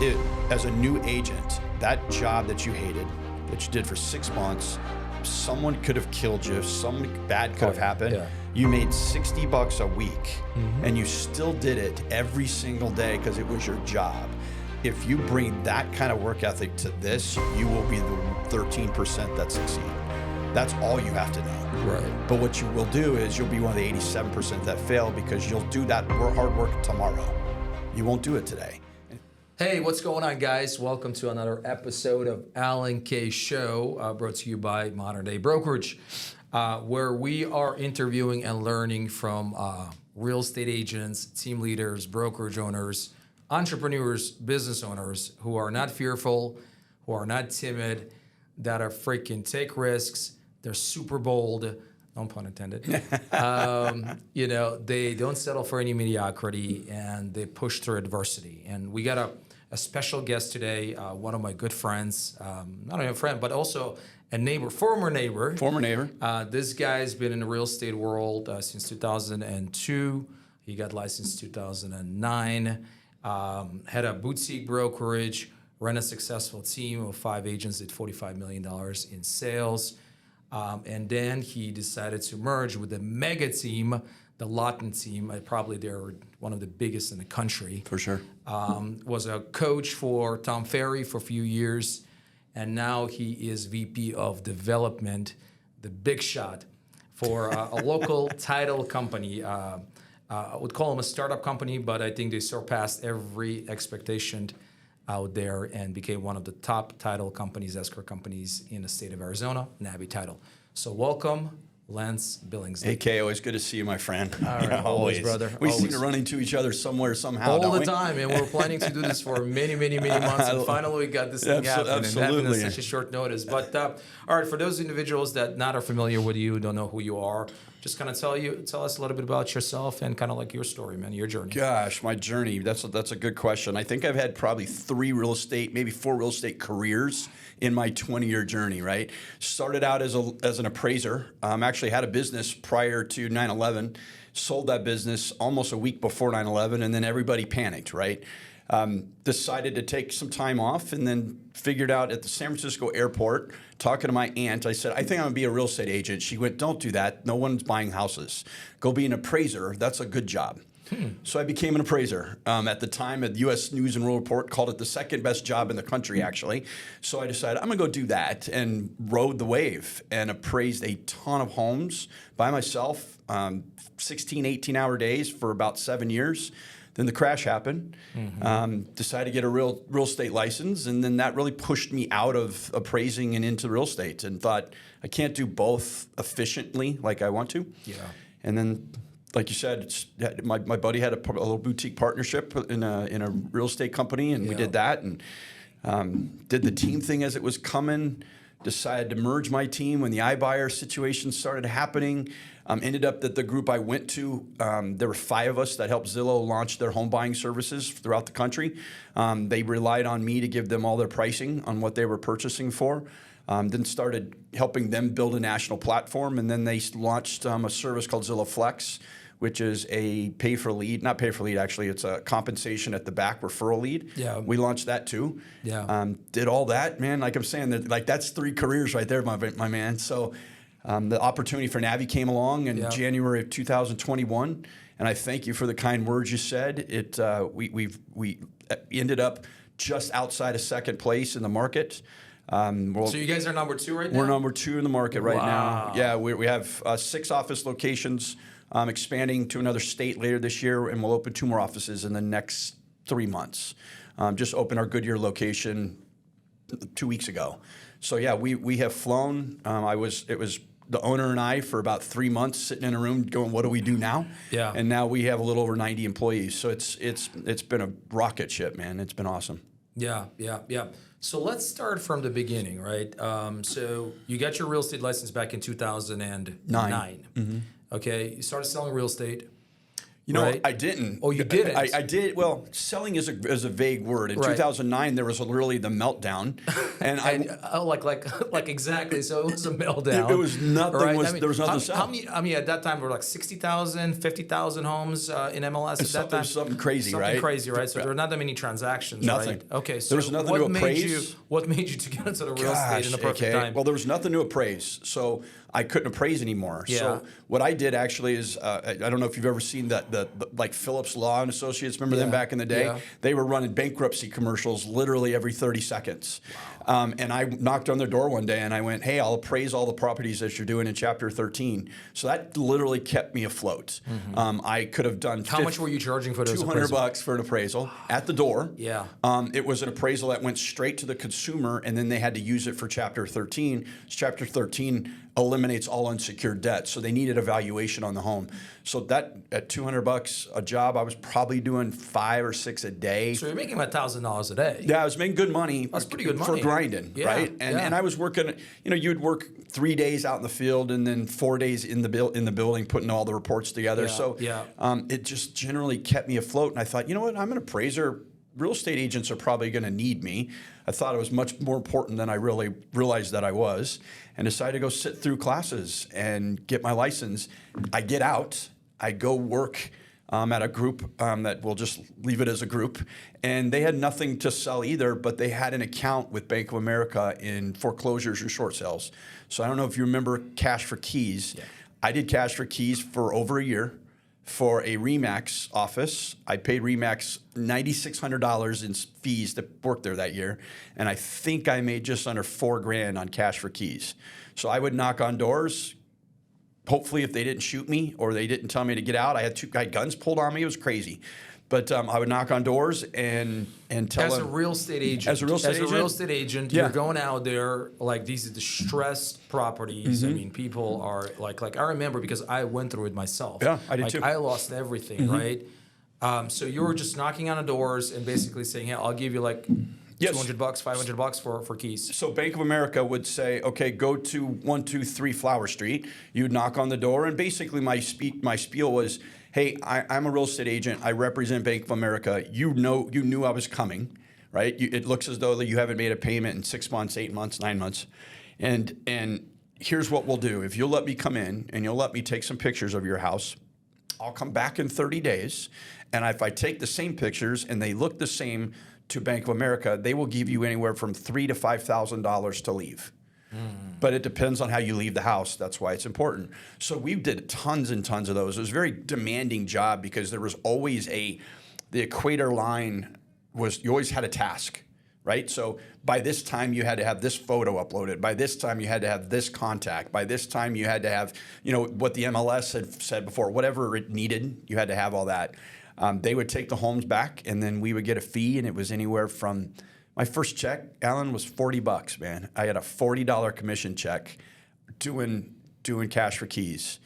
as a new agent, that job that you hated, that you did for 6 months, someone could have killed you, something bad could have happened. Yeah. You made $60 a week and you still did it every single day because it was your job. If you bring that kind of work ethic to this, you will be the 13% that succeed. That's all you have to know. Right. But what you will do is you'll be one of the 87% that fail because you'll do that hard work tomorrow. You won't do it today. Hey, what's going on, guys? Welcome to another episode of Alan K Show, brought to you by Modern Day Brokerage, where we are interviewing and learning from real estate agents, team leaders, brokerage owners, entrepreneurs, business owners who are not fearful, who are not timid, that are freaking take risks. They're super bold. No pun intended. They don't settle for any mediocrity, and they push through adversity. And we got a special guest today, one of my good friends, not only a friend, but also a neighbor, former neighbor. This guy's been in the real estate world since 2002. He got licensed 2009, had a boutique brokerage, ran a successful team of 5 agents, did $45 million in sales. And then he decided to merge with the mega team, the Loton team. Probably they're one of the biggest in the country. For sure. Was a coach for Tom Ferry for a few years. And now he is VP of Development, the big shot, for a local title company. I would call them a startup company, but I think they surpassed every expectation out there and became one of the top title companies, escrow companies in the state of Arizona, Navi Title. So welcome, Lance Billingsley. AK, always good to see you, my friend. All right, always, brother. We seem to run into each other somewhere, somehow, all don't the we? time, and we're planning to do this for many months, and finally we got this thing happening, and happening at such a short notice. But all right, for those individuals that not are familiar with you, don't know who you are, just kind of tell us a little bit about yourself and kind of like your story, man, your journey. Gosh, my journey. That's a good question. I think I've had probably 3 real estate, maybe 4 real estate careers in my 20-year journey, right? Started out as an appraiser. Actually had a business prior to 9/11. Sold that business almost a week before 9/11, and then everybody panicked, right? Decided to take some time off, and then figured out at the San Francisco airport, talking to my aunt, I said, I think I'm going to be a real estate agent. She went, don't do that. No one's buying houses. Go be an appraiser. That's a good job. So I became an appraiser. At the time, the U.S. News and World Report called it the second best job in the country, actually. So I decided I'm going to go do that, and rode the wave and appraised a ton of homes by myself, 16, 18-hour days for about 7 years. Then the crash happened. Decided to get a real estate license, and then that really pushed me out of appraising and into real estate, and thought I can't do both efficiently like I want to. Yeah. And then, like you said, my buddy had a little boutique partnership in a real estate company, and we did that, and did the team thing as it was coming. Decided to merge my team when the iBuyer situation started happening. Ended up that the group I went to, there were 5 of us that helped Zillow launch their home buying services throughout the country. They relied on me to give them all their pricing on what they were purchasing for. Then started helping them build a national platform, and then they launched a service called Zillow Flex, which is a pay-for-lead, not pay-for-lead actually, it's a compensation at the back referral lead. Yeah. We launched that too. Yeah. Did all that, man, like I'm saying, that's 3 careers right there, my man. So the opportunity for Navi came along in January of 2021, and I thank you for the kind words you said. We ended up just outside of second place in the market. So you guys are number 2 right now? We're number 2 in the market right now. Yeah, we have 6 office locations, expanding to another state later this year, and we'll open 2 more offices in the next 3 months. Just opened our Goodyear location 2 weeks ago. So yeah, we have flown. It was the owner and I for about 3 months sitting in a room going, what do we do now? Yeah. And now we have a little over 90 employees. So it's been a rocket ship, man. It's been awesome. Yeah. So let's start from the beginning, right? So you got your real estate license back in 2009. Okay, you started selling real estate. You know, right? I didn't. Oh, you didn't? I did. Well, selling is a vague word. In Right. 2009, there was literally the meltdown, and like exactly. So it was a meltdown. it was nothing. Right? There was nothing to how sell. many? I mean, at that time, there were like 60,000, 50,000 homes in MLS at that time. Something crazy, Something right? crazy, right? So there were not that many transactions, Nothing. right? Okay, so There was nothing to appraise. What made you to get into the real estate in the perfect time? Well, there was nothing to appraise, so I couldn't appraise anymore. Yeah. So what I did actually is, I don't know if you've ever seen the like Phillips Law and Associates. Remember them back in the day? Yeah. They were running bankruptcy commercials literally every 30 seconds. Wow. And I knocked on their door one day and I went, "Hey, I'll appraise all the properties that you're doing in Chapter 13." So that literally kept me afloat. I could have done. How much were you charging for those $200 appraisals? for an appraisal at the door. Yeah. It was an appraisal that went straight to the consumer, and then they had to use it for Chapter 13. Chapter 13 eliminates all unsecured debt, so they needed a valuation on the home. So that at $200 a job, I was probably doing 5 or 6 a day. So you're making about $1,000 a day. Yeah, I was making good money. That's pretty good for money. grinding, Yeah, right? And I was working. You know, you'd work 3 days out in the field and then 4 days in the building, putting all the reports together. Yeah, So yeah. it just generally kept me afloat. And I thought, you know what? I'm an appraiser. Real estate agents are probably going to need me. I thought it was much more important than I really realized that I was, and decided to go sit through classes and get my license. I get out. I go work at a group that we'll just leave it as a group, and they had nothing to sell either, but they had an account with Bank of America in foreclosures or short sales. So I don't know if you remember Cash for Keys. Yeah. I did Cash for Keys for over a year. For a RE/MAX office, I paid RE/MAX $9,600 in fees to work there that year, and I think I made just under $4,000 on Cash for Keys. So I would knock on doors. Hopefully, if they didn't shoot me or they didn't tell me to get out, I had guns pulled on me. It was crazy. But I would knock on doors and tell them. As a real estate agent. As a real estate agent? Yeah. You're going out there, like these are distressed properties. I mean, people are like I remember because I went through it myself. Yeah, I did too. I lost everything, right? So you were just knocking on the doors and basically saying, "Hey, I'll give you like $200, $500 for keys." So Bank of America would say, "Okay, go to 123 Flower Street." You'd knock on the door, and basically my spiel was, "Hey, I'm a real estate agent. I represent Bank of America. You knew I was coming, right? It looks as though that you haven't made a payment in 6 months, 8 months, 9 months, and here's what we'll do. If you'll let me come in and you'll let me take some pictures of your house, I'll come back in 30 days, and if I take the same pictures and they look the same to Bank of America, they will give you anywhere from $3,000 to $5,000 to leave." But it depends on how you leave the house. That's why it's important. So we did tons and tons of those. It was a very demanding job because there was always the equator line was, you always had a task, right? So by this time you had to have this photo uploaded. By this time you had to have this contact. By this time you had to have, what the MLS had said before, whatever it needed, you had to have all that. They would take the homes back and then we would get a fee, and it was anywhere from, my first check, Alan, was $40, man. I had a $40 commission check doing Cash for Keys.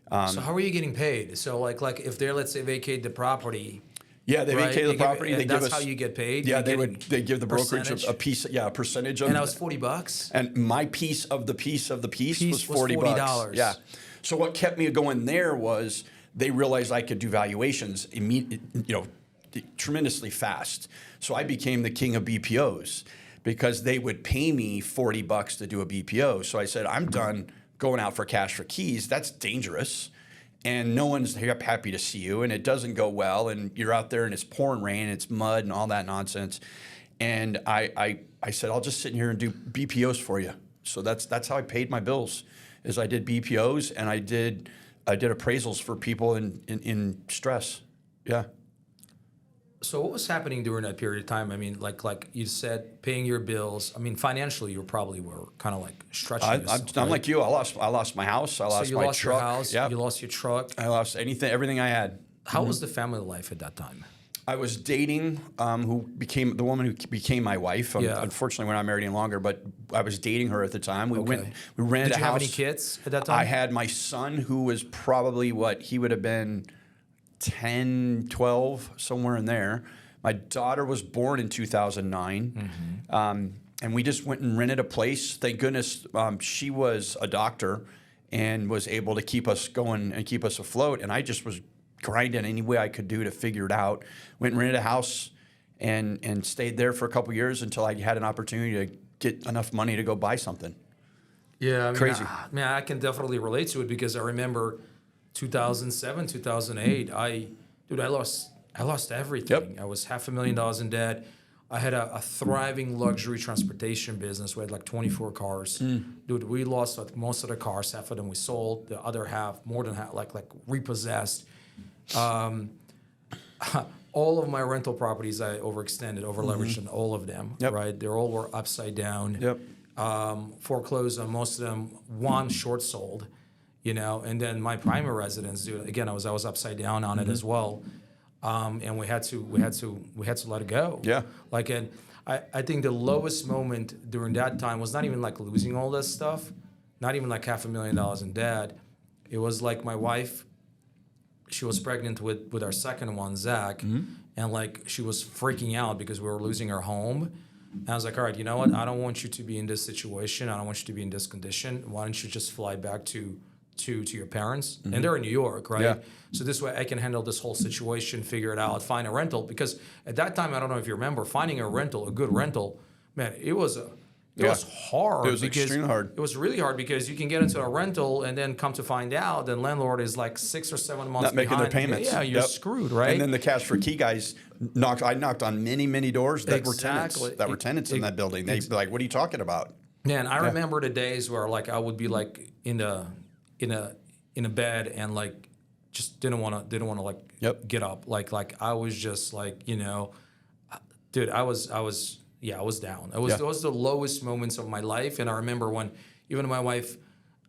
So how are you getting paid? So like if they're, let's say, vacate the property. Yeah, they vacate the property. That's how you get paid. Yeah, they give the brokerage a piece. Yeah, a percentage of. And that was $40. And my piece of the piece was $40. $40. Yeah. So what kept me going there was they realized I could do valuations tremendously fast. So I became the king of BPOs because they would pay me $40 to do a BPO. So I said, I'm done going out for Cash for Keys. That's dangerous. And no one's happy to see you, and it doesn't go well, and you're out there and it's pouring rain, and it's mud and all that nonsense. And I said, I'll just sit in here and do BPOs for you. So that's how I paid my bills, is I did BPOs and I did appraisals for people in stress. Yeah. So what was happening during that period of time? I mean, like you said, paying your bills. I mean, financially, you probably were kind of like stretching yourself, I'm right? like you. I lost my house. I lost my truck. So you lost your house. Yep. You lost your truck. I lost everything I had. How was the family life at that time? I was dating the woman who became my wife. Unfortunately, we're not married any longer, but I was dating her at the time. We rented a house. Did you have any kids at that time? I had my son, who was probably he would have been 10, 12, somewhere in there. My daughter was born in 2009. And we just went and rented a place. Thank goodness she was a doctor and was able to keep us going and keep us afloat. And I just was grinding any way I could do to figure it out. Went and rented a house and stayed there for a couple years until I had an opportunity to get enough money to go buy something. Yeah, I mean, Crazy. I can definitely relate to it because I remember 2007, 2008. I lost everything. Yep. I was $500,000 in debt. I had a thriving luxury transportation business. We had like 24 cars. Dude, we lost like most of the cars. Half of them we sold. The other half, more than half, like repossessed. All of my rental properties, I overextended, overleveraged on all of them. Yep. Right? They all were upside down. Yep. Foreclosed on most of them. One short sold, and then my primary residence, dude. Again, I was upside down on it as well, and we had to let it go. Yeah. And I think the lowest moment during that time was not even like losing all this stuff, not even like $500,000 in debt. It was like my wife. She was pregnant with our second one, Zach, and like she was freaking out because we were losing our home. And I was like, all right, you know what? I don't want you to be in this situation. I don't want you to be in this condition. Why don't you just fly back to your parents? And they're in New York, right? Yeah. So this way I can handle this whole situation, figure it out, find a rental. Because at that time, I don't know if you remember, finding a good rental, man, it was hard. It was extremely hard. It was really hard because you can get into a rental and then come to find out the landlord is like 6 or 7 months Not making behind. their payments. Yeah, you're screwed, right? And then the cash for key guys I knocked on many doors that were tenants in that building. They'd be like, "What are you talking about?" Man, I remember the days where like I would be like in a bed and like just didn't want to like get up. Like I was just like, dude, I was down. It was the lowest moments of my life. And I remember when even my wife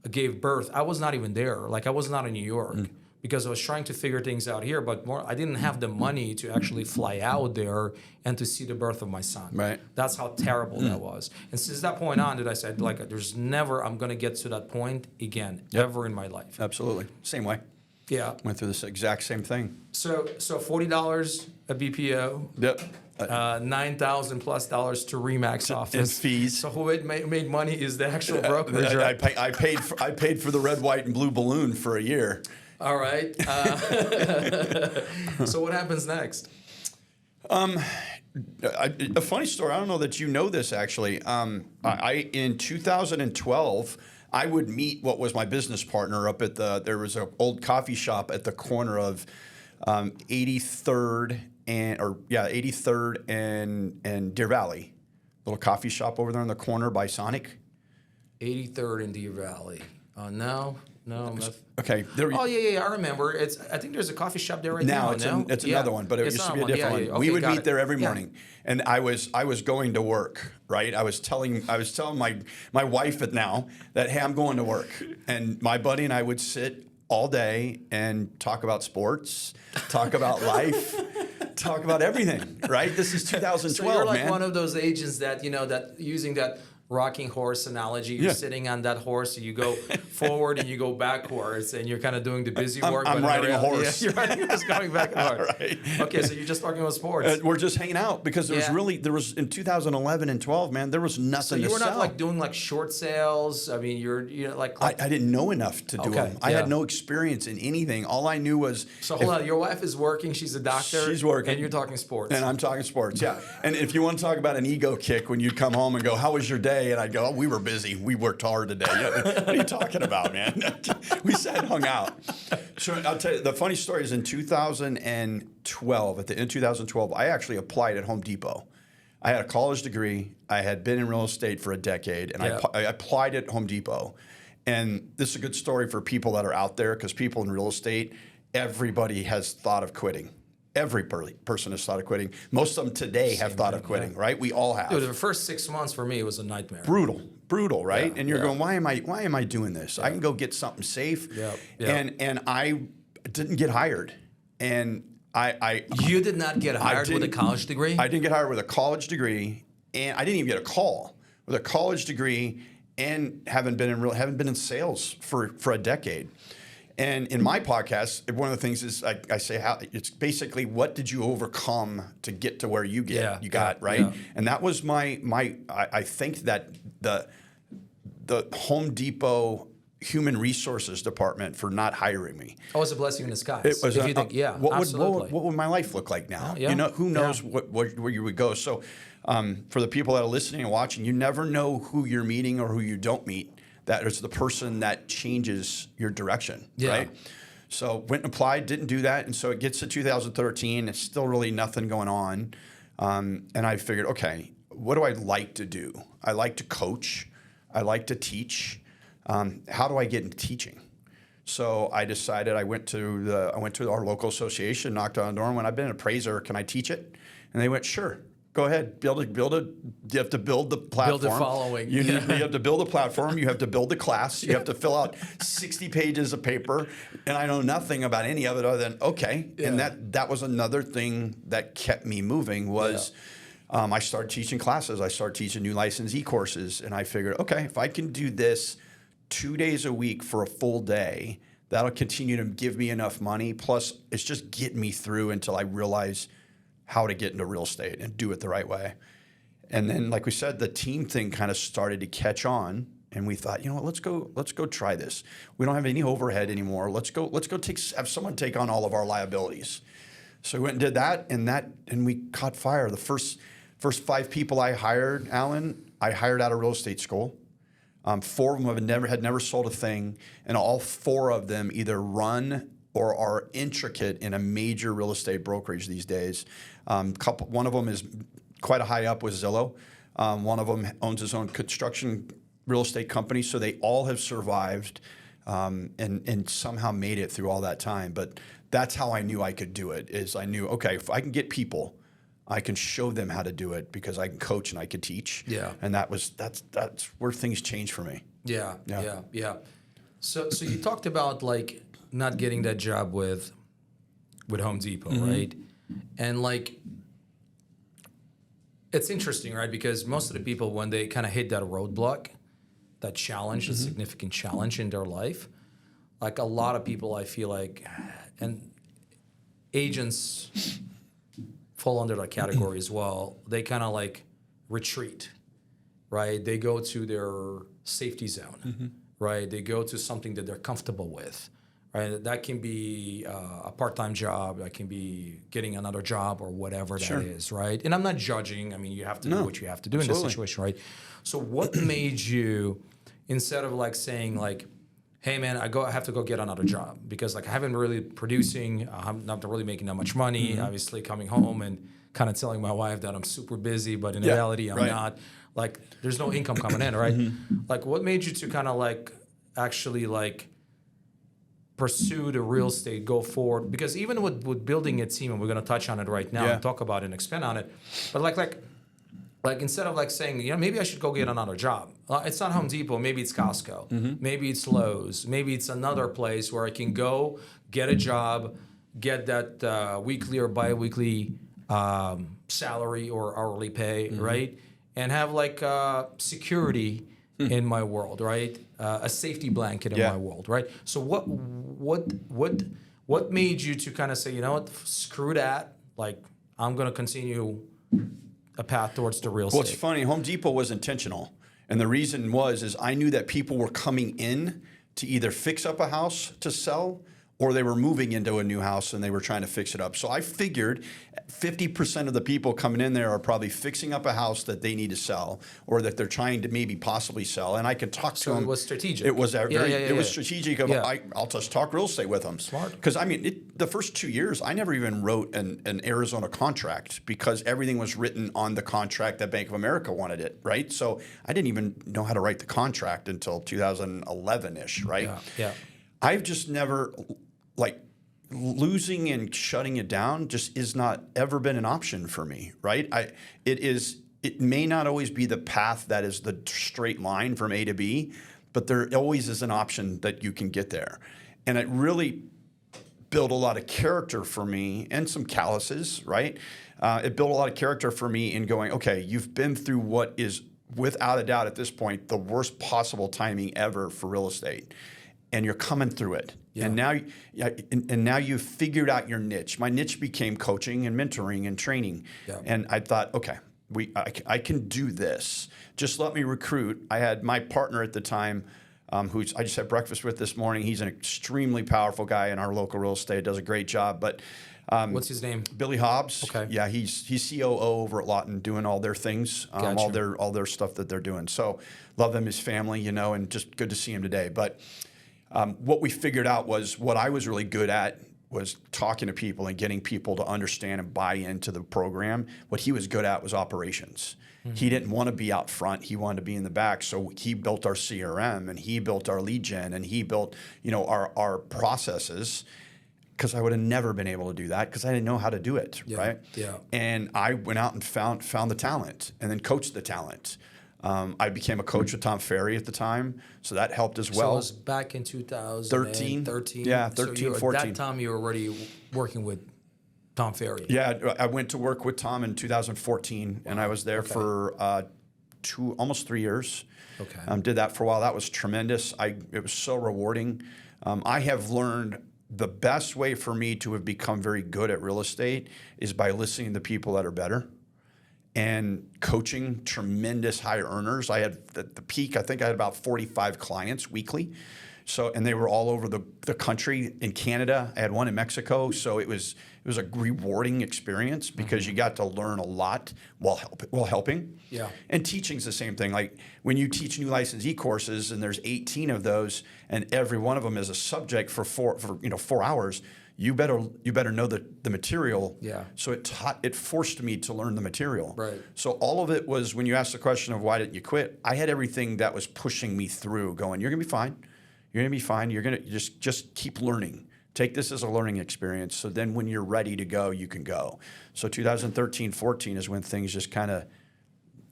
gave birth, I was not even there. Like I was not in New York because I was trying to figure things out here, but I didn't have the money to actually fly out there and to see the birth of my son. Right. That's how terrible that was. And since that point on, I said, like, there's never, I'm going to get to that point again, ever in my life. Absolutely. Same way. Yeah. Went through this exact same thing. So $40 a BPO. Yep. $9,000 plus to Remax office And fees. So who made money is the actual brokerage. Right? I paid for the red, white, and blue balloon for a year. All right. So what happens next? A funny story. I don't know that you know this actually. In 2012, I would meet what was my business partner up at there was an old coffee shop at the corner of 83rd and Deer Valley. Little coffee shop over there in the corner by Sonic. 83rd and Deer Valley. No. Okay. I remember. I think there's a coffee shop there right now. It's another one, but it used to be a different one. Okay, we would meet there every morning, and I was going to work. Right, I was telling my wife now that, hey, I'm going to work, and my buddy and I would sit all day and talk about sports, talk about life, talk about everything. Right, this is 2012. So you're like man. One of those agents that that using that rocking horse analogy. You're sitting on that horse, and you go forward and you go backwards, and you're kind of doing the busy work. I'm riding a horse. Yeah, you're riding a horse going back and forth. Right. Okay, so you're just talking about sports. We're just hanging out because there was in 2011 and 12, man, there was nothing to sell. So you were not like doing like short sales. I mean, you're like I didn't know enough to do them. I had no experience in anything. All I knew was. So hold on, your wife is working. She's a doctor. She's working, and you're talking sports. And I'm talking sports. Yeah. And if you want to talk about an ego kick when you come home and go, "How was your day?" and I'd go, "Oh, we were busy. We worked hard today." What are you talking about, man? We sat and hung out. So I'll tell you, the funny story is in 2012, in 2012, I actually applied at Home Depot. I had a college degree. I had been in real estate for a decade, and I applied at Home Depot. And this is a good story for people that are out there, because people in real estate, everybody has thought of quitting. Every person has thought of quitting. Most of them today have thought of quitting, right? We all have. Dude, the first 6 months for me was a nightmare. Brutal, right? And you're going, why am I doing this? I can go get something safe. And I didn't get hired. And You did not get hired with a college degree? I didn't get hired with a college degree, and I didn't even get a call with a college degree, and haven't been in sales for a decade. And in my podcast, one of the things is I say how it's basically, what did you overcome to get to where you got, right? Yeah. And that was my I think that the Home Depot human resources department for not hiring me. It was a blessing in disguise. It was. If you think, yeah, absolutely. What would my life look like now? Yeah. You know, who knows where you would go. So, for the people that are listening and watching, you never know who you're meeting or who you don't meet. That is the person that changes your direction, right? So went and applied, didn't do that, and so it gets to 2013. It's still really nothing going on, and I figured, okay, what do I like to do? I like to coach. I like to teach. How do I get into teaching? So I decided I went to our local association, knocked on the door, and went, I've been an appraiser. Can I teach it? And they went, sure. Go ahead. Build it. You have to build the platform. Build the following. You have to build a platform. You have to build the class. You have to fill out 60 pages of paper. And I know nothing about any of it other than, okay. Yeah. And that was another thing that kept me moving was I started teaching classes. I started teaching new licensee courses. And I figured, okay, if I can do this 2 days a week for a full day, that'll continue to give me enough money. Plus, it's just getting me through until I realize how to get into real estate and do it the right way. And then, like we said, the team thing kind of started to catch on, and we thought, you know what, let's go try this. We don't have any overhead anymore. Let's go have someone take on all of our liabilities. So we went and did that, and we caught fire. The first 5 people I hired, Alan, I hired out of real estate school. 4 of them had never sold a thing, and all 4 of them either run or are intricate in a major real estate brokerage these days. One of them is quite a high up with Zillow. One of them owns his own construction real estate company. So they all have survived and somehow made it through all that time. But that's how I knew I could do it. Is I knew, okay, if I can get people, I can show them how to do it because I can coach and I can teach. Yeah. And that's where things changed for me. Yeah. So you talked about like not getting that job with Home Depot, right? And like, it's interesting, right? Because most of the people, when they kind of hit that roadblock, that challenge, a significant challenge in their life, like a lot of people, I feel like, and agents fall under that category as well. They kind of like retreat, right? They go to their safety zone, right? They go to something that they're comfortable with. Right, that can be a part-time job. That can be getting another job or whatever that is, right? And I'm not judging. I mean, you have to do what you have to do in this situation, right? So what made you, instead of like saying like, hey man, I have to go get another job because like I haven't really producing, I'm not really making that much money, obviously coming home and kind of telling my wife that I'm super busy, but in reality I'm not. Like there's no income coming in, right? Like what made you to kind of like actually like pursue the real estate, go forward? Because even with building a team, and we're going to touch on it right now and talk about it and expand on it, but like instead of like saying, you know, maybe I should go get another job. It's not Home Depot, maybe it's Costco, maybe it's Lowe's, maybe it's another place where I can go get a job, get that weekly or bi-weekly salary or hourly pay, right? And have like security in my world, right? A safety blanket in my world, right? So what made you to kind of say, you know what, screw that, like I'm going to continue a path towards the real estate? Well, it's funny. Home Depot was intentional, and the reason is I knew that people were coming in to either fix up a house to sell, or they were moving into a new house and they were trying to fix it up. So I figured 50% of the people coming in there are probably fixing up a house that they need to sell or that they're trying to maybe possibly sell. And I could talk to them. It was strategic. It was strategic. I'll just talk real estate with them. Smart. Because I mean, the first 2 years, I never even wrote an Arizona contract because everything was written on the contract that Bank of America wanted it, right? So I didn't even know how to write the contract until 2011-ish, right? Yeah. I've just never... like losing and shutting it down just is not ever been an option for me, right? It may not always be the path that is the straight line from A to B, but there always is an option that you can get there. And it really built a lot of character for me and some calluses, right? It built a lot of character for me in going, okay, you've been through what is without a doubt at this point the worst possible timing ever for real estate. And you're coming through it. Yeah. And now you've figured out your niche. My niche became coaching and mentoring and training. Yeah. And I thought, okay, I can do this. Just let me recruit. I had my partner at the time who's I just had breakfast with this morning. He's an extremely powerful guy in our local real estate, does a great job. But what's his name? Billy Hobbs. Okay. Yeah, he's COO over at Loton, doing all their things, Gotcha. all their stuff that they're doing. So love them, his family, and just good to see him today. But what we figured out was what I was really good at was talking to people and getting people to understand and buy into the program. What he was good at was operations. He didn't want to be out front. He wanted to be in the back. So he built our CRM and he built our lead gen and he built, our processes, because I would have never been able to do that because I didn't know how to do it, right? Yeah. And I went out and found the talent and then coached the talent. I became a coach with Tom Ferry at the time, so that helped as well. So it was back in 2013. 13. Yeah, 13, 14. At that time, you were already working with Tom Ferry. Yeah, I went to work with Tom in 2014, and I was there for almost 3 years. Okay. Did that for a while. That was tremendous. It was so rewarding. I have learned the best way for me to have become very good at real estate is by listening to people that are better and coaching tremendous high earners. I had at the peak, I think I had about 45 clients weekly. So, and they were all over the country. In Canada, I had one in Mexico. So it was a rewarding experience because you got to learn a lot while helping. Yeah. And teaching's the same thing. Like when you teach new licensee courses and there's 18 of those and every one of them is a subject for 4 hours, you better know the material. Yeah. So it forced me to learn the material. Right. So all of it was, when you asked the question of why didn't you quit, I had everything that was pushing me through, going, you're gonna be fine. You're gonna be fine. You're gonna just keep learning. Take this as a learning experience. So then when you're ready to go, you can go. So 2013, 14 is when things just kind of,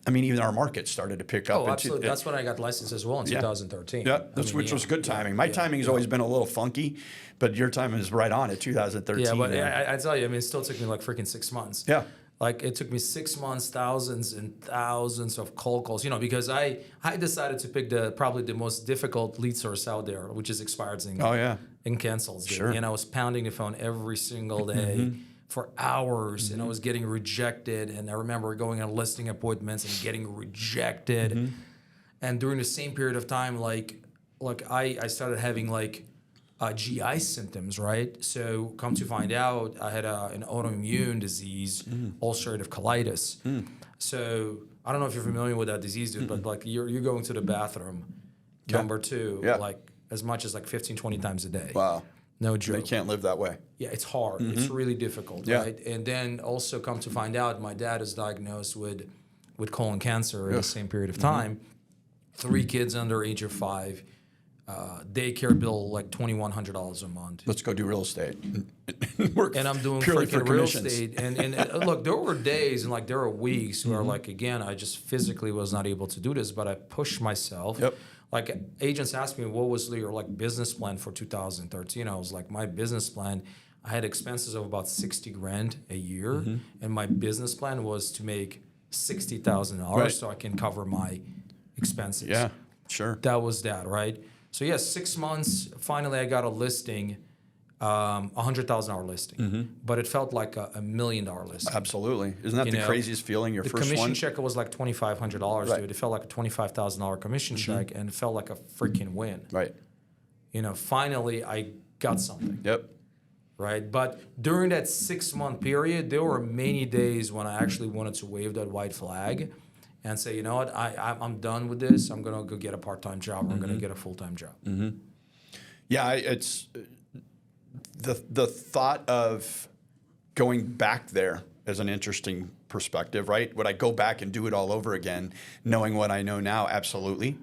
even our market started to pick up. Oh, absolutely. That's when I got licensed as well in 2013. Yeah, which was good timing. My timing has always been a little funky, but your timing is right on at 2013. Yeah, but I tell you, it still took me like freaking 6 months. Yeah. Like it took me 6 months, thousands and thousands of cold calls, because I decided to pick probably the most difficult lead source out there, which is expireds and cancels. Sure. And I was pounding the phone every single day for hours, and I was getting rejected. And I remember going on listing appointments and getting rejected. And during the same period of time, like I started having GI symptoms, right? So come to find out, I had an autoimmune disease, ulcerative colitis. So I don't know if you're familiar with that disease, dude, but you're going to the bathroom, number two, as much as 15, 20 times a day. Wow. No joke. They can't live that way. Yeah, it's hard. It's really difficult, right? And then also come to find out, my dad is diagnosed with colon cancer in the same period of time. 3 kids under age of 5. Daycare bill $2,100 a month. Let's go do real estate. And I'm doing freaking real estate. And look, there were days and there were weeks where again, I just physically was not able to do this, but I pushed myself. Yep. Agents asked me, what was your business plan for 2013? I was like, my business plan, I had expenses of about $60,000 a year. And my business plan was to make $60,000 so I can cover my expenses. Yeah, sure. That was that, right? So 6 months, finally I got a listing, $100,000 listing, but it felt like a $1 million listing. Absolutely. Isn't that the craziest feeling, your first one? The commission check was $2,500, dude. It felt like a $25,000 commission check, and it felt like a freaking win. Right. Finally I got something. Yep. Right? But during that 6-month period, there were many days when I actually wanted to wave that white flag and say, you know what, I'm done with this. I'm going to go get a part-time job. Or I'm going to get a full-time job. Yeah, it's the thought of going back there is an interesting perspective, right? Would I go back and do it all over again, knowing what I know now? Absolutely.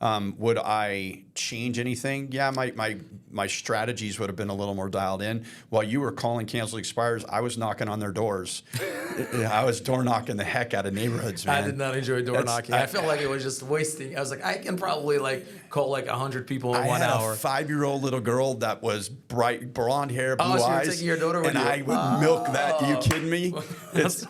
Would I change anything? Yeah, my strategies would have been a little more dialed in. While you were calling cancel expires, I was knocking on their doors. I was door knocking the heck out of neighborhoods, man. I did not enjoy door knocking. I felt like it was just wasting. I was like, I can probably call 100 people in 1 hour. I had a 5-year-old little girl that was bright blonde hair, blue eyes. So you're taking your daughter with you? And I would milk that. Are you kidding me? It's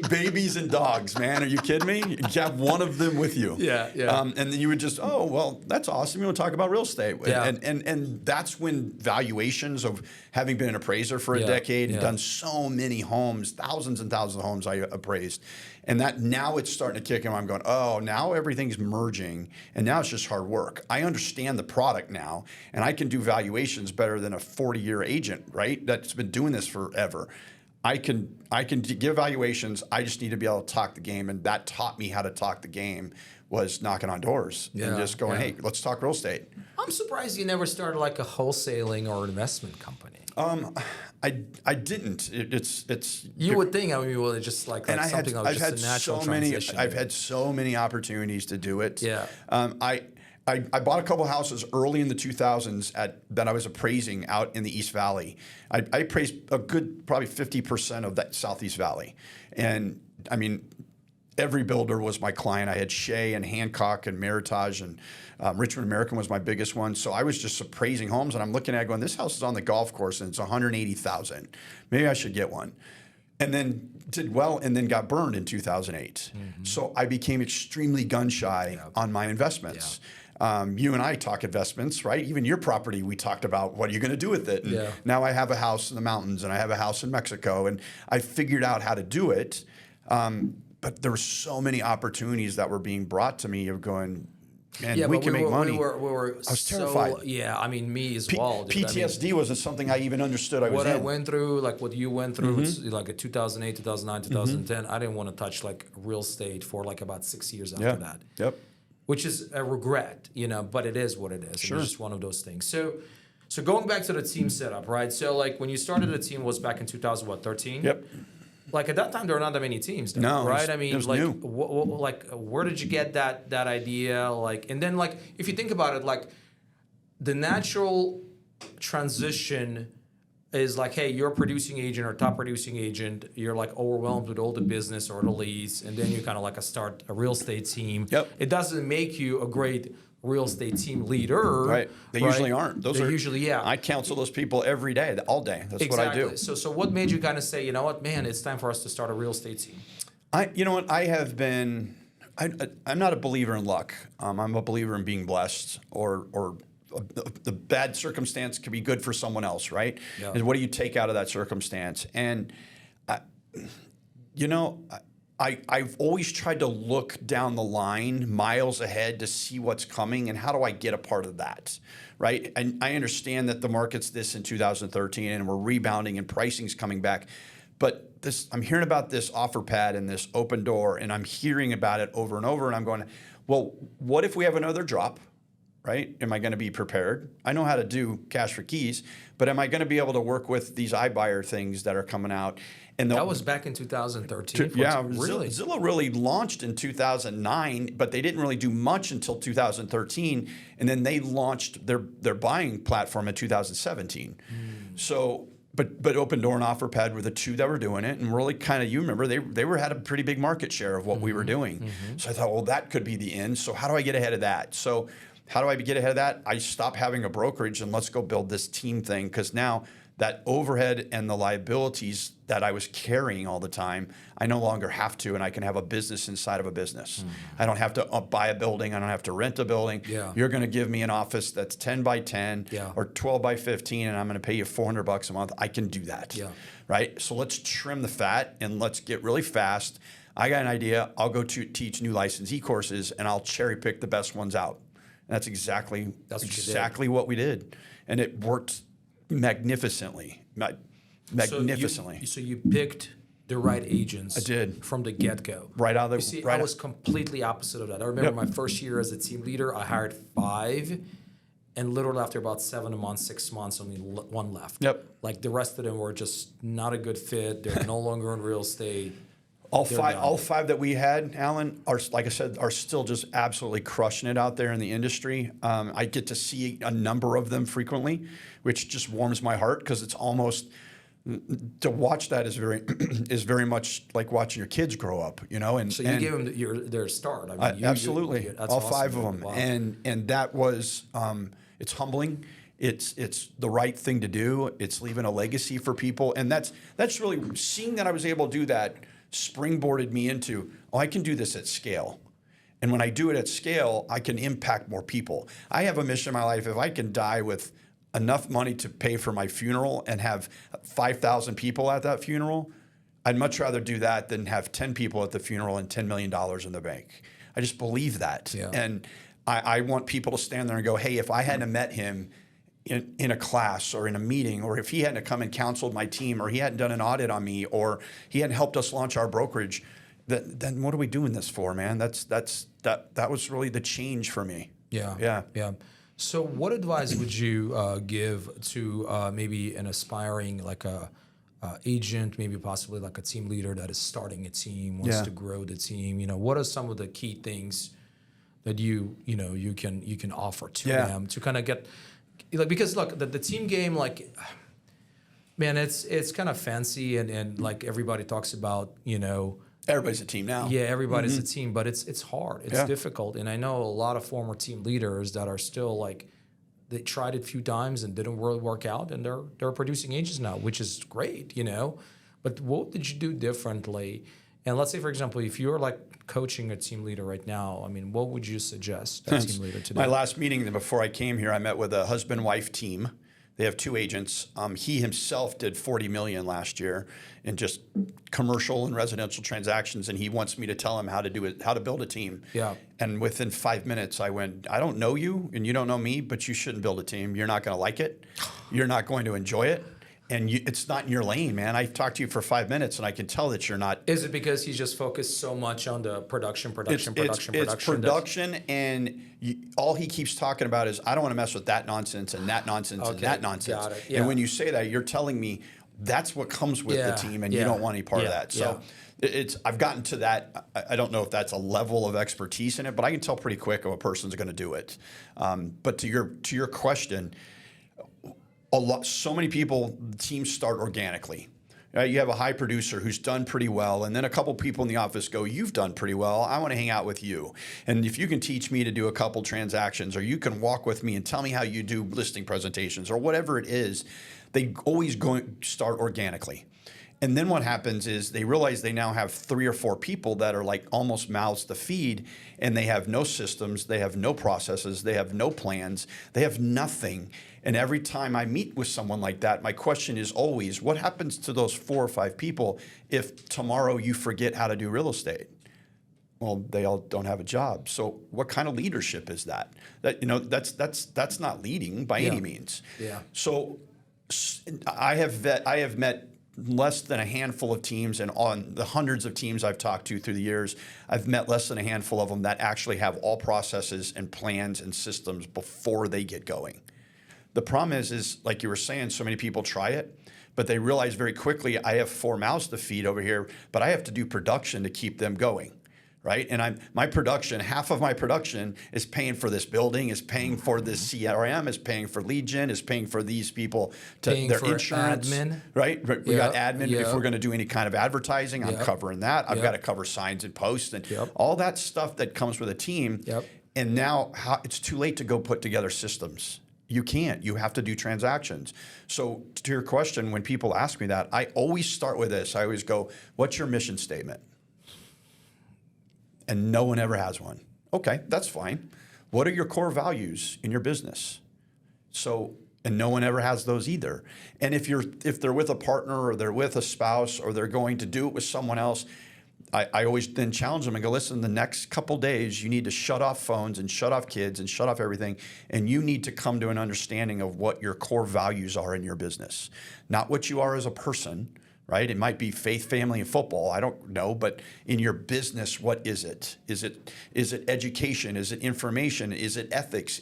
babies and dogs, man. Are you kidding me? You have one of them with you. Yeah. And then you would just, oh, well, that's awesome. You want to talk about real estate. Yeah. And that's when valuations of having been an appraiser for a decade and done so many homes, thousands and thousands of homes I appraised. And that now it's starting to kick in. I'm going, oh, now everything's merging and now it's just hard work. I understand the product now and I can do valuations better than a 40-year agent, right? That's been doing this forever. I can give valuations. I just need to be able to talk the game, and that taught me how to talk the game. Was knocking on doors and just going, hey, let's talk real estate. I'm surprised you never started like a wholesaling or investment company. I didn't. It's. You would think, I mean, well, it's just like something else, just a natural transition. I've had so many opportunities to do it. Yeah. I bought a couple houses early in the 2000s that I was appraising out in the East Valley. I appraised a good probably 50% of that Southeast Valley. And I mean, every builder was my client. I had Shea and Hancock and Meritage and Richmond American was my biggest one. So I was just appraising homes and I'm looking at it going, this house is on the golf course and it's $180,000. Maybe I should get one. And then did well and then got burned in 2008. Mm-hmm. So I became extremely gun shy on my investments. Yeah. You and I talk investments, right? Even your property, we talked about what are you going to do with it? And now I have a house in the mountains and I have a house in Mexico and I figured out how to do it. But there were so many opportunities that were being brought to me of going, man, we can make money. I was terrified. Yeah, I mean, me as well. Dude. PTSD wasn't something I even understood I was what in. I went through, like what you went through, it's like a 2008, 2009, 2010. I didn't want to touch like real estate for like about 6 years after that. Yep. Which is a regret, but it is what it is. Sure. It's just one of those things. So going back to the team setup, right? So like when you started the team was back in 2013? Yep. Like at that time, there were not that many teams, right? I mean, like, where did you get that idea? Like, and then like, if you think about it, like, the natural transition is like, hey, you're a producing agent or top producing agent. You're like overwhelmed with all the business or the leads, and then you kind of like start a real estate team. Yep. It doesn't make you a great real estate team leader. Right. They usually aren't. Those are usually, I counsel those people every day, all day. That's what I do. So what made you kind of say, you know what, man, it's time for us to start a real estate team? You know what? I have been. I'm not a believer in luck. I'm a believer in being blessed, or the bad circumstance can be good for someone else, right? Yeah. And what do you take out of that circumstance? And I've always tried to look down the line, miles ahead, to see what's coming and how do I get a part of that, right? And I understand that the market's this in 2013 and we're rebounding and pricing's coming back, but I'm hearing about this offer pad and this open door, and I'm hearing about it over and over, and I'm going, well, what if we have another drop? Right? Am I going to be prepared? I know how to do cash for keys, but am I going to be able to work with these iBuyer things that are coming out? And that was back in 2013. Yeah, really. Zillow really launched in 2009, but they didn't really do much until 2013, and then they launched their buying platform in 2017. So, but Open Door and OfferPad were the two that were doing it, and really kind of, you remember they had a pretty big market share of what we were doing. So I thought, well, that could be the end. So how do I get ahead of that? So how do I get ahead of that? I stop having a brokerage and let's go build this team thing, because now that overhead and the liabilities that I was carrying all the time, I no longer have to, and I can have a business inside of a business. I don't have to buy a building. I don't have to rent a building. Yeah. You're going to give me an office that's 10 by 10 or 12 by 15, and I'm going to pay you $400 a month. I can do that, right? So let's trim the fat and let's get really fast. I got an idea. I'll go teach new licensee courses, and I'll cherry pick the best ones out. And that's exactly what we did, and it worked magnificently. So you picked the right agents. I did from the get-go. Right out of the. I was completely opposite of that. I remember my first year as a team leader, I hired 5, and literally after about 7 months, 6 months, only one left. Yep. Like the rest of them were just not a good fit. They're no longer in real estate. All five that we had, Alan, are, like I said, are still just absolutely crushing it out there in the industry. I get to see a number of them frequently, which just warms my heart, because it's almost, to watch that is very much like watching your kids grow up, And so you gave them their start. I mean, absolutely, all awesome, 5 of them, wow. and that was it's humbling. It's the right thing to do. It's leaving a legacy for people, and that's really seeing that I was able to do that. Springboarded me into, I can do this at scale. And when I do it at scale, I can impact more people. I have a mission in my life. If I can die with enough money to pay for my funeral and have 5,000 people at that funeral, I'd much rather do that than have 10 people at the funeral and $10 million in the bank. I just believe that. Yeah. And I want people to stand there and go, hey, if I hadn't met him in a class or in a meeting, or if he hadn't come and counseled my team, or he hadn't done an audit on me, or he hadn't helped us launch our brokerage, then what are we doing this for, man? That was really the change for me. Yeah. So what advice would you give to maybe an aspiring like a agent, maybe possibly like a team leader that is starting a team, wants to grow the team? What are some of the key things that you can offer to them to kind of get, like, because look, the team game, like, man, it's kind of fancy and like everybody talks about, everybody's a team now. Yeah, everybody's a team, but it's hard. It's difficult. And I know a lot of former team leaders that are still like, they tried it a few times and didn't really work out, and they're producing agents now, which is great, But what did you do differently? And let's say, for example, if you're like coaching a team leader right now, I mean, what would you suggest a team leader to do? My last meeting before I came here, I met with a husband-wife team. They have 2 agents. He himself did $40 million last year in just commercial and residential transactions, and he wants me to tell him how to build a team. Yeah. And within 5 minutes, I went, I don't know you, and you don't know me, but you shouldn't build a team. You're not going to like it. You're not going to enjoy it. And it's not in your lane, man. I talked to you for 5 minutes, and I can tell that you're not. Is it because he's just focused so much on the production? It's production, and all he keeps talking about is, I don't want to mess with that nonsense and that nonsense and that nonsense. Got it. Yeah. And when you say that, you're telling me that's what comes with the team, and you don't want any part of that. So I've gotten to that. I don't know if that's a level of expertise in it, but I can tell pretty quick if a person's going to do it. But to your question, so many people, teams start organically. You have a high producer who's done pretty well, and then a couple people in the office go, you've done pretty well, I want to hang out with you. And if you can teach me to do a couple transactions, or you can walk with me and tell me how you do listing presentations, or whatever it is, they always start organically. And then what happens is they realize they now have 3 or 4 people that are like almost mouths to feed, and they have no systems, they have no processes, they have no plans, they have nothing. And every time I meet with someone like that, my question is always, what happens to those 4 or 5 people if tomorrow you forget how to do real estate? Well, they all don't have a job. So what kind of leadership is that? That's not leading by any means. Yeah. So I have met less than a handful of teams, and on the hundreds of teams I've talked to through the years, I've met less than a handful of them that actually have all processes and plans and systems before they get going. The problem is like you were saying, so many people try it, but they realize very quickly, I have 4 mouths to feed over here, but I have to do production to keep them going, right? And my production, half of my production is paying for this building, is paying for this CRM, is paying for lead gen, is paying for these people, their insurance, admin. Right? We got admin. Yep. If we're going to do any kind of advertising, I'm covering that. I've got to cover signs and posts and all that stuff that comes with a team. Yep. And now it's too late to go put together systems. You can't. You have to do transactions. So to your question, when people ask me that, I always start with this. I always go, what's your mission statement? And no one ever has one. Okay, that's fine. What are your core values in your business? And no one ever has those either. And if they're with a partner, or they're with a spouse, or they're going to do it with someone else, I always then challenge them and go, listen, the next couple days, you need to shut off phones and shut off kids and shut off everything. And you need to come to an understanding of what your core values are in your business. Not what you are as a person, right? It might be faith, family, and football. I don't know. But in your business, what is it? Is it education? Is it information? Is it ethics?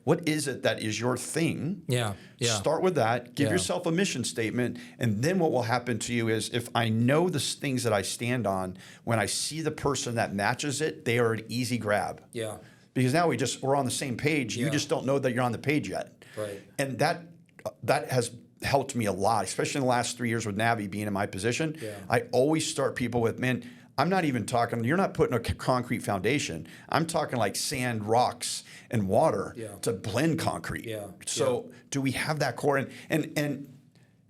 What is it that is your thing? Yeah. Start with that. Give yourself a mission statement. And then what will happen to you is, if I know the things that I stand on, when I see the person that matches it, they are an easy grab. Yeah. Because now we're on the same page. You just don't know that you're on the page yet. Right. And that has helped me a lot, especially in the last 3 years with Navi being in my position. Yeah. I always start people with, man, I'm not even talking, you're not putting a concrete foundation. I'm talking like sand, rocks, and water to blend concrete. Yeah. So do we have that core? And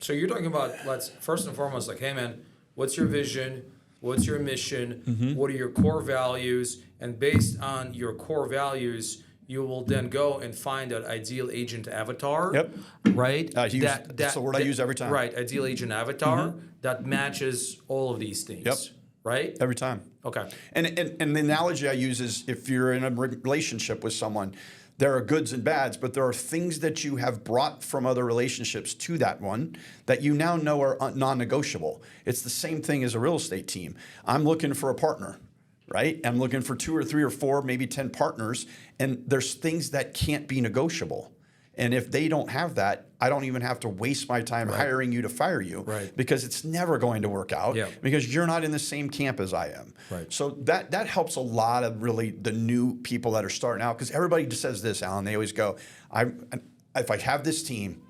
so you're talking about, let's first and foremost, like, hey man, what's your vision? what's your mission, what are your core values, and based on your core values, you will then go and find that ideal agent avatar. Yep. Right? That's the word I use every time. Right, ideal agent avatar that matches all of these things. Yep. Right? Every time. Okay. And the analogy I use is if you're in a relationship with someone, there are goods and bads, but there are things that you have brought from other relationships to that one that you now know are non-negotiable. It's the same thing as a real estate team. I'm looking for a partner, right? I'm looking for 2 or 3 or 4, maybe 10 partners, and there's things that can't be negotiable. And if they don't have that, I don't even have to waste my time hiring you to fire you because it's never going to work out because you're not in the same camp as I am. Right. So that helps a lot of really the new people that are starting out because everybody just says this, Alan. They always go, if I have this team,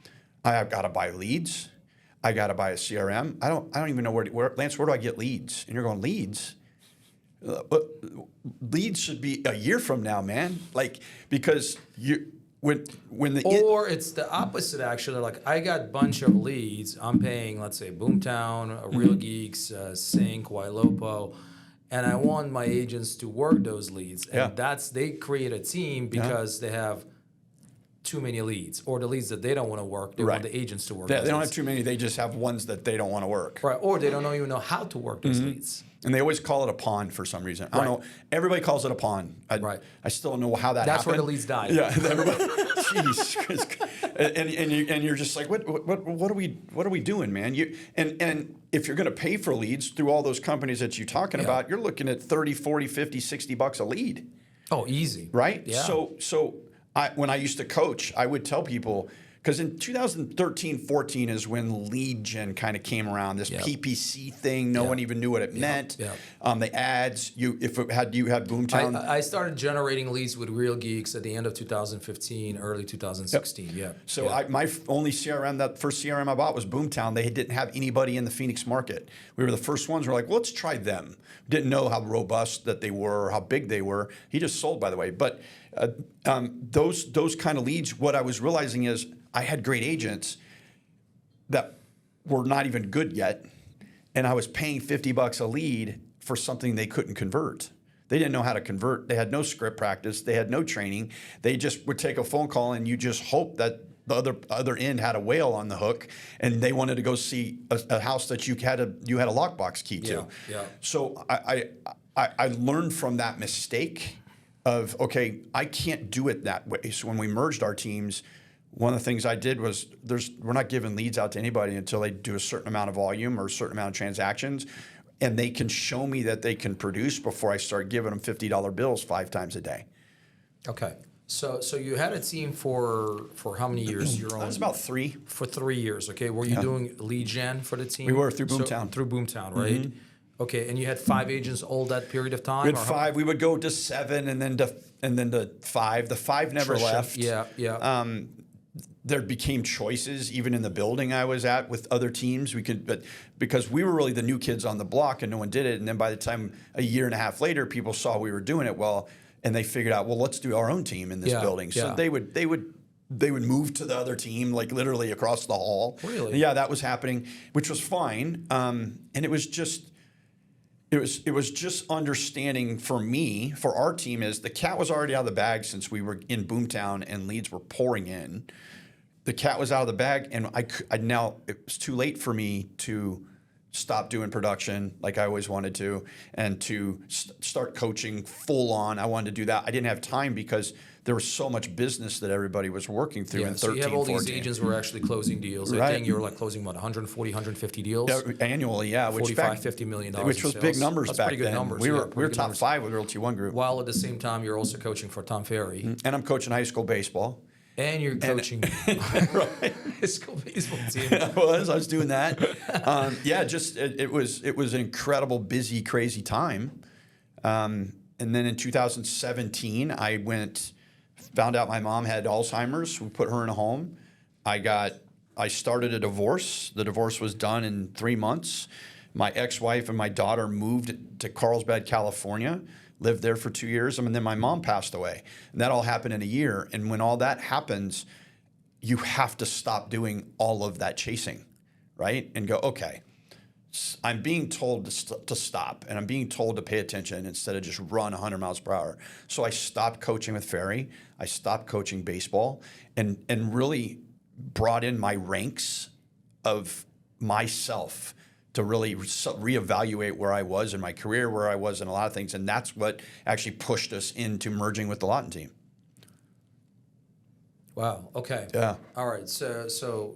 I've got to buy leads. I got to buy a CRM. I don't even know where Lance, where do I get leads? And you're going, leads? But leads should be a year from now, man. Like because or it's the opposite actually. Like I got a bunch of leads. I'm paying, let's say, Boomtown, Real Geeks, Sync, Wailopo, and I want my agents to work those leads. And they create a team because they have too many leads, or the leads that they don't want to work. They want the agents to work. They don't have too many. They just have ones that they don't want to work. Right, or they don't even know how to work those leads. And they always call it a pond for some reason. I don't know. Everybody calls it a pond. I still don't know how that happened. That's where the leads die. Yeah, everybody. Jeez. And you're just like, what are we doing, man? And if you're going to pay for leads through all those companies that you're talking about, you're looking at 30, 40, 50, 60 bucks a lead. Oh, easy. Right? Yeah. So when I used to coach, I would tell people, because in 2013, 14 is when lead gen kind of came around, this PPC thing. No one even knew what it meant. The ads, you had Boomtown. I started generating leads with Real Geeks at the end of 2015, early 2016. So my only CRM, that first CRM I bought was Boomtown. They didn't have anybody in the Phoenix market. We were the first ones. We're like, well, let's try them. Didn't know how robust that they were, or how big they were. He just sold, by the way. But those kind of leads, what I was realizing is I had great agents that were not even good yet, and I was paying $50 a lead for something they couldn't convert. They didn't know how to convert. They had no script practice. They had no training. They just would take a phone call, and you just hope that the other end had a whale on the hook, and they wanted to go see a house that you had a lockbox key to. So I learned from that mistake of, okay, I can't do it that way. So when we merged our teams, one of the things I did was we're not giving leads out to anybody until they do a certain amount of volume or a certain amount of transactions, and they can show me that they can produce before I start giving them $50 bills 5 times a day. Okay. So you had a team for how many years? That was about 3. For 3 years. Okay. Were you doing lead gen for the team? We were through Boomtown. Through Boomtown, right? Okay, and you had 5 agents all that period of time? We had 5. We would go to 7 and then to 5. The 5 never left. There became choices even in the building I was at with other teams. But because we were really the new kids on the block and no one did it. And then by the time a year and a half later, people saw we were doing it well, and they figured out, well, let's do our own team in this building. So they would move to the other team, like literally across the hall. Really? Yeah, that was happening, which was fine. And it was just understanding for me, for our team, is the cat was already out of the bag since we were in Boomtown and leads were pouring in. The cat was out of the bag, and now it was too late for me to stop doing production like I always wanted to, and to start coaching full on. I wanted to do that. I didn't have time because there was so much business that everybody was working through in 13, 14. So you have all 14. These agents were actually closing deals. I think you were like closing, 140, 150 deals? Annually, yeah. $45-50 million which was sales. Big numbers That's back pretty good then. Numbers. We were top 5 with Realty One Group. While at the same time, you're also coaching for Tom Ferry. And I'm coaching high school baseball. And you're coaching high school baseball team. I was doing that. It was an incredible, busy, crazy time. And then in 2017, I found out my mom had Alzheimer's. We put her in a home. I started a divorce. The divorce was done in 3 months. My ex-wife and my daughter moved to Carlsbad, California. Lived there for 2 years, and then my mom passed away. And that all happened in a year. And when all that happens, you have to stop doing all of that chasing, right? And go, okay, I'm being told to stop, and I'm being told to pay attention instead of just run 100 miles per hour. So I stopped coaching with Ferry. I stopped coaching baseball, and really brought in my ranks of myself to really reevaluate where I was in my career, where I was in a lot of things, and that's what actually pushed us into merging with the Loton team. Wow. Okay. Yeah. All right. So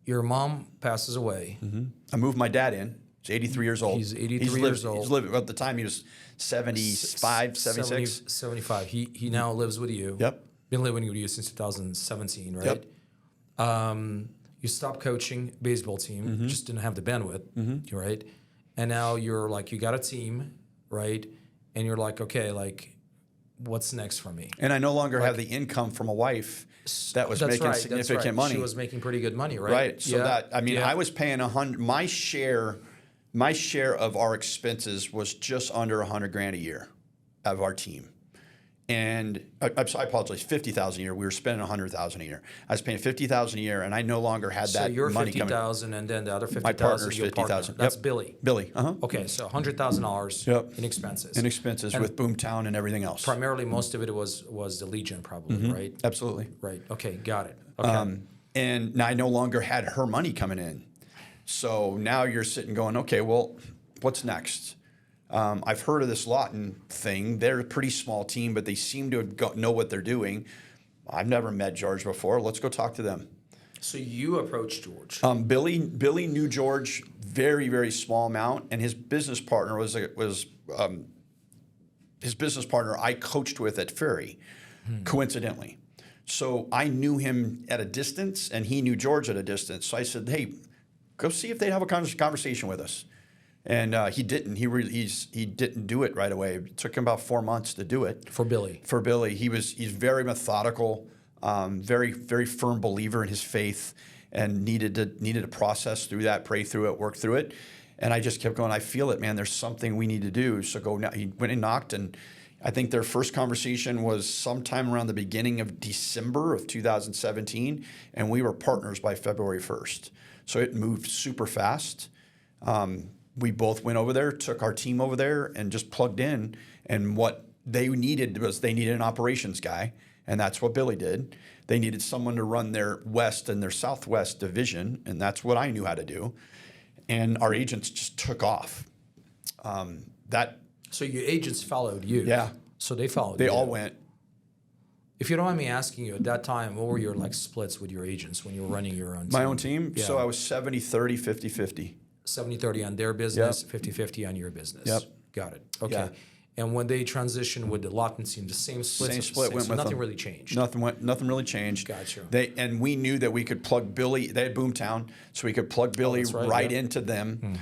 your mom passes away. I moved my dad in. He's 83 years old. He's 83 years old. He's living, at the time he was 75, 76. 75. He now lives with you. Yep. Been living with you since 2017, right? Yep. You stopped coaching baseball team, just didn't have the bandwidth, right? And now you're like, you got a team, right? And you're like, okay, like, what's next for me? And I no longer have the income from a wife that was making significant money. She was making pretty good money, right? Right. So I was paying my share of our expenses was just under $100,000 a year of our team. And I apologize, $50,000 a year. We were spending $100,000 a year. I was paying $50,000 a year, and I no longer had that money coming. So you're $50,000, and then the other $50,000. My partner's $50,000. That's Billy. Billy. Okay, so $100,000 in expenses. In expenses, and with Boomtown and everything else. Primarily, most of it was the Legion, probably, right? Absolutely. Right. Okay, got it. Okay. And now I no longer had her money coming in. So now you're sitting going, okay, well, what's next? I've heard of this Loton thing. They're a pretty small team, but they seem to know what they're doing. I've never met George before. Let's go talk to them. So you approached George. Billy knew George very, very small amount, and his business partner was his business partner I coached with at Ferry, coincidentally. So I knew him at a distance, and he knew George at a distance. So I said, hey, go see if they'd have a conversation with us. And he didn't. He didn't do it right away. It took him about 4 months to do it. For Billy. For Billy, he's very methodical, very very firm believer in his faith, and needed to process through that, pray through it, work through it. And I just kept going. I feel it, man. There's something we need to do. So go now. He went and knocked, and I think their first conversation was sometime around the beginning of December of 2017, and we were partners by February 1st. So it moved super fast. We both went over there, took our team over there, and just plugged in. And what they needed was an operations guy, and that's what Billy did. They needed someone to run their West and their Southwest division, and that's what I knew how to do. And our agents just took off. So your agents followed you. Yeah. So they followed you. They all went. If you don't mind me asking you, at that time, what were your splits with your agents when you were running your own team? My own team? Yeah. So I was 70-30, 50-50. 70-30 on their business, 50-50 on your business. Yep. Got it. Okay. Yeah. And when they transitioned with the Loton team, the same split. Same split went with nothing them. really changed. Nothing really changed. Gotcha. And we knew that we could plug Billy. They had Boomtown, so we could plug Billy right into them.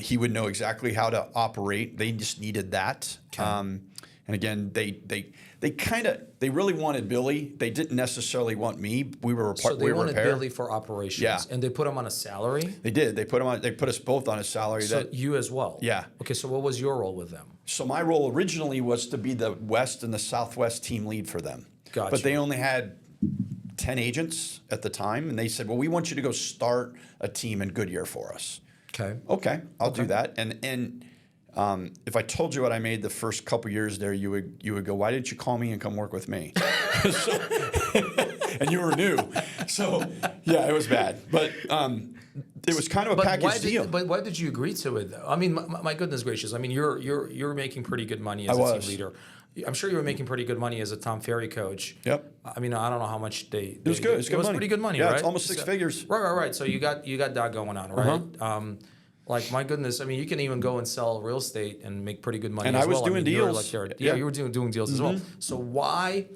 He would know exactly how to operate. They just needed that. Okay. And again, they really wanted Billy. They didn't necessarily want me. We were So they wanted repair. Billy for operations. Yeah. And they put him on a salary? They did. They put us both on a salary. So you as well? Yeah. Okay, so what was your role with them? So my role originally was to be the West and the Southwest team lead for them. Gotcha. But they only had 10 agents at the time, and they said, well, we want you to go start a team in Goodyear for us. Okay, I'll do that. And if I told you what I made the first couple years there, you would go, why didn't you call me and come work with me? And you were new. So, yeah, it was bad. But it was kind of a package deal. But why did you agree to it, though? I mean, my goodness gracious. I mean, you're making pretty good money as a team leader. I'm sure you were making pretty good money as a Tom Ferry coach. Yep. I mean, I don't know how much they. It was good. It was pretty good money, yeah, right? it's almost six figures. Right. So you got that going on, right? Like, my goodness, I mean, you can even go and sell real estate and make pretty good money as well. And I was doing deals. You were doing deals as well. So why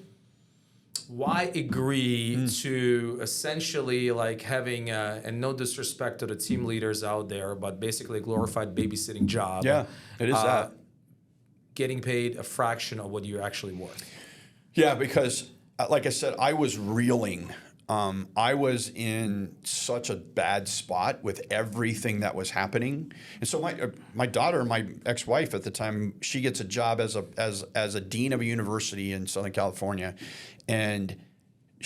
agree to essentially having, and no disrespect to the team leaders out there, but basically a glorified babysitting job? Yeah, it is that. Getting paid a fraction of what you're actually worth. Yeah, because like I said, I was reeling. I was in such a bad spot with everything that was happening, and so my daughter, my ex-wife at the time, she gets a job as a dean of a university in Southern California, and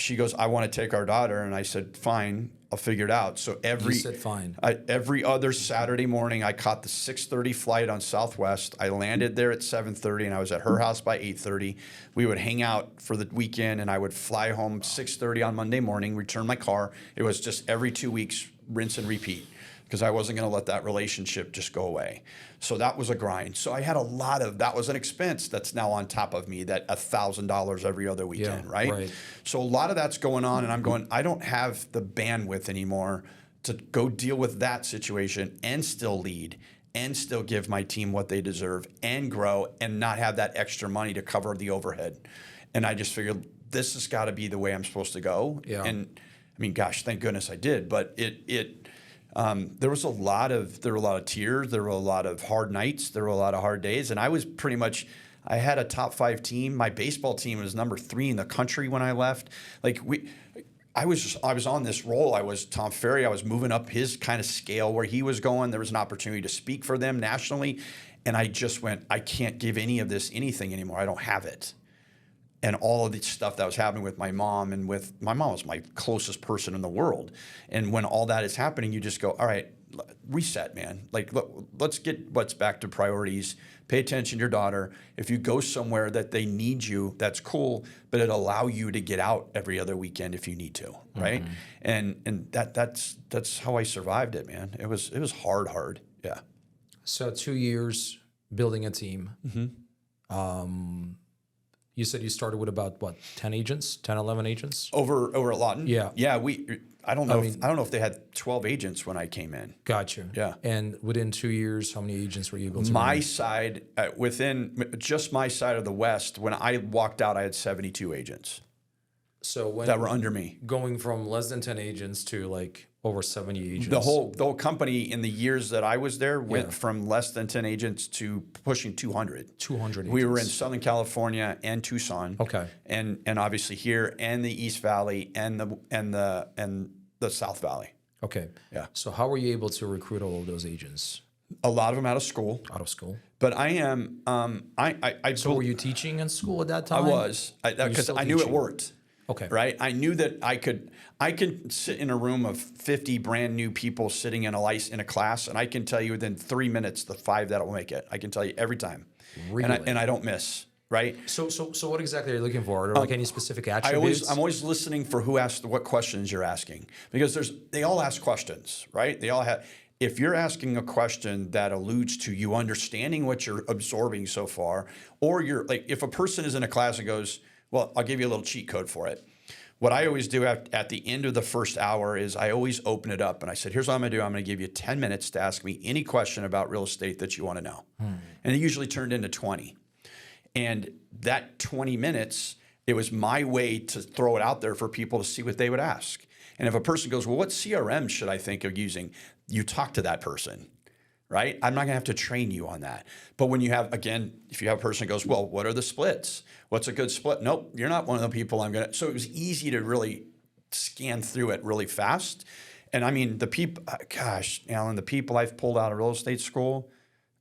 she goes, I want to take our daughter. And I said, fine, I'll figure it out. So You said fine. every other Saturday morning, I caught the 6:30 flight on Southwest. I landed there at 7:30 and I was at her house by 8:30. We would hang out for the weekend and I would fly home 6:30 on Monday morning, return my car. It was just every 2 weeks, rinse and repeat, because I wasn't going to let that relationship just go away. So that was a grind. So I had that was an expense that's now on top of me, that $1,000 every other weekend, right? So a lot of that's going on, and I'm going, I don't have the bandwidth anymore to go deal with that situation and still lead and still give my team what they deserve and grow and not have that extra money to cover the overhead. And I just figured this has got to be the way I'm supposed to go. Yeah. And I mean, gosh, thank goodness I did, but there were a lot of tears. There were a lot of hard nights. There were a lot of hard days. And I was I had a top 5 team. My baseball team was number 3 in the country when I left. I was on this roll. I was Tom Ferry. I was moving up his kind of scale where he was going. There was an opportunity to speak for them nationally. And I just went, I can't give any of this anything anymore. I don't have it. And all of the stuff that was happening with my mom my mom was my closest person in the world. And when all that is happening, you just go, all right, reset, man. Let's get what's back to priorities. Pay attention to your daughter. If you go somewhere that they need you, that's cool, but it'll allow you to get out every other weekend if you need to, right? Mm-hmm. And that's how I survived it, man. It was hard. Yeah. So 2 years building a team. Mm-hmm. You said you started with about 10 agents, 10, 11 agents? Over at Loton? Yeah. Yeah, I don't know if they had 12 agents when I came in. Gotcha. Yeah. And within 2 years, how many agents were you able to My manage? side, within just my side of the West, when I walked out, I had 72 agents. So that were under me. Going from less than 10 agents to over 70 agents. The whole company in the years that I was there went from less than 10 agents to pushing 200. 200 agents. We were in Southern California and Tucson. Okay. And obviously here and the East Valley and the South Valley. Okay. Yeah. So how were you able to recruit all of those agents? A lot of them out of school. Out of school. But I am So were you teaching in school at that time? I was, because I knew it worked. Okay. Right. I knew that I could sit in a room of 50 brand new people sitting in a class, and I can tell you within 3 minutes the 5 that will make it. I can tell you every time. Really? And I don't miss. Right. So what exactly are you looking for? Are there any specific attributes? I'm always listening for who asked what questions you're asking, because they all ask questions, right? They all have. If you're asking a question that alludes to you understanding what you're absorbing so far, or if a person is in a class and goes, well, I'll give you a little cheat code for it. What I always do at the end of the first hour is I always open it up and I said, here's what I'm going to do. I'm going to give you 10 minutes to ask me any question about real estate that you want to know. And it usually turned into 20. And that 20 minutes, it was my way to throw it out there for people to see what they would ask. And if a person goes, well, what CRM should I think of using? You talk to that person. Right? I'm not going to have to train you on that. But when you have, again, if you have a person who goes, well, what are the splits? What's a good split? Nope, you're not one of the people I'm going to. So it was easy to really scan through it really fast. And I mean, the people, gosh, Alan, the people I've pulled out of real estate school,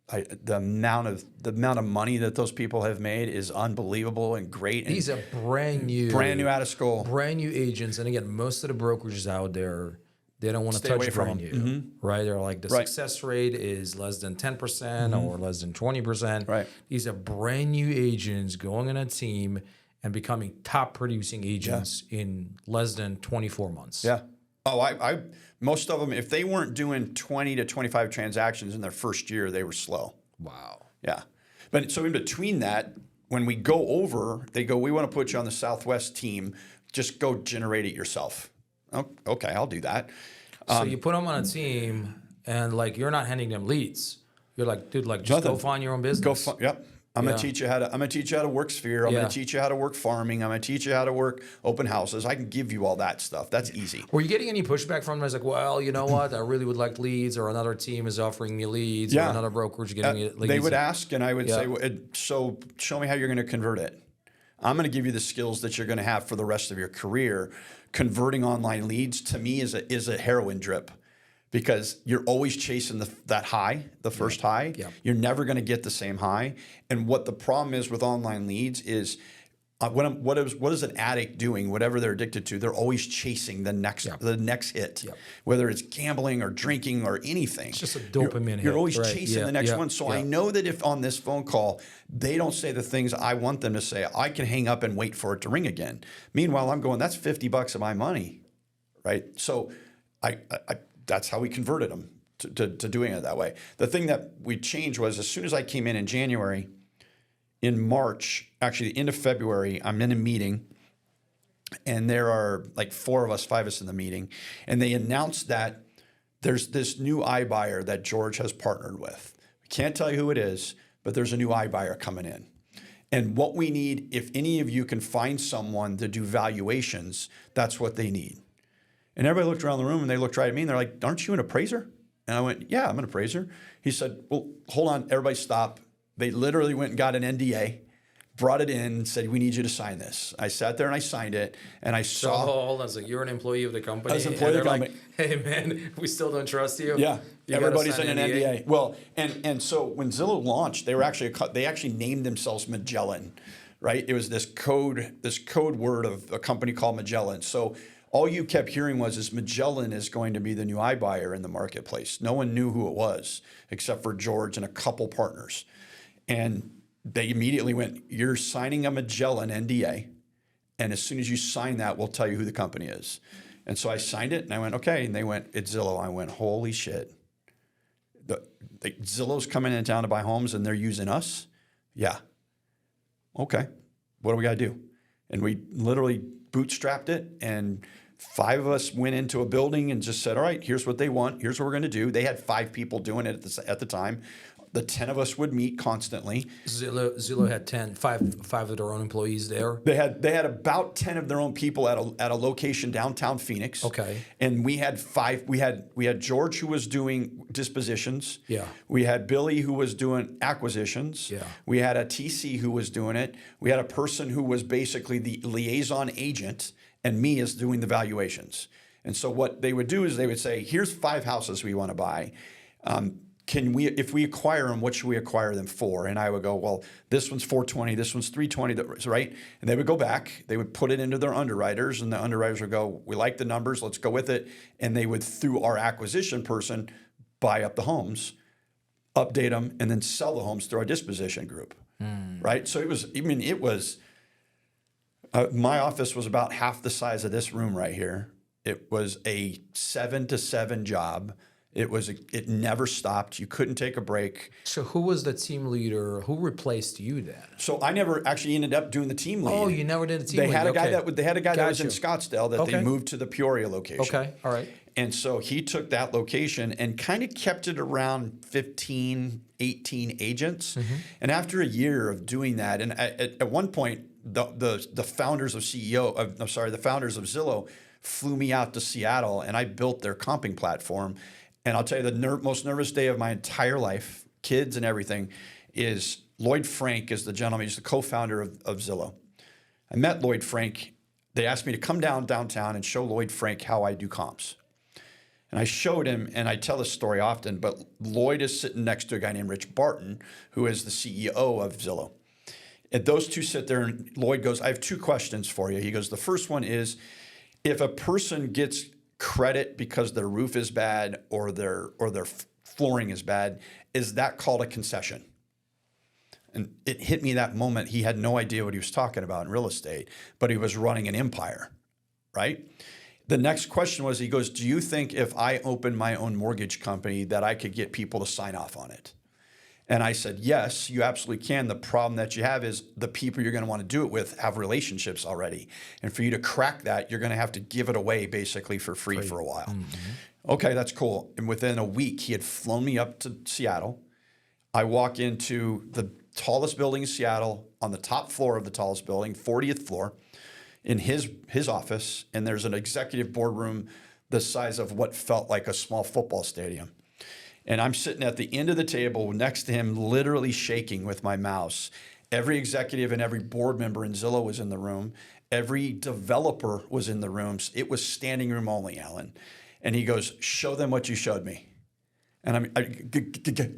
the amount of money that those people have made is unbelievable and great. These are brand new out of school. Brand new agents. And again, most of the brokerages out there, they don't want to touch brand new, right? They're like the success rate is less than 10% or less than 20%. Right. These are brand new agents going on a team and becoming top producing agents in less than 24 months. Yeah. Oh, I most of them, if they weren't doing 20 to 25 transactions in their first year, they were slow. Wow. Yeah. But so in between that, when we go over, they go, we want to put you on the Southwest team. Just go generate it yourself. Oh, okay, I'll do that. So you put them on a team, and you're not handing them leads. You're like, dude, just go find your own business. Yep. I'm gonna teach you how to work Sphere. I'm gonna teach you how to work farming. I'm gonna teach you how to work open houses. I can give you all that stuff. That's easy. Were you getting any pushback from them? It's like, well, you know what? I really would like leads, or another team is offering me leads, or another brokerage getting me leads. They would ask, and I would say, so show me how you're going to convert it. I'm going to give you the skills that you're going to have for the rest of your career. Converting online leads to me is a heroin drip, because you're always chasing that high, the first high. Yeah. You're never going to get the same high. And what the problem is with online leads is what is an addict doing? Whatever they're addicted to, they're always chasing the next hit, whether it's gambling or drinking or anything. It's just a dopamine hit. You're always chasing the next one. So I know that if on this phone call they don't say the things I want them to say, I can hang up and wait for it to ring again. Meanwhile, I'm going, that's $50 of my money, right? So I that's how we converted them to doing it that way. The thing that we changed was as soon as I came in January. In March, actually the end of February, I'm in a meeting and there are like 5 of us in the meeting. And they announced that there's this new iBuyer that George has partnered with. We can't tell you who it is, but there's a new iBuyer coming in. And what we need, if any of you can find someone to do valuations, that's what they need. And everybody looked around the room and they looked right at me and they're like, aren't you an appraiser? And I went, yeah, I'm an appraiser. He said, well, hold on, everybody stop. They literally went and got an NDA, brought it in, and said, we need you to sign this. I sat there and I signed it, and I saw... So hold on, so you're an employee of the company? I was an employee of the company. Like, hey, man, we still don't trust you? Yeah, everybody's in an NDA. Well, and so when Zillow launched, they actually named themselves Magellan, right? It was this code word of a company called Magellan. So all you kept hearing was Magellan is going to be the new iBuyer in the marketplace. No one knew who it was except for George and a couple partners. And they immediately went, you're signing a Magellan NDA. And as soon as you sign that, we'll tell you who the company is. And so I signed it and I went, okay. And they went, it's Zillow. I went, holy shit. Zillow's coming into town to buy homes and they're using us? Yeah. Okay. What do we got to do? And we literally bootstrapped it. And 5 of us went into a building and just said, all right, here's what they want. Here's what we're going to do. They had 5 people doing it at the time. The 10 of us would meet constantly. Zillow had five of their own employees there. They had about 10 of their own people at a location downtown Phoenix. Okay. And we had 5. We had George who was doing dispositions. Yeah. We had Billy who was doing acquisitions. Yeah. We had a TC who was doing it. We had a person who was basically the liaison agent, and me as doing the valuations. And so what they would do is they would say, here's 5 houses we want to buy. If we acquire them, what should we acquire them for? And I would go, well, this one's 420, this one's 320, right? And they would go back, they would put it into their underwriters, and the underwriters would go, we like the numbers, let's go with it. And they would, through our acquisition person, buy up the homes, update them, and then sell the homes through our disposition group, right? So my office was about half the size of this room right here. It was a 7 to 7 job. It never stopped. You couldn't take a break. So who was the team leader? Who replaced you then? So I never actually ended up doing the team lead. Oh, you never did a team lead. They had a guy that was in Scottsdale that Okay. they moved to the Peoria location. Okay, all right. And so he took that location and kind of kept it around 15, 18 agents. And after a year of doing that, and at one point, the founders of the founders of Zillow flew me out to Seattle, and I built their comping platform. And I'll tell you, the most nervous day of my entire life, kids and everything, is Lloyd Frank is the gentleman. He's the co-founder of Zillow. I met Lloyd Frank. They asked me to come downtown and show Lloyd Frank how I do comps. And I showed him, and I tell this story often, but Lloyd is sitting next to a guy named Rich Barton, who is the CEO of Zillow. And those two sit there, and Lloyd goes, I have 2 questions for you. He goes, the first one is, if a person gets credit because their roof is bad or their flooring is bad, is that called a concession? And it hit me that moment. He had no idea what he was talking about in real estate, but he was running an empire, right? The next question was, he goes, do you think if I opened my own mortgage company that I could get people to sign off on it? And I said, yes, you absolutely can. The problem that you have is the people you're going to want to do it with have relationships already. And for you to crack that, you're going to have to give it away basically for free for a while. Okay, that's cool. And within a week, he had flown me up to Seattle. I walk into the tallest building in Seattle, on the top floor of the tallest building, 40th floor, in his office. And there's an executive boardroom the size of what felt like a small football stadium. And I'm sitting at the end of the table next to him, literally shaking with my mouse. Every executive and every board member in Zillow was in the room. Every developer was in the rooms. It was standing room only, Alan. And he goes, show them what you showed me. And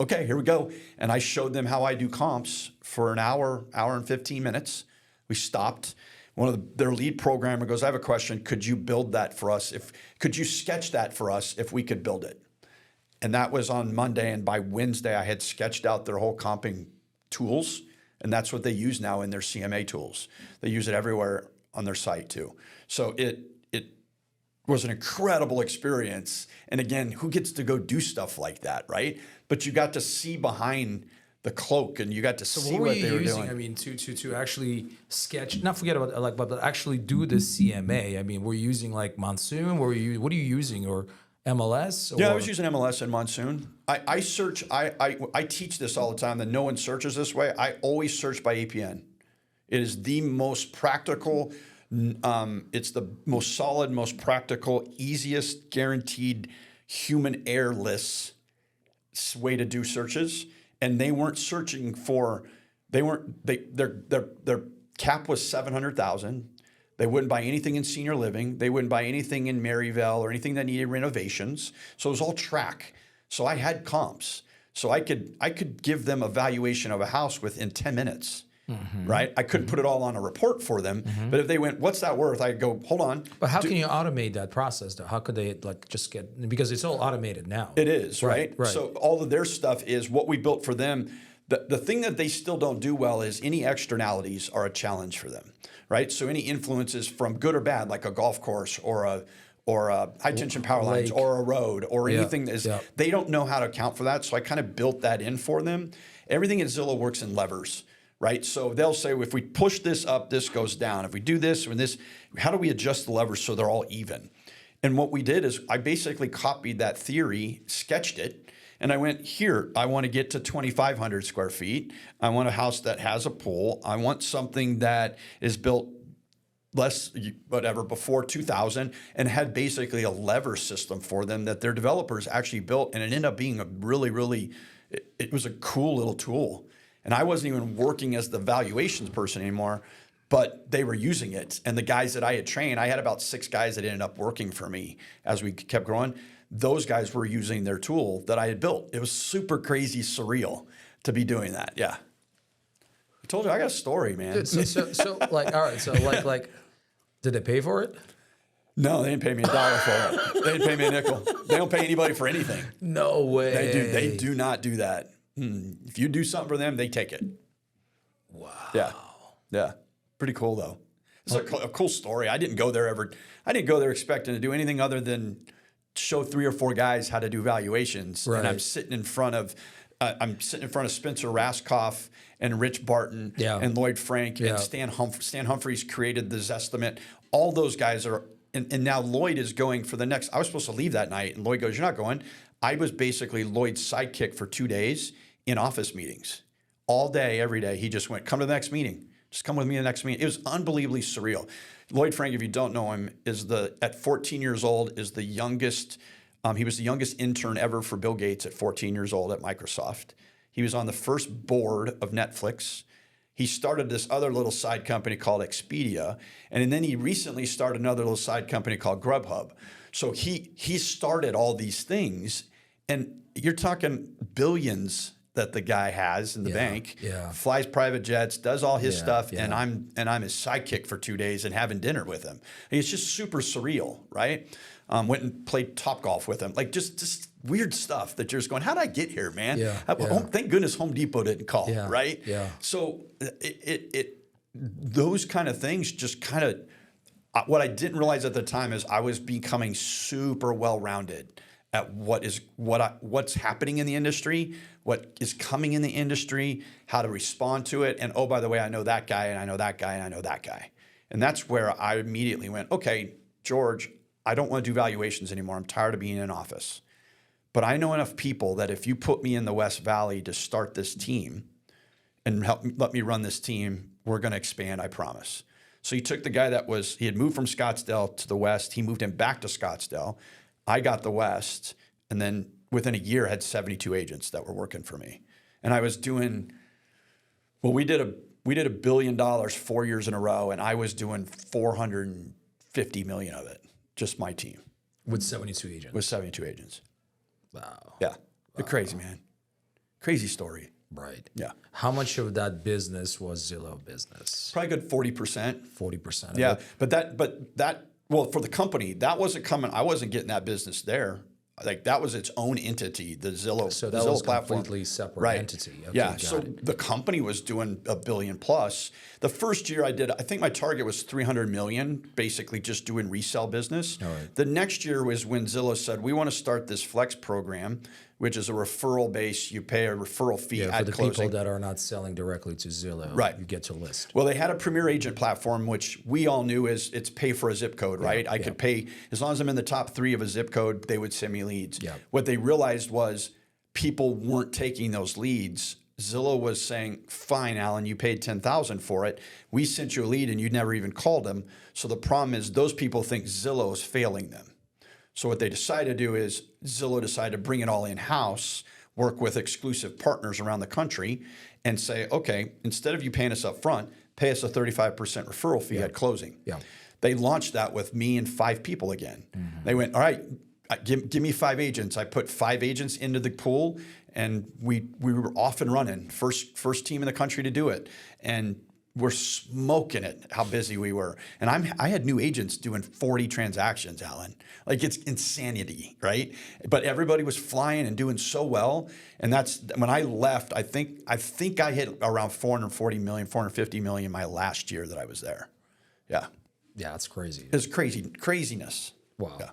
okay, here we go. And I showed them how I do comps for an hour and 15 minutes. We stopped. One of their lead programmer goes, I have a question. Could you build that for us? Could you sketch that for us if we could build it? And that was on Monday. And by Wednesday, I had sketched out their whole comping tools. And that's what they use now in their CMA tools. They use it everywhere on their site too. So it was an incredible experience. And again, who gets to go do stuff like that, right? But you got to see behind the cloak, and you got to see what they were doing. I mean, to actually sketch, not forget about but actually do the CMA. I mean, were you using like Monsoon? What are you using, or MLS? Or? Yeah, I was using MLS and Monsoon. I search. I teach this all the time that no one searches this way. I always search by APN. It is the most practical. It's the most solid, most practical, easiest, guaranteed, human errorless way to do searches. And they weren't searching for. Their cap was 700,000. They wouldn't buy anything in senior living. They wouldn't buy anything in Maryvale or anything that needed renovations. So it was all track. So I had comps. So I could give them a valuation of a house within 10 minutes. Mm-hmm. Right? I couldn't put it all on a report for them, but if they went, what's that worth? I'd go, hold on. But how can you automate that process though? How could they like just get, because it's all automated now. It is, right? So all of their stuff is what we built for them. The thing that they still don't do well is any externalities are a challenge for them, right? So any influences from good or bad, like a golf course or a high tension power lines or a road or anything that is, they don't know how to account for that. So I kind of built that in for them. Everything in Zillow works in levers. Right, so they'll say, if we push this up, this goes down. If we do this and this, how do we adjust the levers so they're all even? And what we did is I basically copied that theory, sketched it, and I went, here, I want to get to 2,500 square feet. I want a house that has a pool. I want something that is built less, whatever, before 2000, and had basically a lever system for them that their developers actually built. And it ended up being a really, it was a cool little tool. And I wasn't even working as the valuations person anymore, but they were using it. And the guys that I had trained, I had about 6 guys that ended up working for me as we kept growing. Those guys were using their tool that I had built. It was super crazy surreal to be doing that. Yeah. I told you, I got a story, man. So like, all right. So like, did they pay for it? No, they didn't pay me $1 for it. They didn't pay me a nickel. They don't pay anybody for anything. No way. They do not do that. If you do something for them, they take it. Wow. Yeah. Pretty cool though. It's a cool story. I didn't go there expecting to do anything other than show 3 or 4 guys how to do valuations. Right. And I'm sitting in front of Spencer Raskoff and Rich Barton and Lloyd Frank and Stan Humphreys created the Zestimate. All those guys are, and now Lloyd is going for the next. I was supposed to leave that night, and Lloyd goes, "You're not going." I was basically Lloyd's sidekick for 2 days in office meetings. All day, every day. He just went, come to the next meeting. Just come with me to the next meeting. It was unbelievably surreal. Lloyd Frank, if you don't know him, at 14 years old, is the youngest. He was the youngest intern ever for Bill Gates at 14 years old at Microsoft. He was on the first board of Netflix. He started this other little side company called Expedia. And then he recently started another little side company called Grubhub. So he started all these things. And you're talking billions that the guy has in the bank, flies private jets, does all his stuff, and I'm his sidekick for 2 days and having dinner with him. And it's just super surreal, right? Went and played Topgolf with him, like just weird stuff that you're just going, how did I get here, man? Thank goodness Home Depot didn't call, right? Yeah. So those kind of things just kind of, what I didn't realize at the time is I was becoming super well-rounded at what's happening in the industry, what is coming in the industry, how to respond to it. And oh, by the way, I know that guy and I know that guy and I know that guy. And that's where I immediately went, okay, George, I don't want to do valuations anymore. I'm tired of being in office. But I know enough people that if you put me in the West Valley to start this team and let me run this team, we're going to expand, I promise. So he took the guy he had moved from Scottsdale to the West. He moved him back to Scottsdale. I got the West, and then within a year, I had 72 agents that were working for me. And I was doing, we did $1 billion 4 years in a row, and I was doing 450 million of it, just my team. With 72 agents? With 72 agents. Wow. Yeah. Wow. Crazy, man. Crazy story. Right. Yeah. How much of that business was Zillow business? Probably a good 40%. 40%. Yeah, but that well, for the company, that wasn't coming. I wasn't getting that business there. Like that was its own entity, the Zillow. So the that Zillow was platform. completely separate Right. entity. Okay, Yeah. got So it. the company was doing $1 billion plus. The first year I think my target was 300 million, basically just doing resale business. All right. The next year was when Zillow said, we want to start this Flex program, which is a referral base. You pay a referral fee Yeah, at for the closing. people that are not selling directly to Zillow, Right. you get to list. Well, they had a premier agent platform, which we all knew is it's pay for a zip code, right? I could pay as long as I'm in the top 3 of a zip code, they would send me leads. Yeah. What they realized was people weren't taking those leads. Zillow was saying, "Fine, Alan, you paid $10,000 for it. We sent you a lead, and you never even called them." So the problem is those people think Zillow is failing them. So what they decided to do is Zillow decided to bring it all in house, work with exclusive partners around the country, and say, okay, instead of you paying us up front, pay us a 35% referral fee at closing. Yeah. They launched that with me and 5 people again. They went, all right, give me 5 agents. I put 5 agents into the pool, and we were off and running. First team in the country to do it. And we're smoking it, how busy we were. And I had new agents doing 40 transactions, Alan. Like it's insanity, right? But everybody was flying and doing so well. And that's when I left, I think I hit around 440 million, 450 million my last year that I was there. Yeah. Yeah, that's crazy. It's craziness. Wow. Yeah.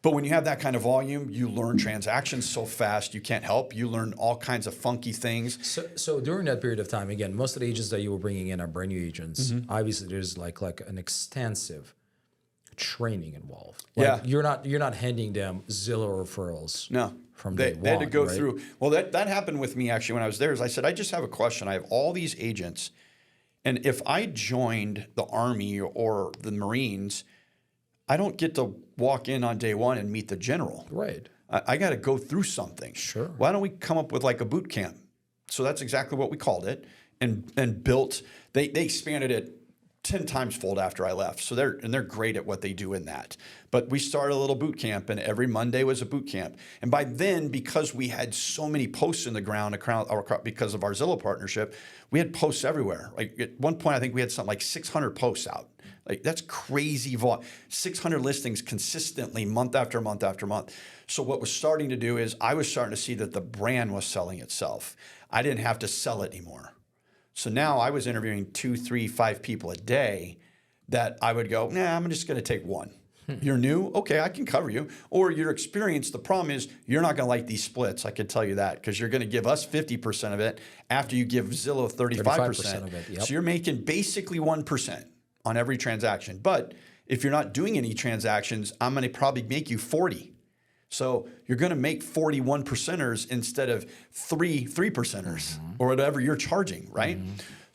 But when you have that kind of volume, you learn transactions so fast, you can't help. You learn all kinds of funky things. So during that period of time, again, most of the agents that you were bringing in are brand new agents. Mm-hmm. Obviously, there's like an extensive training involved. Yeah. You're not handing them Zillow referrals. No. From they had to go right? through. Well, that happened with me actually when I was there. Is I said, I just have a question. I have all these agents, and if I joined the Army or the Marines, I don't get to walk in on day one and meet the general. Right. I got to go through something. Sure. Why don't we come up with like a boot camp? So that's exactly what we called it, and built. They expanded it 10 times fold after I left. So they're great at what they do in that. But we started a little boot camp, and every Monday was a boot camp. And by then, because we had so many posts in the ground because of our Zillow partnership, we had posts everywhere. Like at one point, I think we had something like 600 posts out. Like that's crazy. 600 listings consistently, month after month after month. So what was starting to do is I was starting to see that the brand was selling itself. I didn't have to sell it anymore. So now I was interviewing 2, 3, 5 people a day that I would go, nah, I'm just going to take one. You're new? Okay, I can cover you. Or you're experienced. The problem is you're not going to like these splits. I can tell you that because you're going to give us 50% of it after you give Zillow 35% of it. Yep. So you're making basically 1% on every transaction. But if you're not doing any transactions, I'm going to probably make you 40. So you're going to make 41 percenters instead of three percenters or whatever you're charging, right?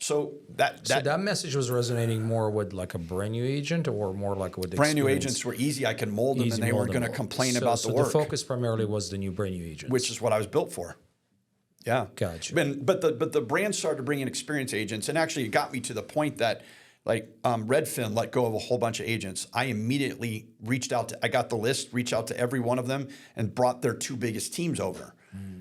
So that message was resonating more with like a brand new agent or more like with the brand new experience? agents were easy. I could mold them, and they weren't going to complain about the work. So the focus primarily was the new brand new agents, which is what I was built for. Yeah, gotcha. But the brand started to bring in experienced agents, and actually it got me to the point that like Redfin let go of a whole bunch of agents. I immediately reached out I got the list, reached out to every one of them, and brought their 2 biggest teams over.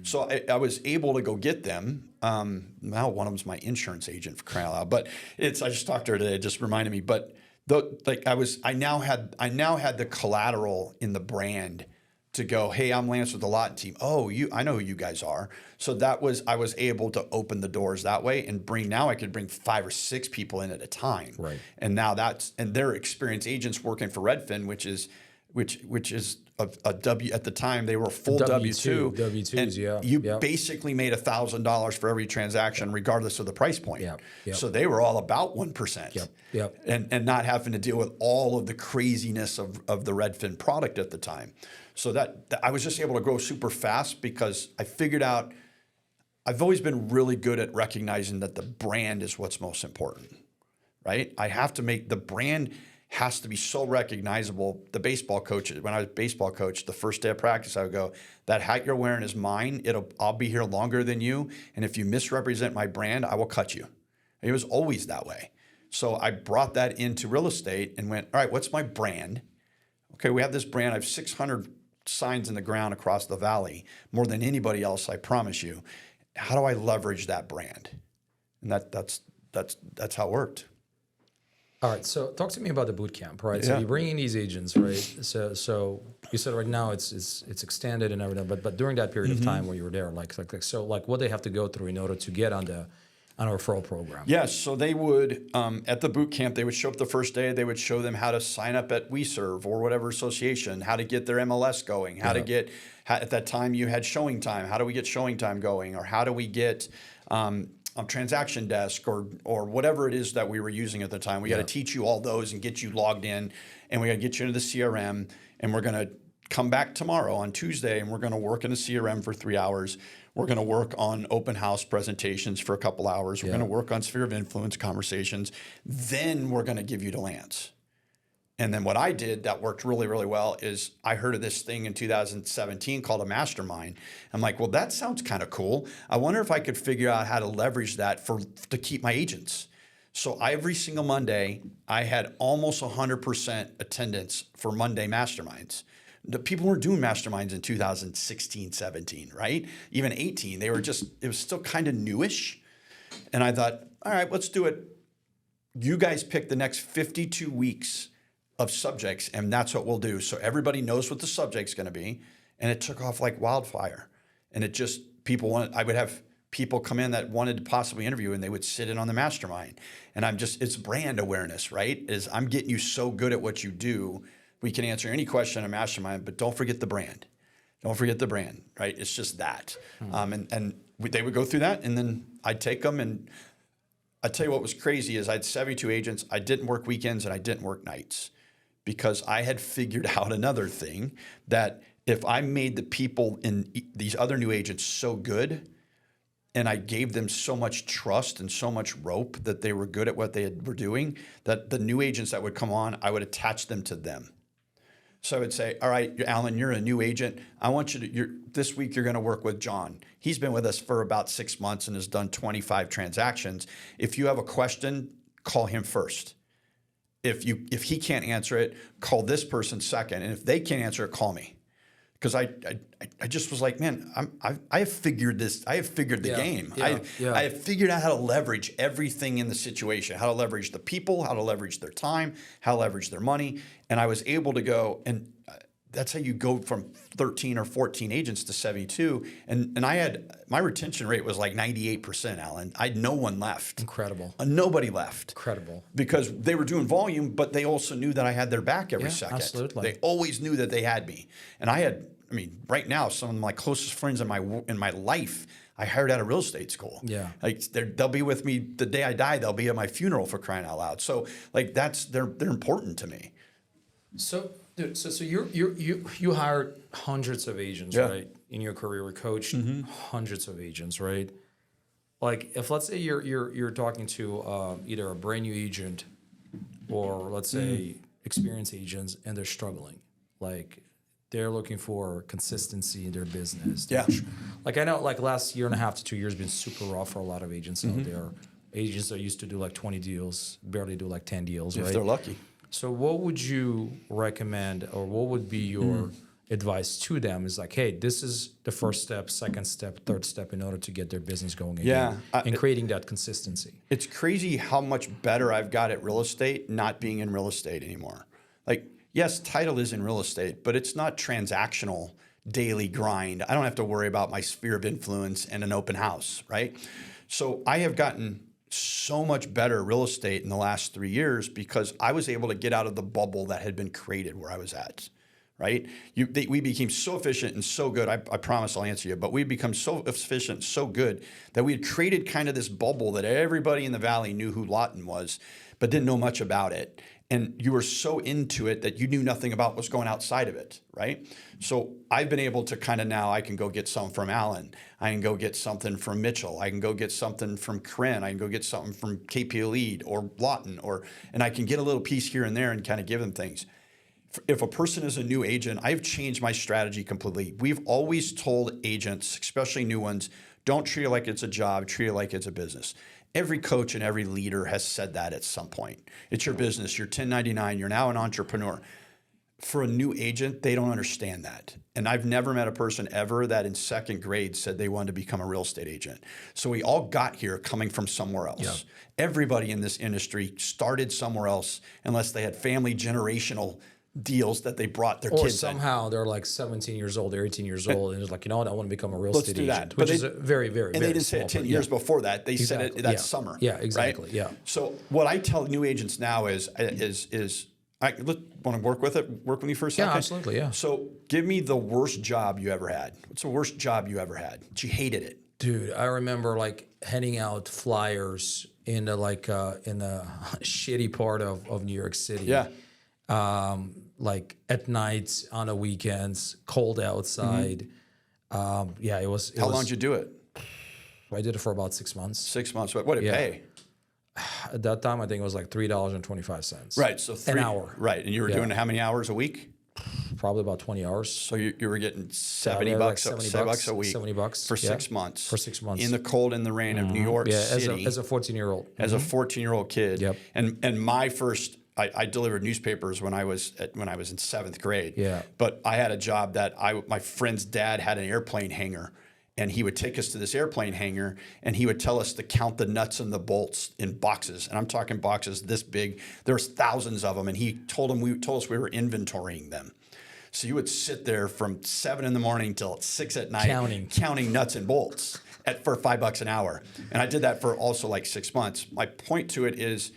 So I was able to go get them. Now one of them's my insurance agent, for crying out loud. But I just talked to her today. It just reminded me. But I now had the collateral in the brand to go, hey, I'm Lance with the Loton team. Oh, I know who you guys are. So I was able to open the doors that way and now I could bring 5 or 6 people in at a time. Right. And now they're experienced agents working for Redfin, which is a W at the time. They were full W2. W2s, yeah. You basically made $1,000 for every transaction, regardless of the price point. Yep. So they were all about 1%. Yep. And not having to deal with all of the craziness of the Redfin product at the time. So that I was just able to grow super fast because I figured out I've always been really good at recognizing that the brand is what's most important, right? I have to make the brand has to be so recognizable. The baseball coach, when I was baseball coach, the first day of practice, I would go, that hat you're wearing is mine. I'll be here longer than you. And if you misrepresent my brand, I will cut you. It was always that way. So I brought that into real estate and went, all right, what's my brand? Okay, we have this brand. I have 600 signs in the ground across the valley, more than anybody else, I promise you. how do I leverage that brand? And that's how it worked. All right, so talk to me about the boot camp, right? Yeah. So you bring in these agents, right? So you said right now it's extended and everything, but during that period of time where you were there, like what they have to go through in order to get on a referral program? Yes, so they would at the boot camp, they would show up the first day. They would show them how to sign up at WeServe or whatever association, how to get their MLS going, how to get at that time you had showing time. How do we get showing time going, or how do we get a transaction desk or whatever it is that we were using at the time. We got to teach you all those and get you logged in, and we got to get you into the CRM, and we're going to come back tomorrow on Tuesday, and we're going to work in the CRM for 3 hours. We're going to work on open house presentations for a couple hours. We're going to work on sphere of influence conversations. Then we're going to give you to Lance. And then what I did that worked really, really well is I heard of this thing in 2017 called a mastermind. I'm like, well, that sounds kind of cool. I wonder if I could figure out how to leverage that to keep my agents. So every single Monday, I had almost 100% attendance for Monday masterminds. The people weren't doing masterminds in 2016, 17, right? Even 18, it was still kind of newish. And I thought, all right, let's do it. You guys pick the next 52 weeks of subjects, and that's what we'll do. So everybody knows what the subject's going to be. And it took off like wildfire. And it just, I would have people come in that wanted to possibly interview, and they would sit in on the mastermind. And it's brand awareness, right? I'm getting you so good at what you do. We can answer any question in a mastermind, but don't forget the brand. Don't forget the brand, right? It's just that. They would go through that, and then I'd take them. And I'd tell you what was crazy is I had 72 agents. I didn't work weekends, and I didn't work nights, because I had figured out another thing, that if I made the people in these other new agents so good, and I gave them so much trust and so much rope that they were good at what they were doing, that the new agents that would come on, I would attach them to them. So I would say, all right, Alan, you're a new agent. I want you to, this week you're going to work with John. He's been with us for about 6 months and has done 25 transactions. If you have a question, call him first. If he can't answer it, call this person second. And if they can't answer it, call me. Because I just was like, man, I have figured this. I have figured the game. I have figured out how to leverage everything in the situation, how to leverage the people, how to leverage their time, how to leverage their money. And I was able to go, and that's how you go from 13 or 14 agents to 72. And my retention rate was like 98%, Alan. I had no one left. Incredible. Nobody left. Incredible. Because they were doing volume, but they also knew that I had their back every second. Absolutely. They always knew that they had me. And right now, some of my closest friends in my life, I hired out of real estate school. Yeah. Like they'll be with me the day I die. They'll be at my funeral, for crying out loud. So like they're important to me. So, dude, so you hired hundreds of agents, right? In your career, we coached hundreds of agents, right? Like, if let's say you're talking to either a brand new agent or let's say experienced agents, and they're struggling, like they're looking for consistency in their business. Like I know, like last year and a half to 2 years been super rough for a lot of agents out there. Agents that used to do like 20 deals, barely do like 10 deals, right? If they're lucky. So what would you recommend, or what would be your advice to them? Is like, hey, this is the first step, second step, third step in order to get their business going again, and creating that consistency. It's crazy how much better I've got at real estate not being in real estate anymore. Like, yes, title is in real estate, but it's not transactional daily grind. I don't have to worry about my sphere of influence and an open house, right? So I have gotten so much better at real estate in the last 3 years because I was able to get out of the bubble that had been created where I was at, right? We became so efficient and so good. I promise I'll answer you, but we become so efficient, so good that we had created kind of this bubble that everybody in the valley knew who Loton was, but didn't know much about it. And you were so into it that you knew nothing about what's going outside of it, right? So I've been able to kind of now I can go get something from Alan. I can go get something from Mitchell. I can go get something from Corinne. I can go get something from KP Elite or Loton, and I can get a little piece here and there and kind of give them things. If a person is a new agent, I've changed my strategy completely. We've always told agents, especially new ones, don't treat it like it's a job, treat it like it's a business. Every coach and every leader has said that at some point. It's your business. You're 1099. You're now an entrepreneur. for a new agent, they don't understand that. And I've never met a person ever that in second grade said they wanted to become a real estate agent. So we all got here coming from somewhere else. Yeah. Everybody in this industry started somewhere else unless they had family generational deals that they brought their kids in. Or somehow they're like 17 years old, they're 18 years old, and it's like, you know what, I want to become a real estate agent, which is a very, very, and they didn't say it 10 years before that. They said it that summer. Yeah, exactly. Right? Yeah. So what I tell new agents now is I want to work with me for a second? Yeah, absolutely, yeah. So give me the worst job you ever had. What's the worst job you ever had? That you hated it? Dude, I remember like handing out flyers in the in a shitty part of New York City. Yeah. Like at night, on the weekends, cold outside. Yeah, it was. How long did you do it? I did it for about 6 months. 6 months. What did it pay? At that time, I think it was like $3.25. Right. So an hour. Right. And you were doing how many hours a week? Probably about 20 hours. So you were getting $70 bucks, like $70 a week. $70 for 6 months. For 6 months. In the cold and the rain of New York City. As a 14-year-old. As a 14-year-old kid. Yep. And my first I delivered newspapers when I was in seventh grade. Yeah. But I had a job that my friend's dad had an airplane hangar. And he would take us to this airplane hangar, and he would tell us to count the nuts and the bolts in boxes. And I'm talking boxes this big. There's thousands of them, and he told us we were inventorying them. So you would sit there from 7 in the morning till 6 at night, counting nuts and bolts for $5 an hour. And I did that for also like 6 months. My point to it is,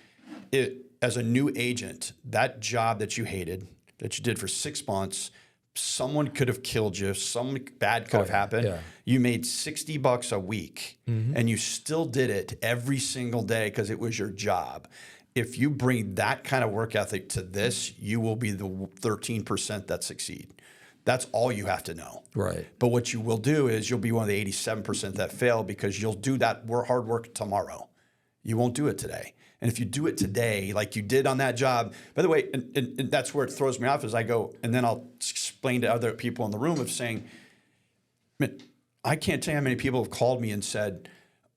as a new agent, that job that you hated, that you did for 6 months. Someone could have killed you. Something bad could have happened. Yeah. You made $60 a week, and you still did it every single day because it was your job. If you bring that kind of work ethic to this, you will be the 13% that succeed. That's all you have to know. Right. But what you will do is you'll be one of the 87% that fail because you'll do that hard work tomorrow. You won't do it today. And if you do it today, like you did on that job, by the way, and that's where it throws me off is I go, and then I'll explain to other people in the room of saying, I can't tell you how many people have called me and said,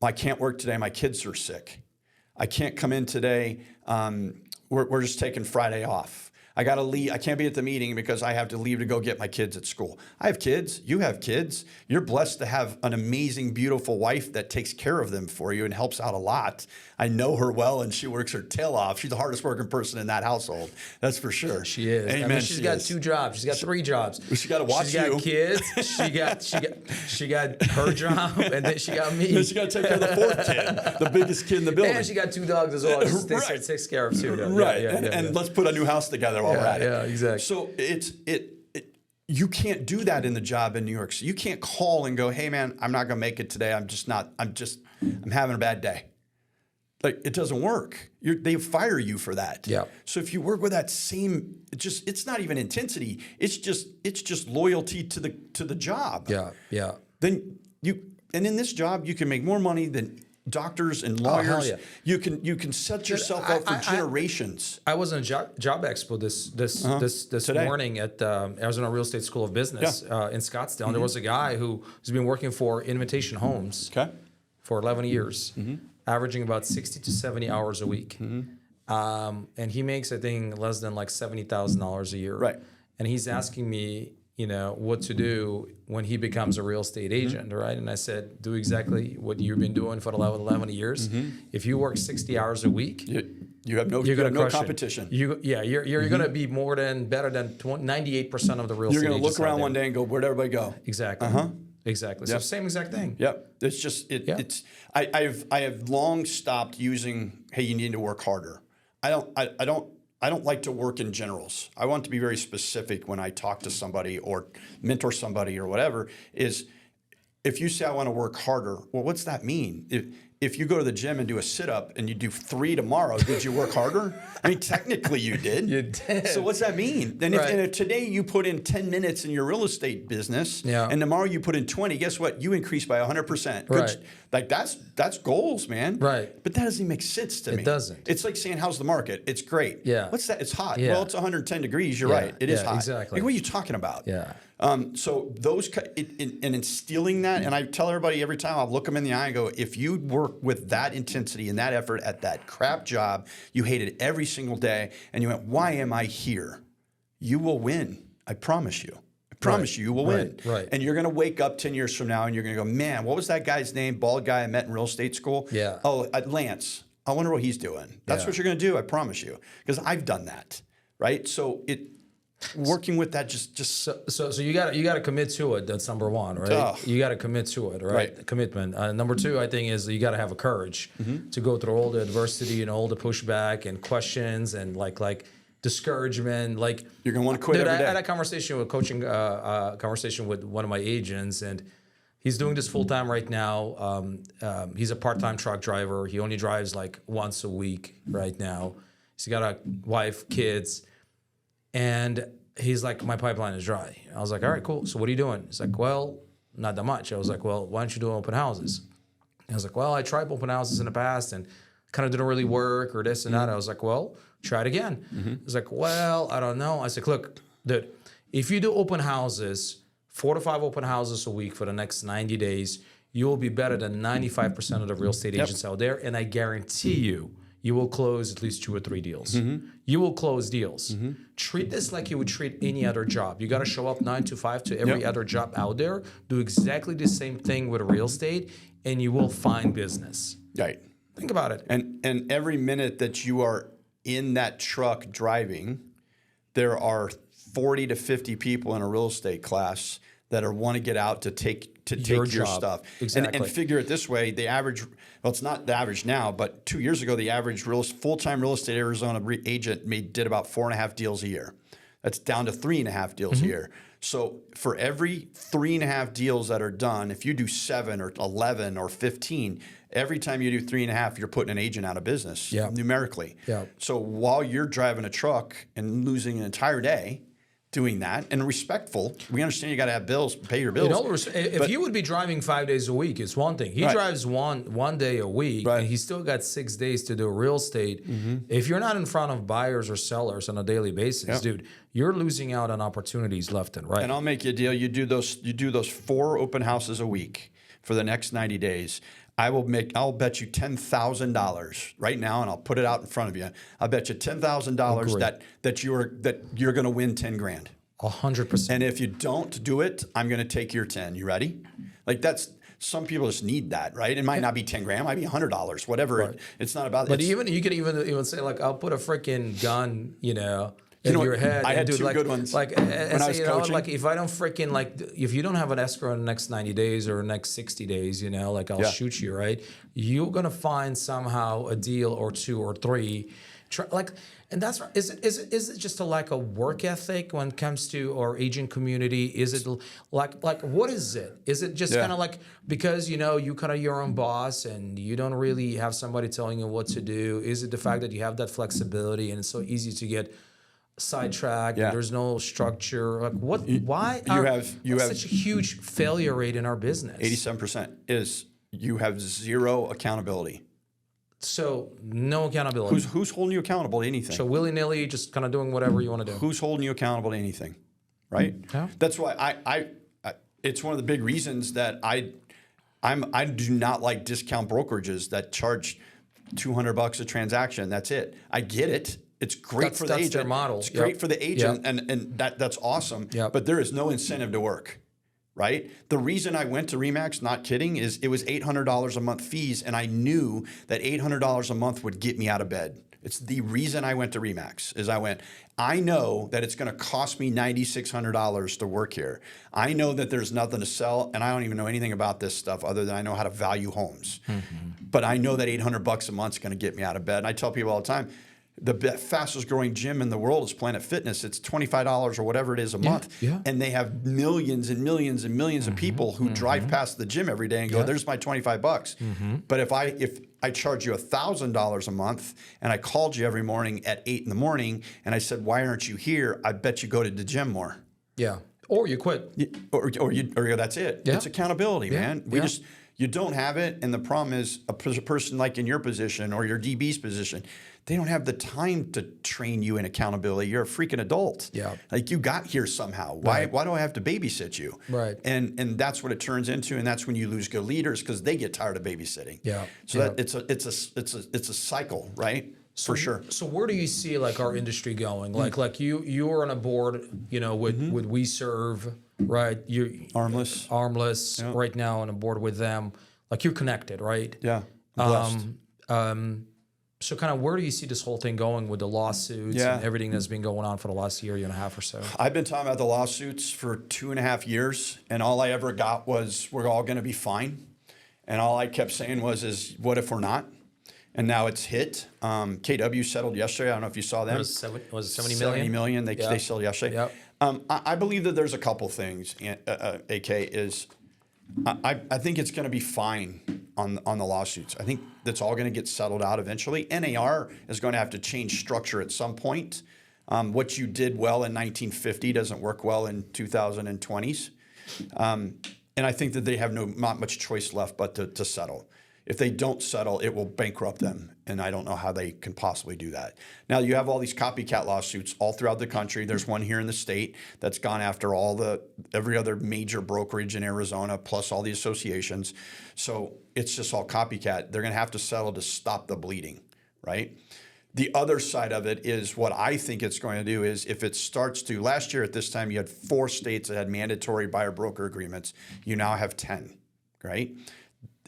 I can't work today, my kids are sick. I can't come in today, we're just taking Friday off. I got to leave. I can't be at the meeting because I have to leave to go get my kids at school. I have kids. You have kids. You're blessed to have an amazing, beautiful wife that takes care of them for you and helps out a lot. I know her well, and she works her tail off. She's the hardest working person in that household. That's for sure. She is. Amen. I mean, she's got 2 jobs. She's got 3 jobs. She got to watch you. She's got kids. She got her job, and then she got me. Then she got to take care of the 4th kid, the biggest kid in the building. And she got 2 dogs as well. She takes care of too. Right. And let's put a new house together while we're at it. Yeah, exactly. So you can't do that in the job in New York. So you can't call and go, hey man, I'm not going to make it today. I'm having a bad day. Like it doesn't work. They fire you for that. Yeah. So if you work with that same, it's not even intensity. It's just loyalty to the job. Yeah. Yeah. Then and in this job you can make more money than doctors and lawyers. Oh, hell yeah. You can set yourself up for generations. I was in a job expo this morning at Arizona Real Estate School of Business in Scottsdale. And there was a guy who's been working for Invitation Homes for 11 years, averaging about 60 to 70 hours a week. And he makes, I think, less than like $70,000 a year. Right. And he's asking me, what to do when he becomes a real estate agent, right? And I said, do exactly what you've been doing for the 11 years. If you work 60 hours a week, you have no competition. You're going to be better than 98% of the real estate agents. You're going to look around one day and go, where'd everybody go? Exactly. Exactly. So same exact thing. Yep. It's just I have long stopped using, hey, you need to work harder. I don't like to work in generals. I want to be very specific when I talk to somebody or mentor somebody or whatever. Is if you say I want to work harder, well, what's that mean? If you go to the gym and do a sit-up and you do 3 tomorrow, did you work harder? I mean, technically you did. You did. So what's that mean? Then if today you put in 10 minutes in your real estate business and tomorrow you put in 20, guess what? You increase by 100%. Right. Like that's goals, man. Right. But that doesn't even make sense to me. It doesn't. It's like saying, how's the market? It's great. Yeah. What's that? It's hot. Yeah. Well, it's 110 degrees. You're right. It is hot. Exactly. Like, what are you talking about? Yeah. So those and instilling that, and I tell everybody every time, I'll look them in the eye and go, if you work with that intensity and that effort at that crap job, you hate it every single day, and you went, why am I here? you will win. I promise you. I promise you will win. Right. And you're going to wake up 10 years from now and you're going to go, man, what was that guy's name? Bald guy I met in real estate school? Yeah. Oh, Lance. I wonder what he's doing. That's what you're going to do. I promise you. Because I've done that. Right. So working with that so you got to commit to it. That's number one, right? You got to commit to it, right? Commitment. Number two, I think, is you got to have a courage to go through all the adversity and all the pushback and questions and like discouragement. Like you're gonna want to quit every day. I had a conversation with conversation with one of my agents, and he's doing this full time right now. He's a part-time truck driver. He only drives like once a week right now. He's got a wife, kids. And he's like, my pipeline is dry. I was like, all right, cool. So what are you doing? He's like, well, not that much. I was like, well, why don't you do open houses? I was like, well, I tried open houses in the past and kind of didn't really work or this and that. I was like, well, try it again. He's like, well, I don't know. I was like, look, dude, if you do open houses, 4 to 5 open houses a week for the next 90 days, you will be better than 95% of the real estate agents out there. And I guarantee you will close at least 2 or 3 deals. You will close deals. Treat this like you would treat any other job. You got to show up 9 to 5 to every other job out there. Do exactly the same thing with real estate, and you will find business. Right. Think about it. And every minute that you are in that truck driving, there are 40 to 50 people in a real estate class that want to get out to take your stuff. Exactly. And figure it this way, the average, well, it's not the average now, but 2 years ago, the average full-time real estate Arizona agent did about 4.5 deals a year. That's down to 3.5 deals a year. So for every 3.5 deals that are done, if you do 7 or 11 or 15, every time you do 3.5, you're putting an agent out of business numerically. So while you're driving a truck and losing an entire day doing that, and respectful, we understand you got to have bills, pay your bills. If you would be driving 5 days a week, it's one thing. He drives one day a week, and he's still got 6 days to do real estate. If you're not in front of buyers or sellers on a daily basis, dude, you're losing out on opportunities left and right. And I'll make you a deal. You do those 4 open houses a week for the next 90 days. I'll bet you $10,000 right now, and I'll put it out in front of you. I'll bet you $10,000 that you're going to win 10 grand. 100%. And if you don't do it, I'm going to take your 10. You ready? Like some people just need that, right? It might not be 10 grand, it might be $100, whatever. It's not about. But you could even say like, I'll put a freaking gun, in your head. I had 2 like, good ones. Like, when I was coaching. Like if I don't freaking if you don't have an escrow in the next 90 days or next 60 days, I'll shoot you, right? You're gonna find somehow a deal or 2 or 3. And that's is it just a lack of work ethic when it comes to our agent community? Is it like what is it? Is it just kind of like because you kind of your own boss and you don't really have somebody telling you what to do? Is it the fact that you have that flexibility and it's so easy to get sidetracked? And there's no structure. Like what? Why you have such a huge failure rate in our business? 87% is you have 0 accountability. So no accountability. Who's holding you accountable to anything? So willy-nilly, just kind of doing whatever you want to do. Who's holding you accountable to anything, right? Yeah. That's why I it's one of the big reasons that I do not like discount brokerages that charge $200 a transaction. That's it. I get it. It's great for the agent. Their model. It's great for the agent, and that's awesome. But there is no incentive to work. Right? The reason I went to RE/MAX, not kidding, is it was $800 a month fees, and I knew that $800 a month would get me out of bed. It's the reason I went to RE/MAX is I know that it's going to cost me $9,600 to work here. I know that there's nothing to sell, and I don't even know anything about this stuff other than I know how to value homes. But I know that $800 a month is going to get me out of bed. And I tell people all the time, the fastest growing gym in the world is Planet Fitness. It's $25 or whatever it is a month. And they have millions and millions and millions of people who drive past the gym every day and go, there's my $25. But if I charge you $1,000 a month and I called you every morning at 8 in the morning and I said, why aren't you here? I bet you go to the gym more. Yeah. Or you quit. Or that's it. It's accountability, man. You don't have it. And the problem is a person like in your position or your DB's position, they don't have the time to train you in accountability. You're a freaking adult. Like you got here somehow. Why do I have to babysit you? And that's what it turns into. And that's when you lose good leaders because they get tired of babysitting. So that it's a cycle, right? for sure. So where do you see like our industry going? Like you are on a board, with We Serve, right? You're Armless Yep. right now on a board with them. Like you're connected, right? Yeah. I'm blessed. So kind of where do you see this whole thing going with the lawsuits and everything that's been going on for the last year and a half or so? I've been talking about the lawsuits for 2.5 years, and all I ever got was, we're all going to be fine. And all I kept saying was, what if we're not? And now it's hit. KW settled yesterday. I don't know if you saw them. Was it 70 million? 70 million. They settled yesterday. Yep. I believe that there's a couple things, AK, is I think it's going to be fine on the lawsuits. I think that's all going to get settled out eventually. NAR is going to have to change structure at some point. What you did well in 1950 doesn't work well in 2020s. And I think that they have not much choice left but to settle. If they don't settle, it will bankrupt them, and I don't know how they can possibly do that. Now, you have all these copycat lawsuits all throughout the country. There's one here in the state that's gone after every other major brokerage in Arizona, plus all the associations. So it's just all copycat. They're going to have to settle to stop the bleeding, right? The other side of it is what I think it's going to do is if it starts to, last year at this time, you had 4 states that had mandatory buyer-broker agreements. You now have 10, right?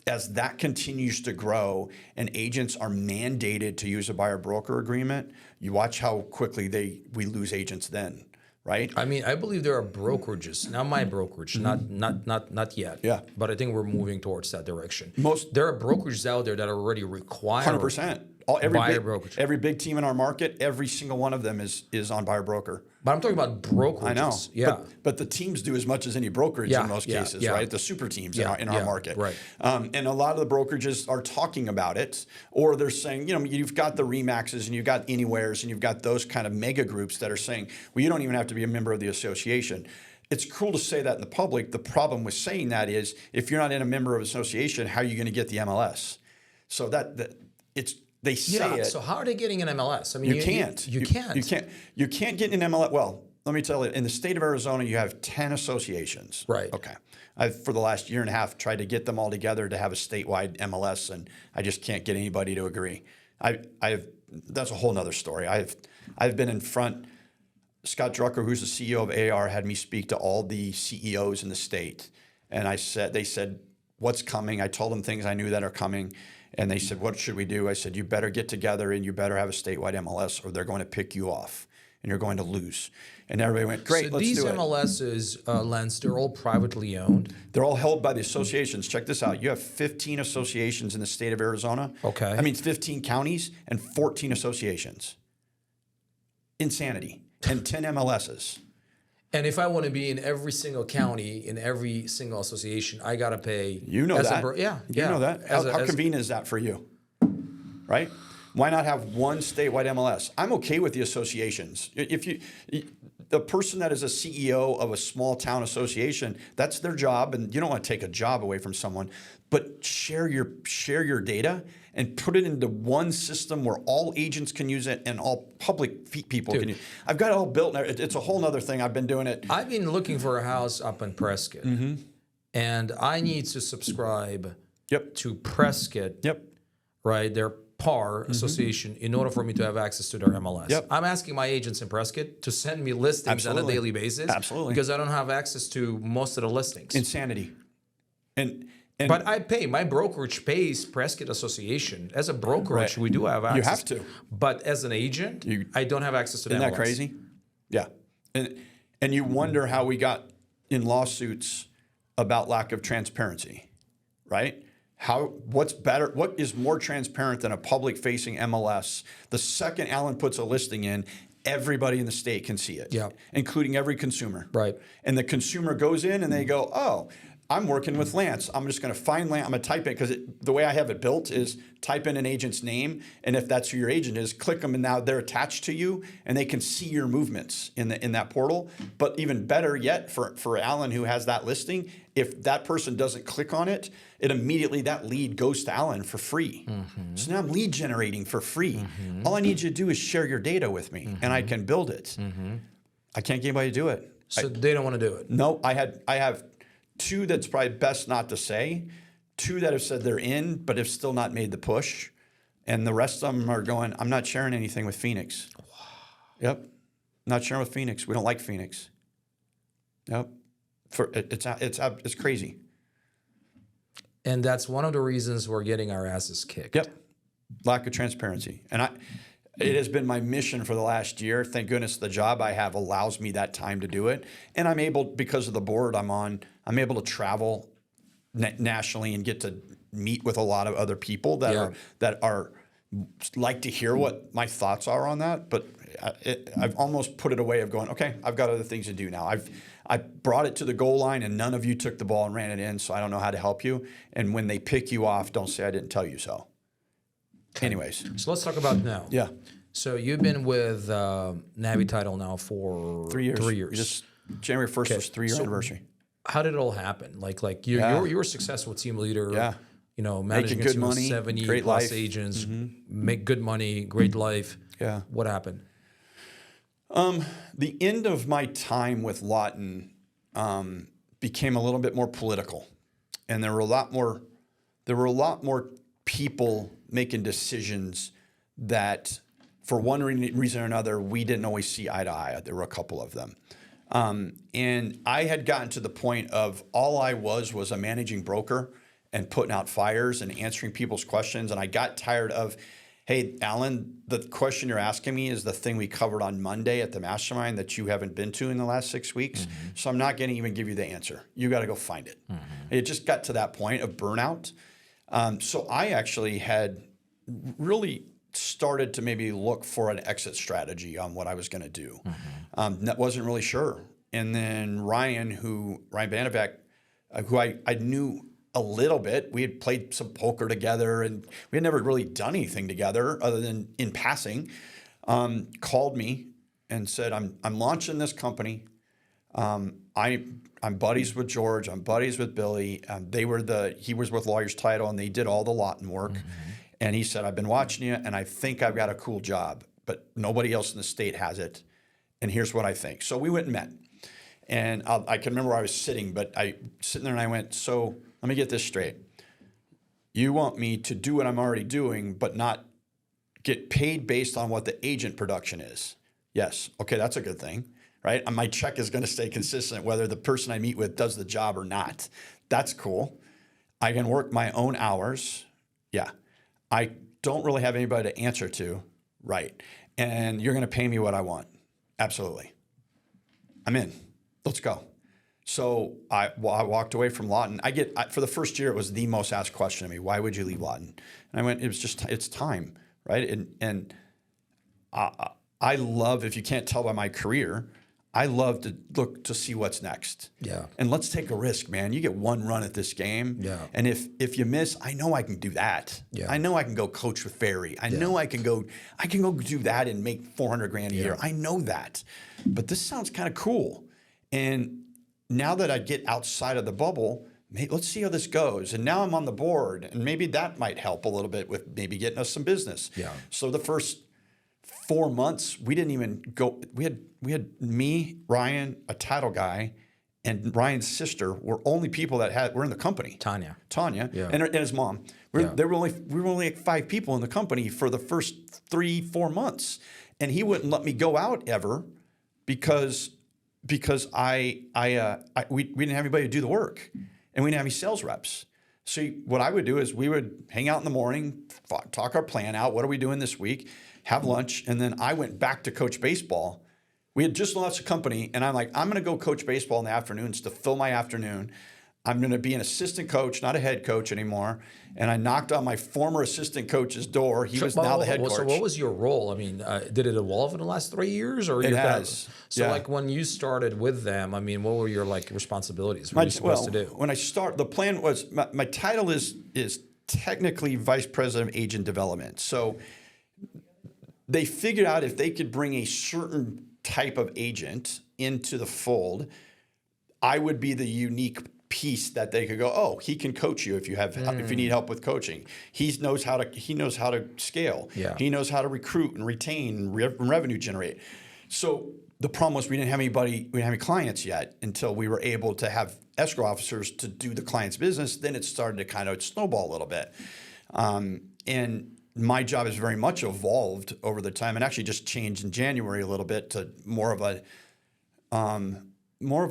As that continues to grow and agents are mandated to use a buyer-broker agreement, you watch how quickly we lose agents then, right? I mean, I believe there are brokerages, not my brokerage, not yet. Yeah. But I think we're moving towards that direction. Most there are brokerages out there that are already requiring 100%. brokerage. Every big team in our market, every single one of them is on buyer broker. But I'm talking about brokerages. I know. Yeah. But the teams do as much as any brokerage in most cases, right? The super teams in our market. Right. And a lot of the brokerages are talking about it, or they're saying, you've got the Remaxes and you've got Anywheres and you've got those kind of mega groups that are saying, well, you don't even have to be a member of the association. It's cruel to say that in the public. The problem with saying that is if you're not in a member of an association, how are you going to get the MLS? So they say it. So how are they getting an MLS? I mean, you can't. You can't. You can't get an MLS. Well, let me tell you, in the state of Arizona, you have 10 associations. Right. Okay. I've, for the last year and a half, tried to get them all together to have a statewide MLS, and I just can't get anybody to agree. That's a whole nother story. I've been in front. Scott Drucker, who's the CEO of AR, had me speak to all the CEOs in the state, and they said, what's coming? I told them things I knew that are coming. And they said, what should we do? I said, you better get together and you better have a statewide MLS or they're going to pick you off and you're going to lose. And everybody went, great, let's do it. So these MLSs, Lance, they're all privately owned? They're all held by the associations. Check this out. You have 15 associations in the state of Arizona. Okay. I mean, 15 counties and 14 associations. Insanity. And 10 MLSs. And if I want to be in every single county, in every single association, I got to pay. You know that. You know that. How convenient is that for you? Right? Why not have one statewide MLS? I'm okay with the associations. The person that is a CEO of a small town association, that's their job, and you don't want to take a job away from someone, but share your data and put it into one system where all agents can use it and all public people can use it. I've got it all built. It's a whole other thing. I've been doing it. I've been looking for a house up in Prescott, and I need to subscribe to Prescott, right, their PAR association, in order for me to have access to their MLS. I'm asking my agents in Prescott to send me listings on a daily basis. Absolutely. Because I don't have access to most of the listings. Insanity. But I pay. My brokerage pays Prescott Association. As a brokerage, we do have access. You have to. But as an agent, I don't have access to the MLS. Isn't that crazy? Yeah. And you wonder how we got in lawsuits about lack of transparency, right? What's better? What is more transparent than a public-facing MLS? The second Alan puts a listing in, everybody in the state can see it, including every consumer. Right. And the consumer goes in and they go, oh, I'm working with Lance. I'm just going to find Lance. I'm going to type in, because the way I have it built is type in an agent's name, and if that's who your agent is, click them, and now they're attached to you, and they can see your movements in that portal. But even better yet, for Alan, who has that listing, if that person doesn't click on it, immediately that lead goes to Alan for free. So now I'm lead generating for free. All I need you to do is share your data with me, and I can build it. I can't get anybody to do it. So they don't want to do it. No, I have 2 that's probably best not to say, 2 that have said they're in but have still not made the push, And the rest of them are going, I'm not sharing anything with Phoenix. Wow. Yep. Not sharing with Phoenix. We don't like Phoenix. Yep. It's crazy. And that's one of the reasons we're getting our asses kicked. Yep. Lack of transparency. And it has been my mission for the last year. Thank goodness the job I have allows me that time to do it. And I'm able, because of the board I'm on, I'm able to travel nationally and get to meet with a lot of other people that are like to hear what my thoughts are on that. But I've almost put it away of going, okay, I've got other things to do now. I brought it to the goal line and none of you took the ball and ran it in, so I don't know how to help you. And when they pick you off, don't say I didn't tell you so. Okay. Anyways. So let's talk about now. Yeah. So you've been with Navi Title now for 3 years. 3 years. Just January 1st was 3-year anniversary. How did it all happen? Like you were a successful team leader. Yeah. You know, managing good a team of money, 70 great plus life. agents, make good money, great life. Yeah. What happened? The end of my time with Loton became a little bit more political, and there were a lot more people making decisions that, for one reason or another, we didn't always see eye to eye. There were a couple of them. And I had gotten to the point of all I was a managing broker and putting out fires and answering people's questions. And I got tired of, hey, Alan, the question you're asking me is the thing we covered on Monday at the mastermind that you haven't been to in the last 6 weeks. So I'm not going to even give you the answer. You got to go find it. It just got to that point of burnout. So I actually had really started to maybe look for an exit strategy on what I was going to do. Wasn't really sure. And then Ryan Bandevec, who I knew a little bit. We had played some poker together, and we had never really done anything together other than in passing. Called me and said, "I'm launching this company. I'm buddies with George. I'm buddies with Billy. He was with Lawyers Title, and they did all the Loton work. And he said, I've been watching you, and I think I've got a cool job, but nobody else in the state has it. And here's what I think." So we went and met. And I can remember where I was sitting, but sitting there and I went, so let me get this straight. You want me to do what I'm already doing, but not get paid based on what the agent production is? Yes. Okay, that's a good thing, right? And my check is going to stay consistent whether the person I meet with does the job or not. That's cool. I can work my own hours. Yeah. I don't really have anybody to answer to. Right. And you're going to pay me what I want. Absolutely. I'm in. Let's go. So I walked away from Loton. For the first year, it was the most asked question to me. Why would you leave Loton? And I went, it's time, right? And I love, if you can't tell by my career, I love to look to see what's next. Yeah. And let's take a risk, man. You get one run at this game. Yeah. And if you miss, I know I can do that. Yeah. I know I can go coach with Ferry. I know I can go do that and make $400,000 a year. I know that. But this sounds kind of cool. And now that I get outside of the bubble, let's see how this goes. And now I'm on the board, and maybe that might help a little bit with maybe getting us some business. Yeah. So the first 4 months, we didn't even go. We had me, Ryan, a title guy, and Ryan's sister were only people that were in the company. Tanya, yeah. and his mom. We were only like 5 people in the company for the first 3-4 months, and he wouldn't let me go out ever because we didn't have anybody to do the work, and we didn't have any sales reps. So what I would do is we would hang out in the morning, talk our plan out. What are we doing this week? Have lunch, and then I went back to coach baseball. We had just launched a company, and I'm like, I'm going to go coach baseball in the afternoons to fill my afternoon. I'm going to be an assistant coach, not a head coach anymore. And I knocked on my former assistant coach's door. He was now the head coach. So what was your role? I mean, did it evolve in the last 3 years? Or it has. Like when you started with them, I mean, what were your responsibilities? What were you supposed to do? When I the plan was, my title is technically Vice President of Agent Development. So they figured out if they could bring a certain type of agent into the fold, I would be the unique piece that they could go, oh, he can coach you if you need help with coaching. He knows how to scale. Yeah. He knows how to recruit and retain and revenue generate. So the problem was we didn't have any clients yet until we were able to have escrow officers to do the client's business. Then it started to kind of snowball a little bit. And my job has very much evolved over the time, and actually just changed in January a little bit to more of a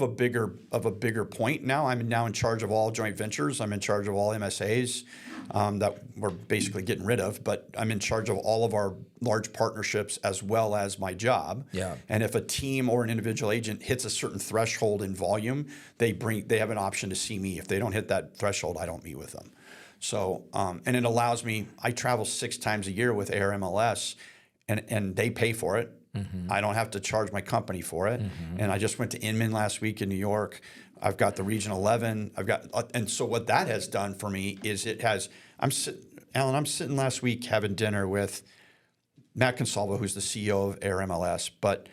bigger point now. I'm now in charge of all joint ventures. I'm in charge of all MSAs that we're basically getting rid of, but I'm in charge of all of our large partnerships as well as my job. Yeah. And if a team or an individual agent hits a certain threshold in volume, they have an option to see me. If they don't hit that threshold, I don't meet with them. So, and it allows me, I travel 6 times a year with AirMLS, and they pay for it. Mm-hmm. I don't have to charge my company for it. Mm-hmm. And I just went to Inman last week in New York. I've got the Region 11. And so what that has done for me is Alan, I'm sitting last week having dinner with Matt Consalvo, who's the CEO of AirMLS, but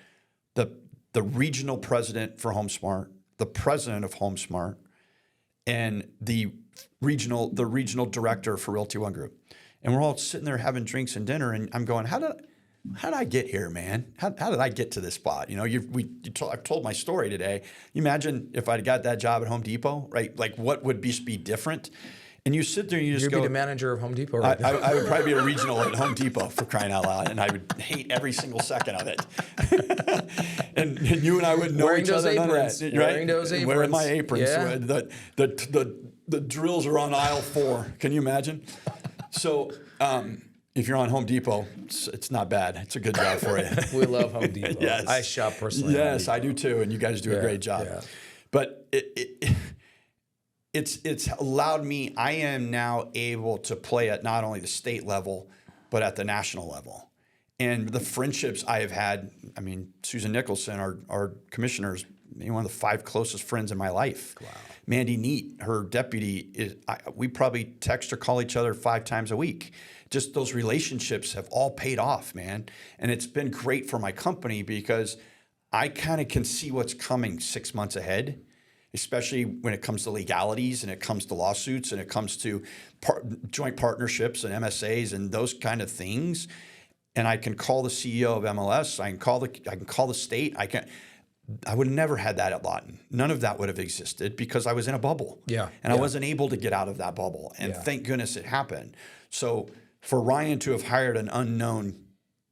the regional president for HomeSmart, the president of HomeSmart, and the regional director for Realty One Group. And we're all sitting there having drinks and dinner, and I'm going, how did I get here, man? How did I get to this spot? You know, I've told my story today. You imagine if I'd got that job at Home Depot, right? Like, what would be different? And you sit there and you just go. You'd be the manager of Home Depot right now. I would probably be a regional at Home Depot, for crying out loud, and I would hate every single second of it. and you and I would know each other. Wearing those aprons. Wearing my aprons. Yeah. The drills are on aisle 4. Can you imagine? So if you're on Home Depot, it's not bad. It's a good job for you. We love Home Depot. Yes. I shop personally. Yes, I do too, and you guys do a great job. Yeah. But it's allowed me. I am now able to play at not only the state level, but at the national level. And the friendships I have had. I mean, Susan Nicholson, our commissioner, is one of the 5 closest friends in my life. Wow. Mandy Neat, her deputy, we probably text or call each other 5 times a week. Just those relationships have all paid off, man. And it's been great for my company because I kind of can see what's coming 6 months ahead, especially when it comes to legalities and it comes to lawsuits and it comes to joint partnerships and MSAs and those kind of things. And I can call the CEO of MLS. I can call the state. I would have never had that at Loton. None of that would have existed because I was in a bubble. Yeah. And I wasn't able to get out of that bubble. And thank goodness it happened. So for Ryan to have hired an unknown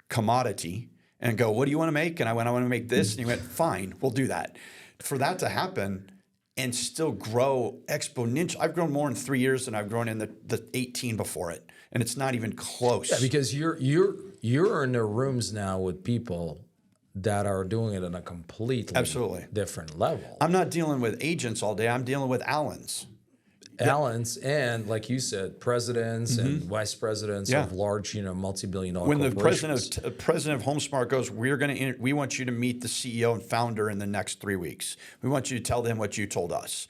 commodity and go, what do you want to make? And I went, I want to make this. And he went, fine, we'll do that. For that to happen and still grow exponentially. I've grown more in 3 years than I've grown in the 18 before it. And it's not even close. Yeah, because you're in the rooms now with people that are doing it on a completely different level. I'm not dealing with agents all day. I'm dealing with Allens. Allens and, like you said, presidents and vice presidents of large, multi-billion-dollar corporations. The president of HomeSmart goes, we want you to meet the CEO and founder in the next 3 weeks. We want you to tell them what you told us.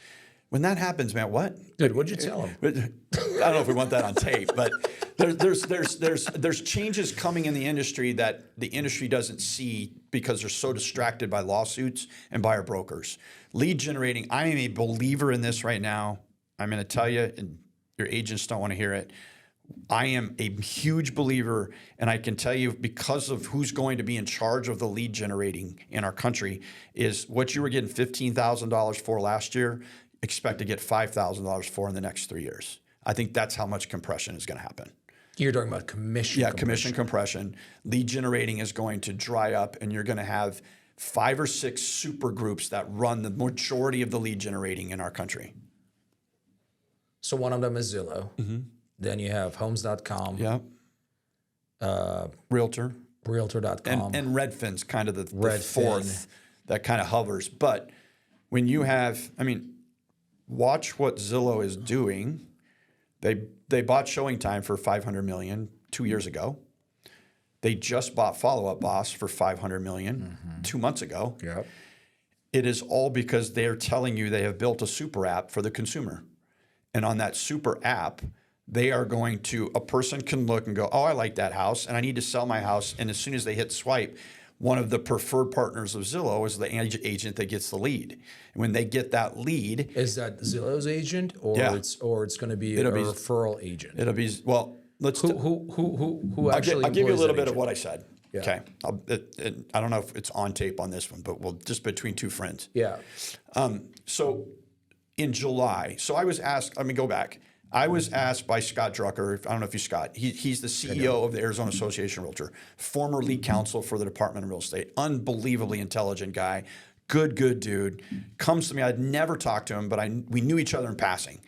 When that happens, man, what? Dude, what'd you tell him? I don't know if we want that on tape, but there's changes coming in the industry that the industry doesn't see because they're so distracted by lawsuits and by our brokers. Lead generating, I am a believer in this right now. I'm going to tell you, and your agents don't want to hear it. I am a huge believer, and I can tell you because of who's going to be in charge of the lead generating in our country is what you were getting $15,000 for last year, expect to get $5,000 for in the next 3 years. I think that's how much compression is going to happen. You're talking about commission. Yeah, commission compression. Lead generating is going to dry up, and you're going to have 5 or 6 super groups that run the majority of the lead generating in our country. So one of them is Zillow. Mm-hmm. Then you have Homes.com. Yeah. Realtor. Realtor.com. And Redfin's kind of the fourth that kind of hovers. But when you have, watch what Zillow is doing. They bought Showing Time for $500 million 2 years ago. They just bought Follow Up Boss for $500 million 2 months ago. Yep. It is all because they're telling you they have built a super app for the consumer. And on that super app, they are going to, a person can look and go, oh, I like that house and I need to sell my house. And as soon as they hit swipe, one of the preferred partners of Zillow is the agent that gets the lead. And when they get that lead. Is that Zillow's agent or it's going to be a referral agent? It'll be, well, let's. Who actually I'll give you a little bit of what I said. Yeah. Okay. I don't know if it's on tape on this one, but we'll just between two friends. Yeah. So in July, so I was asked, go back. I was asked by Scott Drucker, I don't know if you Scott, he's the CEO of the Arizona Association of Realtor, former lead counsel for the Department of Real Estate, unbelievably intelligent guy, good dude, comes to me. I'd never talked to him, but we knew each other in passing.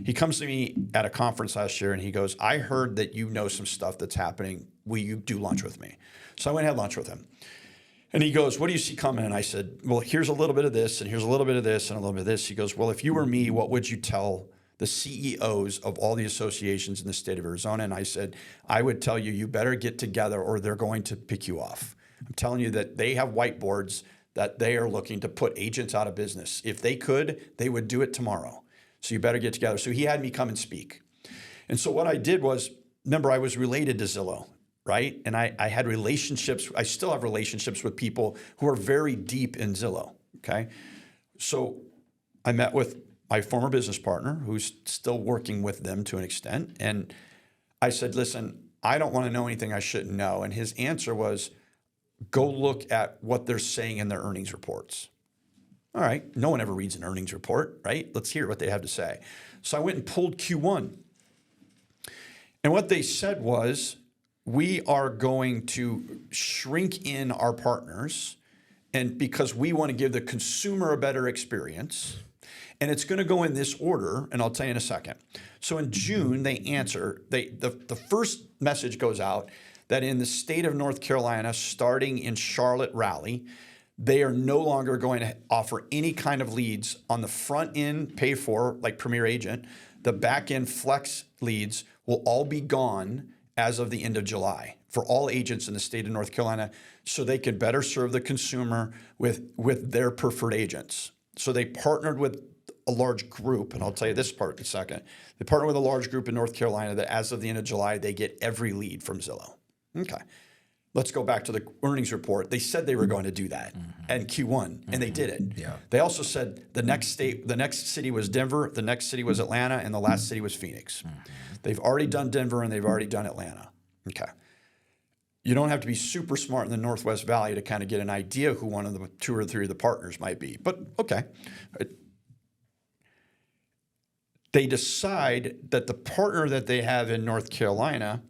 He comes to me at a conference last year and he goes, I heard that you know some stuff that's happening. Will you do lunch with me? So I went and had lunch with him. And he goes, what do you see coming? And I said, well, here's a little bit of this, and here's a little bit of this, and a little bit of this. He goes, well, if you were me, what would you tell the CEOs of all the associations in the state of Arizona? And I said, I would tell you, you better get together or they're going to pick you off. I'm telling you that they have whiteboards that they are looking to put agents out of business. If they could, they would do it tomorrow. So you better get together. So he had me come and speak. And so what I did was, remember, I was related to Zillow, right? And I had relationships. I still have relationships with people who are very deep in Zillow, okay? So I met with my former business partner, who's still working with them to an extent. And I said, listen, I don't want to know anything I shouldn't know. And his answer was, go look at what they're saying in their earnings reports. All right, no one ever reads an earnings report, right? Let's hear what they have to say. So I went and pulled Q1. And what they said was, we are going to shrink in our partners, and because we want to give the consumer a better experience. And it's going to go in this order, and I'll tell you in a second. So in June, they answer, the first message goes out that in the state of North Carolina, starting in Charlotte, Raleigh, they are no longer going to offer any kind of leads on the front end, pay for, like Premier Agent. The back end flex leads will all be gone as of the end of July for all agents in the state of North Carolina, so they could better serve the consumer with their preferred agents. So they partnered with a large group, and I'll tell you this part in a second. They partnered with a large group in North Carolina that as of the end of July, they get every lead from Zillow. Okay. Let's go back to the earnings report. They said they were going to do that in Q1, and they did it. Yeah. They also said the next city was Denver, the next city was Atlanta, and the last city was Phoenix. They've already done Denver and they've already done Atlanta. Okay. You don't have to be super smart in the Northwest Valley to kind of get an idea who one of the 2 or 3 of the partners might be, but okay. They decide that the partner that they have in North Carolina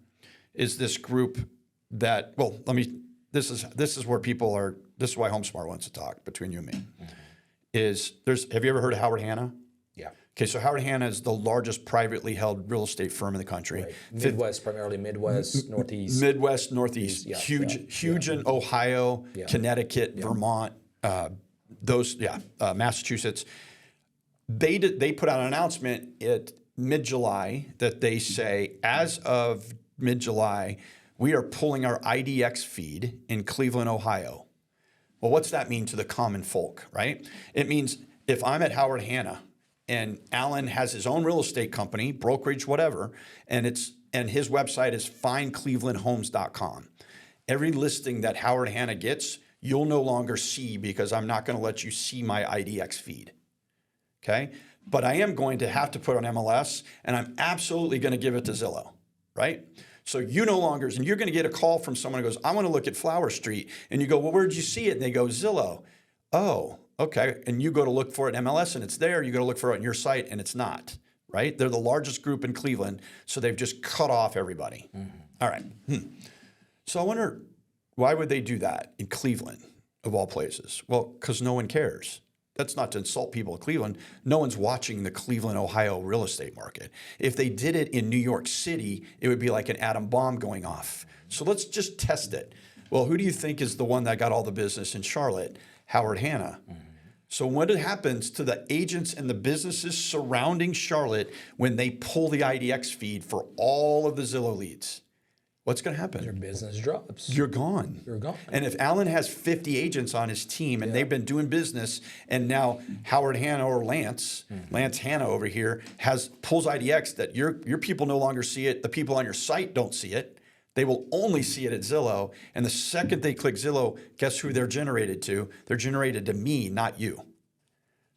is this group that, well, this is where people are, this is why HomeSmart wants to talk between you and me. Have you ever heard of Howard Hanna? Yeah. Okay, so Howard Hanna is the largest privately held real estate firm in the country. Right. Midwest, primarily Midwest, Northeast. Midwest, Northeast. Yeah, Huge in Ohio, Connecticut, Vermont, Massachusetts. They put out an announcement at mid-July that they say, as of mid-July, we are pulling our IDX feed in Cleveland, Ohio. Well, what's that mean to the common folk, right? It means if I'm at Howard Hanna and Alan has his own real estate company, brokerage, whatever, and his website is findclevelandhomes.com. Every listing that Howard Hanna gets, you'll no longer see because I'm not going to let you see my IDX feed. Okay? But I am going to have to put on MLS, and I'm absolutely going to give it to Zillow, right? So you no longer, and you're going to get a call from someone who goes, I want to look at Flower Street. And you go, well, where did you see it? And they go, Zillow. Oh, okay. And you go to look for it in MLS and it's there. You go to look for it on your site and it's not, right? They're the largest group in Cleveland. So they've just cut off everybody. All right. So I wonder, why would they do that in Cleveland of all places? Well, because no one cares. That's not to insult people in Cleveland. No one's watching the Cleveland, Ohio real estate market. If they did it in New York City, it would be like an atom bomb going off. So let's just test it. Well, who do you think is the one that got all the business in Charlotte? Howard Hanna. So what happens to the agents and the businesses surrounding Charlotte when they pull the IDX feed for all of the Zillow leads? What's going to happen? Your business drops. You're gone. You're gone. And if Alan has 50 agents on his team and they've been doing business, and now Howard Hanna or Lance Hanna over here pulls IDX that your people no longer see it, the people on your site don't see it. They will only see it at Zillow. And the second they click Zillow, guess who they're generated to? They're generated to me, not you.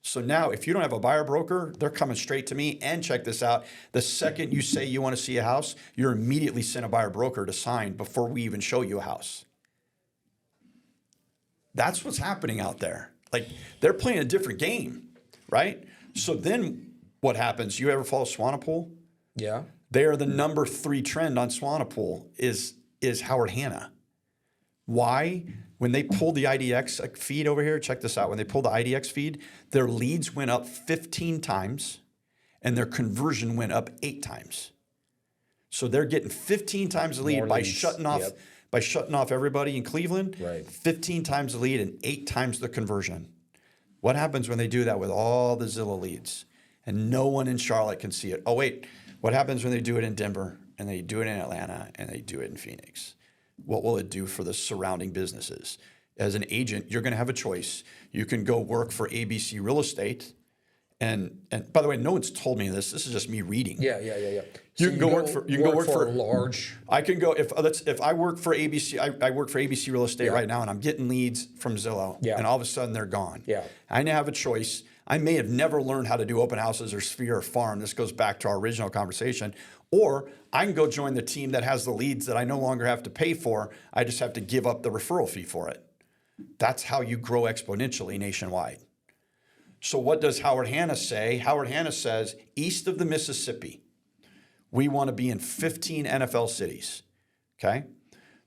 So now if you don't have a buyer broker, they're coming straight to me. And check this out. The second you say you want to see a house, you're immediately sent a buyer broker to sign before we even show you a house. That's what's happening out there. Like, they're playing a different game, right? So then what happens? You ever follow Swanepoel? Yeah. They are the number 3 trend on Swanepoel is Howard Hanna. Why? When they pulled the IDX feed over here, check this out. When they pulled the IDX feed, their leads went up 15 times and their conversion went up 8 times. So they're getting 15 times the lead More by leads. shutting off Yep. by shutting off everybody in Cleveland. Right. 15 times the lead and 8 times the conversion. What happens when they do that with all the Zillow leads and no one in Charlotte can see it? Oh wait, what happens when they do it in Denver and they do it in Atlanta and they do it in Phoenix? What will it do for the surrounding businesses? As an agent, you're going to have a choice. You can go work for ABC Real Estate. And by the way, no one's told me this. This is just me reading. Yeah. You can go work for a large. I can go if I work for ABC. I work for ABC Real Estate right now, and I'm getting leads from Zillow. Yeah. And all of a sudden they're gone. Yeah. I now have a choice. I may have never learned how to do open houses or Sphere or Farm. This goes back to our original conversation. Or I can go join the team that has the leads that I no longer have to pay for. I just have to give up the referral fee for it. That's how you grow exponentially nationwide. So what does Howard Hanna say? Howard Hanna says, east of the Mississippi, we want to be in 15 NFL cities, okay?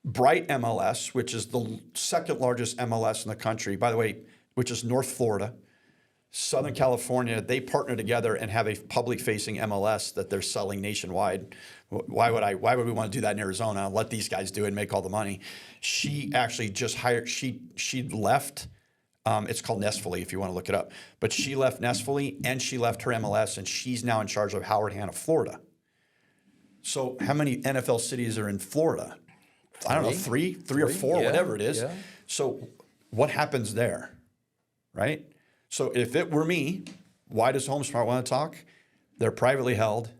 Bright MLS, which is the second largest MLS in the country, by the way, which is North Florida, Southern California, they partner together and have a public-facing MLS that they're selling nationwide. Why would we want to do that in Arizona? Let these guys do it and make all the money. She actually just hired, she left. It's called Nestfully if you want to look it up. But she left Nestfully and she left her MLS and she's now in charge of Howard Hanna, Florida. So how many NFL cities are in Florida? I don't know, three or four, yeah, whatever it is. yeah. So what happens there, right? So if it were me, why does HomeSmart want to talk? They're privately held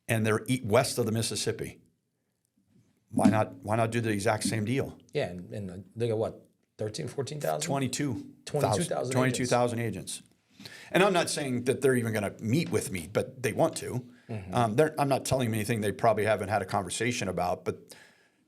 and they're west of the Mississippi. Why not do the exact same deal? Yeah, and they got what, 13, 14,000? 22,000 agents. And I'm not saying that they're even going to meet with me, but they want to. Mm-hmm. I'm not telling them anything they probably haven't had a conversation about, but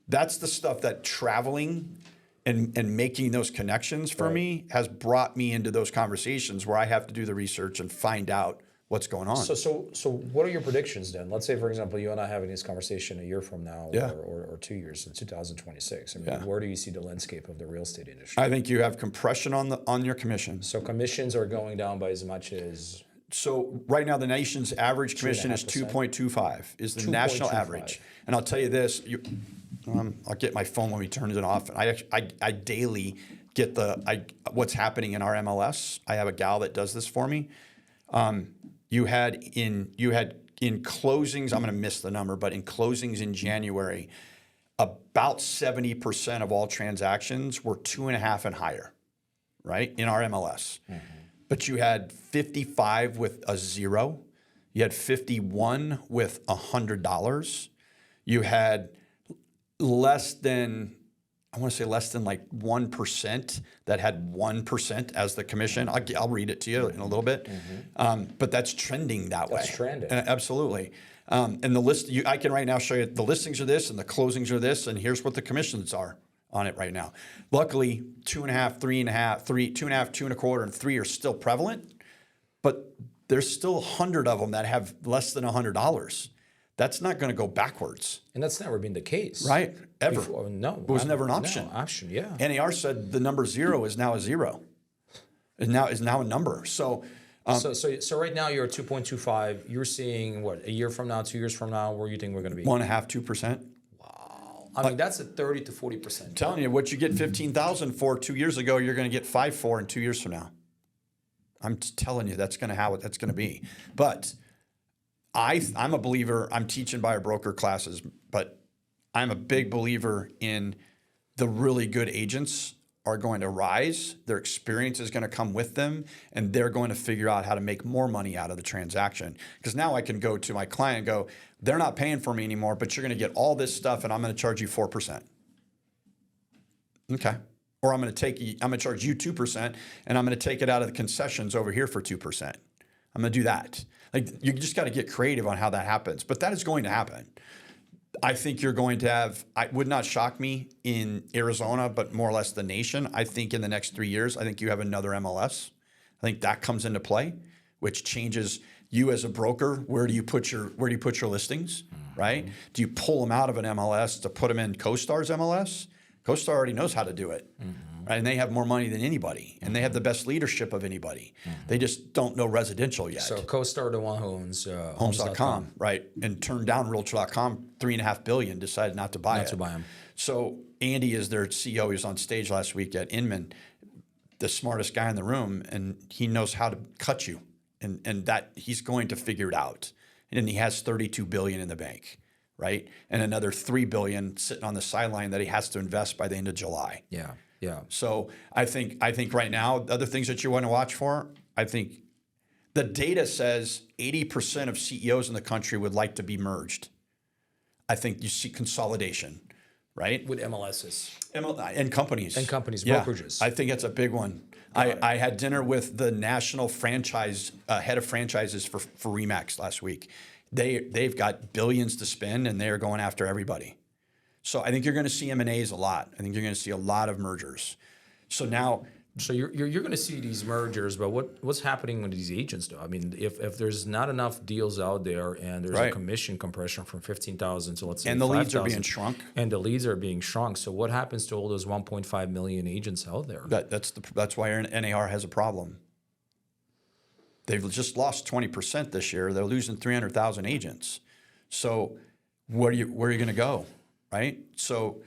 that's the stuff that traveling and making those connections for me has brought me into those conversations where I have to do the research and find out what's going on. So what are your predictions then? Let's say, for example, you and I having this conversation a year from now or 2 years in 2026. I mean, where do you see the landscape of the real estate industry? I think you have compression on your commission. So commissions are going down by as much as... So right now the nation's average commission is 2.25 is the national average. And I'll tell you this, I'll get my phone when we turn it off. I daily get what's happening in our MLS. I have a gal that does this for me. You had in closings, I'm going to miss the number, but in closings in January, about 70% of all transactions were 2.5 and higher, right, in our MLS. Mm-hmm. But you had 55 with a 0. You had 51 with $100. You had less than like 1% that had 1% as the commission. I'll read it to you in a little bit. Mm-hmm. But that's trending that way. That's trending. Absolutely. And the list, I can right now show you the listings are this and the closings are this, and here's what the commissions are on it right now. Luckily, 2.5, 3.5, 3, 2.5, 2.25, and 3 are still prevalent, but there's still 100 of them that have less than $100. That's not going to go backwards. And that's never been the case. Right, ever. Before, no. It was never an option. No, option, yeah. NAR said the number 0 is now a 0. Is now a number. So right now you're at 2.25. You're seeing what, a year from now, 2 years from now, where you think we're going to be? 1.5%, 2%. I mean, that's a 30 to 40%. I'm telling you, what you get 15,000 for 2 years ago, you're going to get 5 for in 2 years from now. I'm telling you, that's going to how that's going to be. But I'm a believer. I'm teaching buyer broker classes, but I'm a big believer in the really good agents are going to rise. Their experience is going to come with them, and they're going to figure out how to make more money out of the transaction. Because now I can go to my client and go, they're not paying for me anymore, but you're going to get all this stuff, and I'm going to charge you 4%. Okay. Or I'm going to charge you 2%, and I'm going to take it out of the concessions over here for 2%. I'm going to do that. Like, you just got to get creative on how that happens. But that is going to happen. I think you're going to have, it would not shock me in Arizona, but more or less the nation. I think in the next 3 years, I think you have another MLS. I think that comes into play, which changes You as a broker, where do you put your listings, right? Do you pull them out of an MLS to put them in CoStar's MLS? CoStar already knows how to do it, right? And they have more money than anybody, and they have the best leadership of anybody. They just don't know residential yet. So CoStar, the one who owns Homes.com, right? And turned down Realtor.com, $3.5 billion, decided not to buy it. them. So Andy is their CEO. He was on stage last week at Inman, the smartest guy in the room, and he knows how to cut you, and that he's going to figure it out. And he has $32 billion in the bank, right? And another $3 billion sitting on the sideline that he has to invest by the end of July. Yeah, yeah. So I think right now, the other things that you want to watch for, I think the data says 80% of CEOs in the country would like to be merged. I think you see consolidation, right? With MLSs. And companies. And companies, Yeah, brokerages. I think that's a big one. I had dinner with the national franchise head of franchises for RE/MAX last week. They've got billions to spend, and they are going after everybody. So I think you're going to see M&As a lot. I think you're going to see a lot of mergers. So now, So you're going to see these mergers, but what's happening with these agents though? I mean, if there's not enough deals out there and there's a commission compression from 15,000 to let's say and the 5,000, leads are being shrunk. and the leads are being shrunk. So what happens to all those 1.5 million agents out there? That's why NAR has a problem. They've just lost 20% this year. They're losing 300,000 agents. So where are you going to go, right? So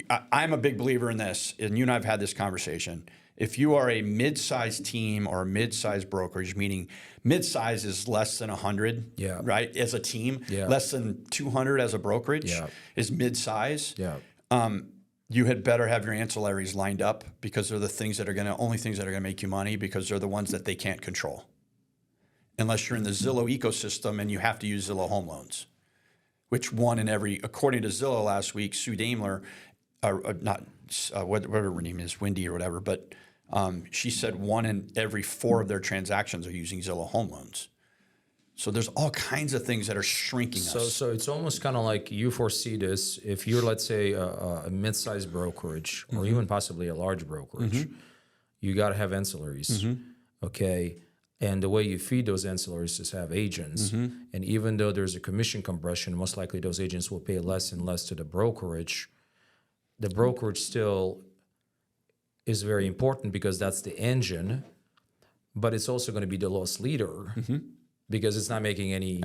I'm a big believer in this, and you and I have had this conversation. If you are a mid-sized team or a mid-sized brokerage, meaning mid-size is less than 100, right, as a team, less than 200 as a brokerage is mid-size. You had better have your ancillaries lined up because they're the things that are only things that are going to make you money because they're the ones that they can't control. Unless you're in the Zillow ecosystem and you have to use Zillow Home Loans, which according to Zillow last week, Sue Daimler, whatever her name is, Wendy or whatever, but she said 1 in every 4 of their transactions are using Zillow Home Loans. So there's all kinds of things that are shrinking us. So it's almost kind of like you foresee this. If you're, let's say, a mid-sized brokerage or even possibly a large brokerage, you got to have ancillaries, okay? And the way you feed those ancillaries is have agents. And even though there's a commission compression, most likely those agents will pay less and less to the brokerage. The brokerage still is very important because that's the engine, but it's also going to be the loss leader because it's not making any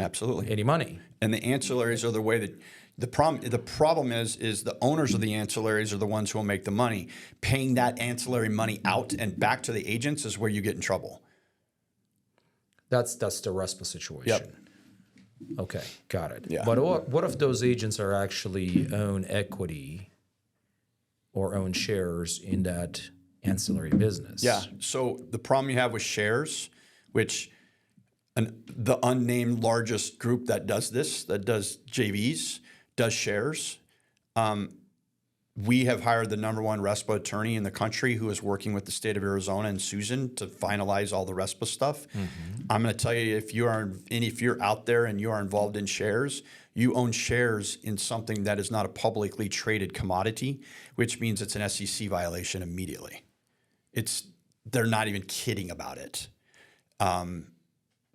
money. And the ancillaries are the way that the problem is the owners of the ancillaries are the ones who will make the money. Paying that ancillary money out and back to the agents is where you get in trouble. That's the RESPA situation. Okay, got it. Yeah. But what if those agents are actually own equity or own shares in that ancillary business? Yeah. So the problem you have with shares, which the unnamed largest group that does this, that does JVs, does shares. We have hired the #1 RESPA attorney in the country who is working with the state of Arizona and Susan to finalize all the RESPA stuff. I'm going to tell you, if you're out there and you are involved in shares, you own shares in something that is not a publicly traded commodity, which means it's an SEC violation immediately. They're not even kidding about it.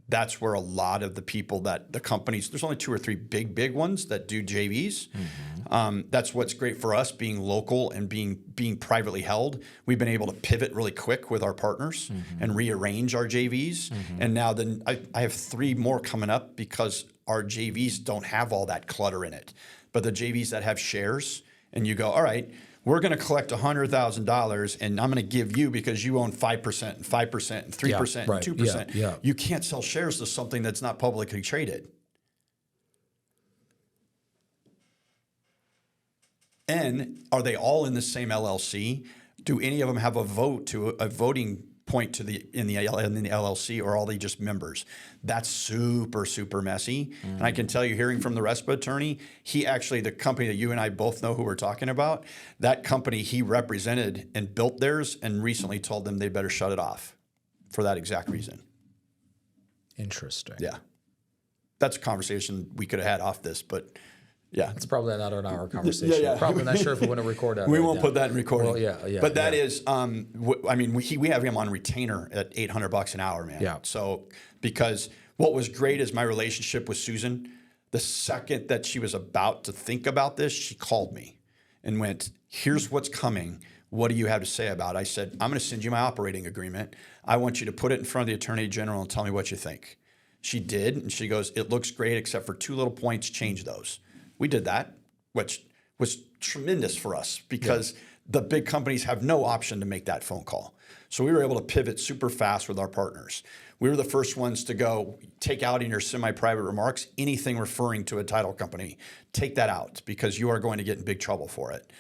That's where a lot of the people the companies, there's only 2 or 3 big ones that do JVs. That's what's great for us, being local and being privately held. We've been able to pivot really quick with our partners and rearrange our JVs. And now I have 3 more coming up because our JVs don't have all that clutter in it. But the JVs that have shares, and you go, all right, we're going to collect $100,000 and I'm going to give you because you own 5% and 5% and 3% and 2%. You can't sell shares to something that's not publicly traded. And are they all in the same LLC? Do any of them have a voting point in the LLC, or are they just members? That's super, super messy. And I can tell you, hearing from the RESPA attorney, he actually, the company that you and I both know who we're talking about, that company he represented and built theirs and recently told them they better shut it off for that exact reason. Interesting. Yeah. That's a conversation we could have had off this, but yeah. It's probably not an hour conversation. Probably not sure if we want to record that. We won't put that in recording. Well, but that is, I mean, we have him on retainer at $800 an hour, man. Yeah. So because What was great is my relationship with Susan. The second that she was about to think about this, she called me and went, here's what's coming. What do you have to say about it? I said, I'm going to send you my operating agreement. I want you to put it in front of the Attorney General and tell me what you think. She did, and she goes, it looks great except for 2 little points, change those. We did that, which was tremendous for us because the big companies have no option to make that phone call. So we were able to pivot super fast with our partners. We were the first ones to go take out in your semi-private remarks anything referring to a title company. Take that out because you are going to get in big trouble for it.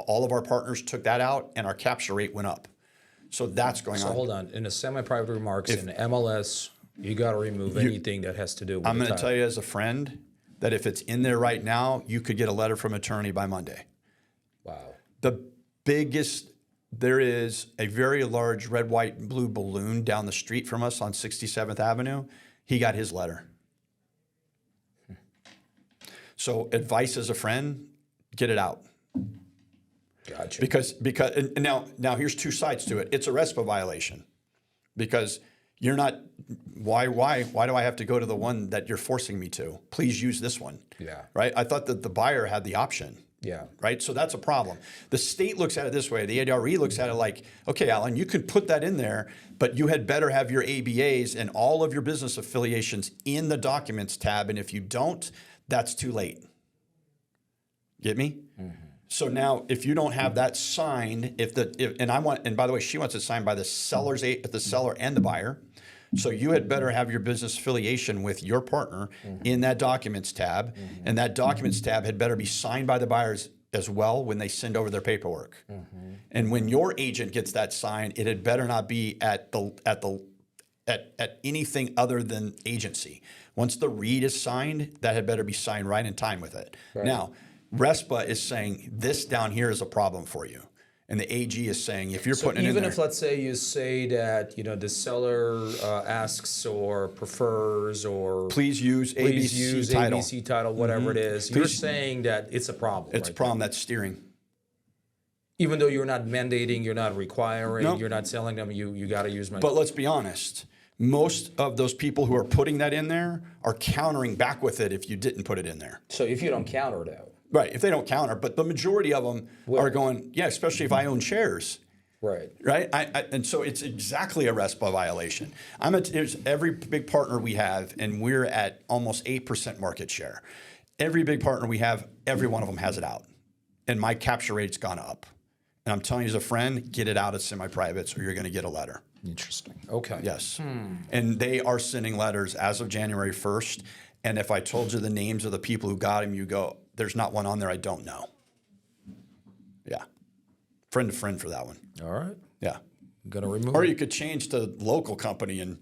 All of our partners took that out and our capture rate went up. So that's going on. So hold on. In the semi-private remarks in the MLS, you got to remove anything that has to do with I'm the going to title. tell you as a friend that if it's in there right now, you could get a letter from attorney by Monday. Wow. There is a very large red, white, and blue balloon down the street from us on 67th Avenue. He got his letter. So advice as a friend, get it out. Gotcha. Because and now here's 2 sides to it. It's a RESPA violation because you're not. Why do I have to go to the one that you're forcing me to? Please use this one. Yeah. Right. I thought that the buyer had the option. Yeah. Right. So that's a problem. The state looks at it this way. The ADRE looks at it like, okay, Alan, you can put that in there, but you had better have your ABAs and all of your business affiliations in the documents tab. And if you don't, that's too late. Get me? Mm-hmm. So now if you don't have that signed, and by the way, she wants it signed by the seller and the buyer. So you had better have your business affiliation with your partner in that documents tab, and that documents tab had better be signed by the buyers as well when they send over their paperwork. And when your agent gets that signed, it had better not be at anything other than agency. Once the read is signed, that had better be signed right in time with it. Right. Now, RESPA is saying this down here is a problem for you. And the AG is saying, if you're putting it in there. Even if, let's say, you say that the seller asks or prefers or please use ABC title, whatever it is, you're saying that it's a problem. It's a problem that's steering. Even though you're not mandating, you're not requiring, you're not telling them you got to use my. But let's be honest. Most of those people who are putting that in there are countering back with it if you didn't put it in there. So if you don't counter it out. Right, if they don't counter, but the majority of them are going, yeah, especially if I own shares. Right. Right, and so it's exactly a RESPA violation. There's every big partner we have, and we're at almost 8% market share. Every big partner we have, every one of them has it out. And my capture rate's gone up. And I'm telling you as a friend, get it out of semi-privates or you're going to get a letter. Interesting. Okay. Yes. And they are sending letters as of January 1st. And if I told you the names of the people who got them, you go, there's not one on there I don't know. Yeah. Friend to friend for that one. All right. Yeah. I'm going to remove Or it. you could change to local company and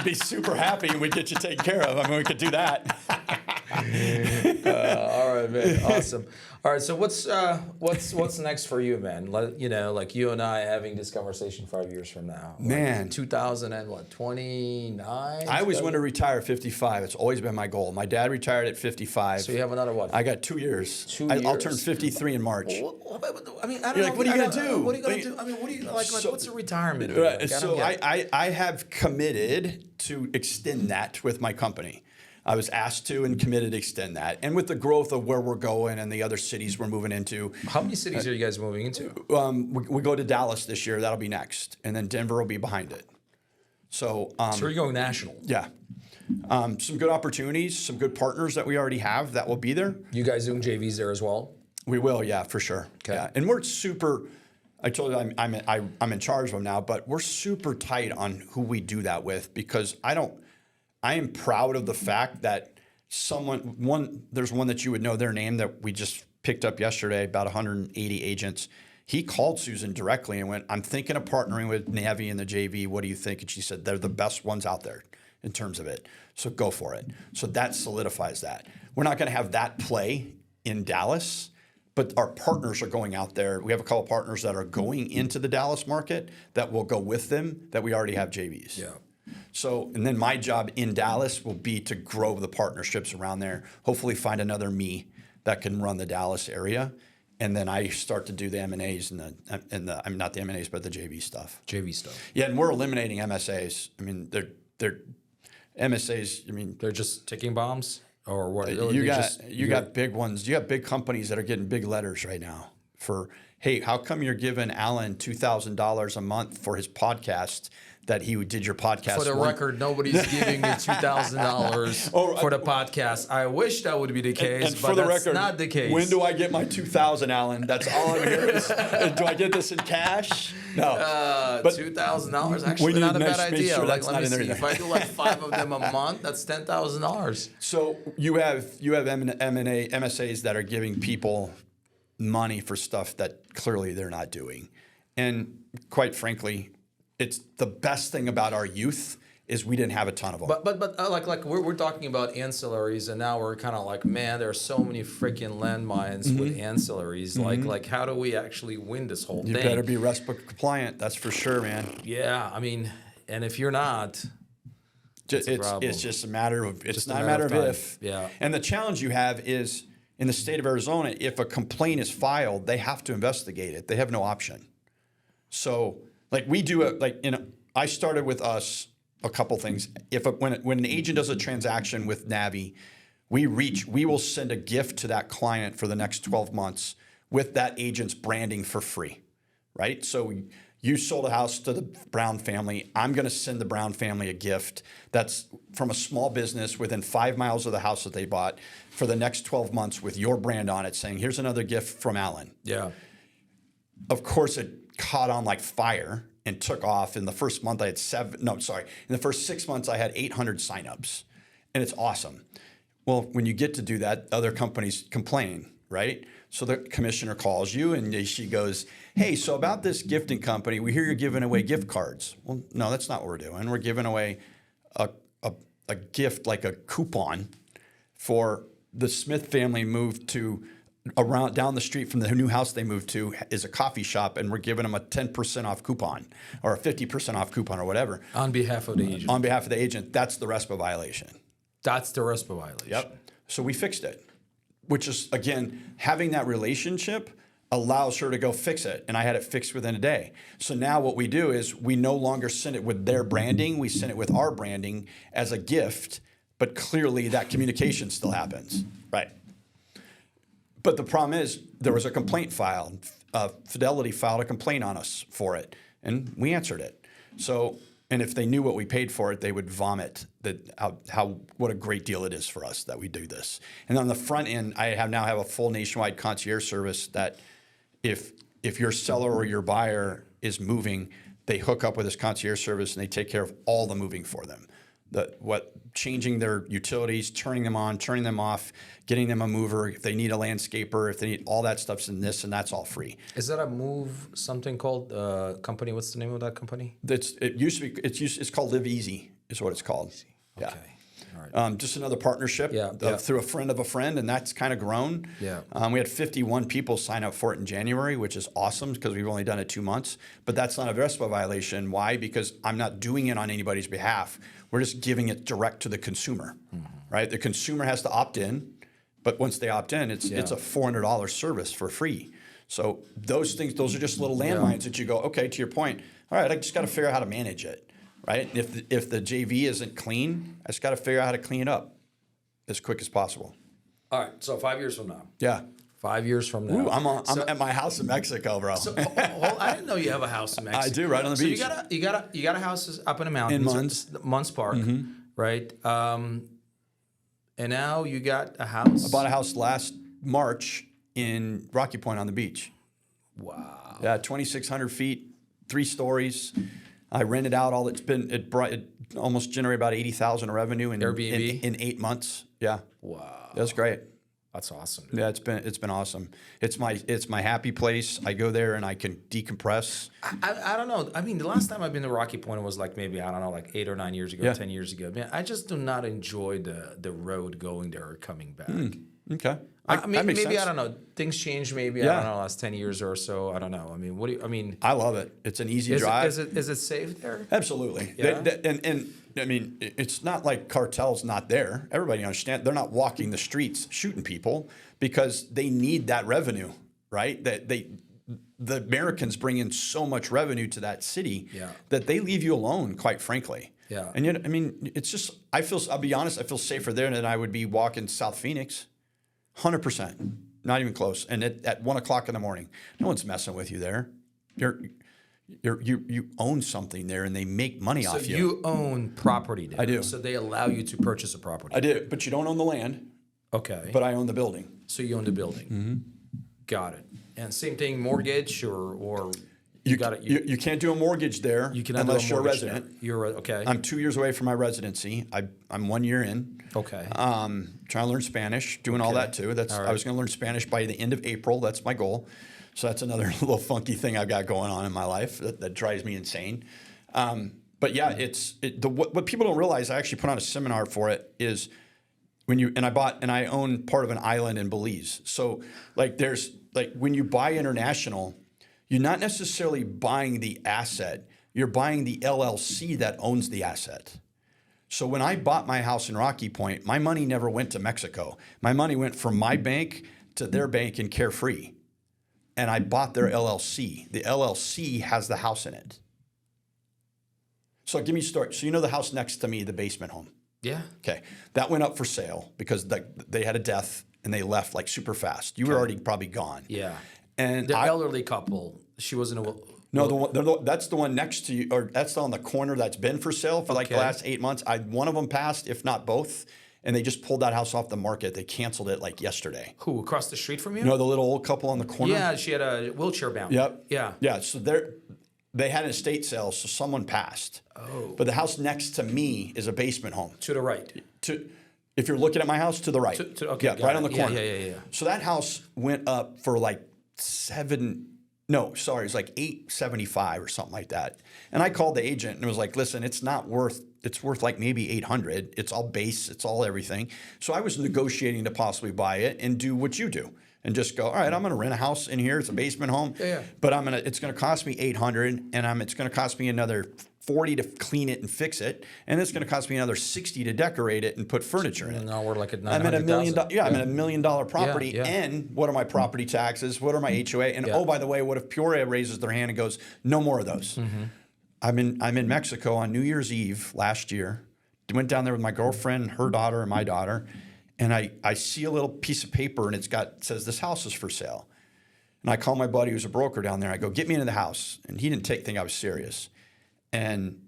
be super happy and we'd get you taken care of. I mean, we could do that. All right, man. Awesome. All right. So what's next for you, man? Like you and I having this conversation 5 years from now. Man. Like 2029? I always want to retire at 55. It's always been my goal. My dad retired at 55. So you have another what? I got 2 years. 2 years. I'll turn 53 in March. I mean, I don't You're know. like, what are you going to do? What are you going to do? I mean, what do you like? What's a retirement? Right. Like, So I have committed to extend that with my company. I was asked to and committed to extend that. And with the growth of where we're going and the other cities we're moving into. How many cities are you guys moving into? We go to Dallas this year. That'll be next. And then Denver will be behind it. So you're going national. Yeah. Some good opportunities, some good partners that we already have that will be there. You guys doing JVs there as well? We will, yeah, for sure. Okay. Yeah. And we're super, I told you I'm in charge of them now, but we're super tight on who we do that with because I am proud of the fact that there's one that you would know their name that we just picked up yesterday, about 180 agents. He called Susan directly and went, I'm thinking of partnering with Navi and the JV. What do you think? And she said, they're the best ones out there in terms of it. So go for it. So that solidifies that. We're not going to have that play in Dallas, but our partners are going out there. We have a couple of partners that are going into the Dallas market that will go with them that we already have JVs. Yeah. So, and then my job in Dallas will be to grow the partnerships around there, hopefully find another me that can run the Dallas area. And then I start to do the M&As and the not the M&As, but the JV stuff. JV stuff. Yeah, and we're eliminating MSAs. I mean, they're MSAs. I mean, They're just ticking bombs, or what? you got big ones. You got big companies that are getting big letters right now for, hey, how come you're giving Alan $2,000 a month for his podcast that he did your podcast? For the record, nobody's giving me $2,000 for the podcast. I wish that would be the case, and but for the that's record, not the case. When do I get my $2,000, Alan? That's all I'm hearing. Do I get this in cash? No. But $2,000 actually not a bad idea. Sure like, that's let not me in there see. either. If I do like 5 of them a month, that's $10,000. So you have MSAs that are giving people money for stuff that clearly they're not doing, and quite frankly, it's the best thing about our youth is we didn't have a ton of them. But like we're talking about ancillaries, and now we're kind of like, man, there are so many freaking landmines with ancillaries. Like how do we actually win this whole You thing? better be RESPA compliant. That's for sure, man. Yeah, I mean, and if you're not, It's just a matter of it's Just not a matter of time. if. Yeah. And the challenge you have is in the state of Arizona, if a complaint is filed, they have to investigate it. They have no option. So like we do it like I started with us a couple things. When an agent does a transaction with Navi, we will send a gift to that client for the next 12 months with that agent's branding for free, right? So you sold a house to the Brown family. I'm going to send the Brown family a gift that's from a small business within 5 miles of the house that they bought for the next 12 months with your brand on it, saying, here's another gift from Alan. yeah. Of course, it caught on like fire and took off. In the first month, I had in the first 6 months, I had 800 signups, and it's awesome. Well, when you get to do that, other companies complain, right? So the commissioner calls you and she goes, hey, so about this gifting company, we hear you're giving away gift cards. Well, no, that's not what we're doing. We're giving away a gift, like a coupon for the Smith family moved to around down the street from the new house they moved to is a coffee shop, and we're giving them a 10% off coupon or a 50% off coupon or whatever. On behalf of the agent. On behalf of the agent, that's the RESPA violation. That's the RESPA violation. Yep. So we fixed it, which is, again, having that relationship allows her to go fix it. And I had it fixed within a day. So now what we do is we no longer send it with their branding. We send it with our branding as a gift, but clearly that communication still happens. Right. But the problem is there was a complaint filed. Fidelity filed a complaint on us for it, and we answered it. So, and if they knew what we paid for it, they would vomit what a great deal it is for us that we do this. And on the front end, I now have a full nationwide concierge service that if your seller or your buyer is moving, they hook up with this concierge service and they take care of all the moving for them. Changing their utilities, turning them on, turning them off, getting them a mover. If they need a landscaper, if they need all that stuff's in this, and that's all free. Is that a move? Something called company? What's the name of that company? It's called Live Easy, is what it's called. Okay. Yeah. All right. Just another partnership through a friend of a friend, and that's kind of grown. Yeah. We had 51 people sign up for it in January, which is awesome because we've only done it 2 months. But that's not a RESPA violation. Why? Because I'm not doing it on anybody's behalf. We're just giving it direct to the consumer, right? The consumer has to opt in, but once they opt in, it's a $400 service for free. So those are just little landmines that you go, okay, to your point, all right, I just got to figure out how to manage it, right? If the JV isn't clean, I just got to figure out how to clean it up as quick as possible. All right. So 5 years from now. Yeah. 5 years from now. Ooh, I'm at my house in Mexico, bro. So, I didn't know you have a house in Mexico. I do, right on the beach. You got a house up in the mountains. In Munns Park, right? And now you got a house. I bought a house last March in Rocky Point on the beach. Wow. Yeah, 2,600 feet, 3 stories. I rented out all. It almost generated about $80,000 in revenue in Airbnb in 8 months. Yeah. Wow. That's great. That's awesome. Dude. Yeah, it's been awesome. It's my happy place. I go there and I can decompress. I don't know. I mean, the last time I've been to Rocky Point was like maybe, I don't know, like 8 or 9 years ago, 10 years ago. Man, I just do not enjoy the road going there or coming back. Okay. Maybe sense. I don't know. Things changed maybe, I don't know, last 10 years or so. I don't know. I mean, I love it. It's an easy drive. Is it safe there? Absolutely. Yeah? And I mean, it's not like cartels not there. Everybody understands they're not walking the streets shooting people because they need that revenue, right? the Americans bring in so much revenue to that city Yeah. that they leave you alone, quite frankly. Yeah. And yet, I mean, it's just, I'll be honest, I feel safer there than I would be walking South Phoenix. 100%. Not even close. And at 1 o'clock in the morning, no one's messing with you there. You own something there and they make money So off you. you own property there. I do. So they allow you to purchase a property. I did, but you don't own the land, Okay. but I own the building. So you own the building. Got it. And same thing, mortgage or You got it. You can't do a mortgage there You cannot unless do a you're a mortgage resident. there. You're okay. I'm 2 years away from my residency. I'm 1 year in. Okay. Trying to learn Spanish, doing all that too. I was going to learn Spanish by the end of April. That's my goal. So that's another little funky thing I've got going on in my life that drives me insane. But yeah, what people don't realize. I actually put on a seminar for it. Is I own part of an island in Belize. So when you buy international, you're not necessarily buying the asset. You're buying the LLC that owns the asset. So when I bought my house in Rocky Point, my money never went to Mexico. My money went from my bank to their bank in Carefree. And I bought their LLC. The LLC has the house in it. So give me a story. So you know the house next to me, the basement home. Yeah. Okay. That went up for sale because they had a death and they left like super fast. You were already probably gone. Yeah. And The elderly couple. She wasn't a. No, that's the one next to you, or that's on the corner that's been for sale for like the last 8 months. One of them passed, if not both, and they just pulled that house off the market. They canceled it like yesterday. Who, across the street from you? You know the little old couple on the corner? Yeah, she had a wheelchair bound. Yep. Yeah. Yeah. So they had an estate sale, so someone passed. Oh. But the house next to me is a basement home. To the right. If you're looking at my house, to the right. Okay, yeah, got right it. on the corner. Yeah. So that house went up for like it was like $875 or something like that. And I called the agent and was like, listen, it's worth like maybe 800. It's all base, it's all everything. So I was negotiating to possibly buy it and do what you do and just go, all right, I'm going to rent a house in here. It's a basement home. Yeah. But it's going to cost me 800 and it's going to cost me another 40 to clean it and fix it, and it's going to cost me another 60 to decorate it and put furniture in it. Now we're like at I'm at $1 million. Yeah, I'm at $1 million property. Yeah. And what are my property taxes? What are my HOA? And oh, by the way, what if Peoria raises their hand and goes, no more of those? I'm in Mexico on New Year's Eve last year. Went down there with my girlfriend, her daughter, and my daughter, and I see a little piece of paper and it says this house is for sale. And I call my buddy who's a broker down there. I go, get me into the house, and he didn't think I was serious. And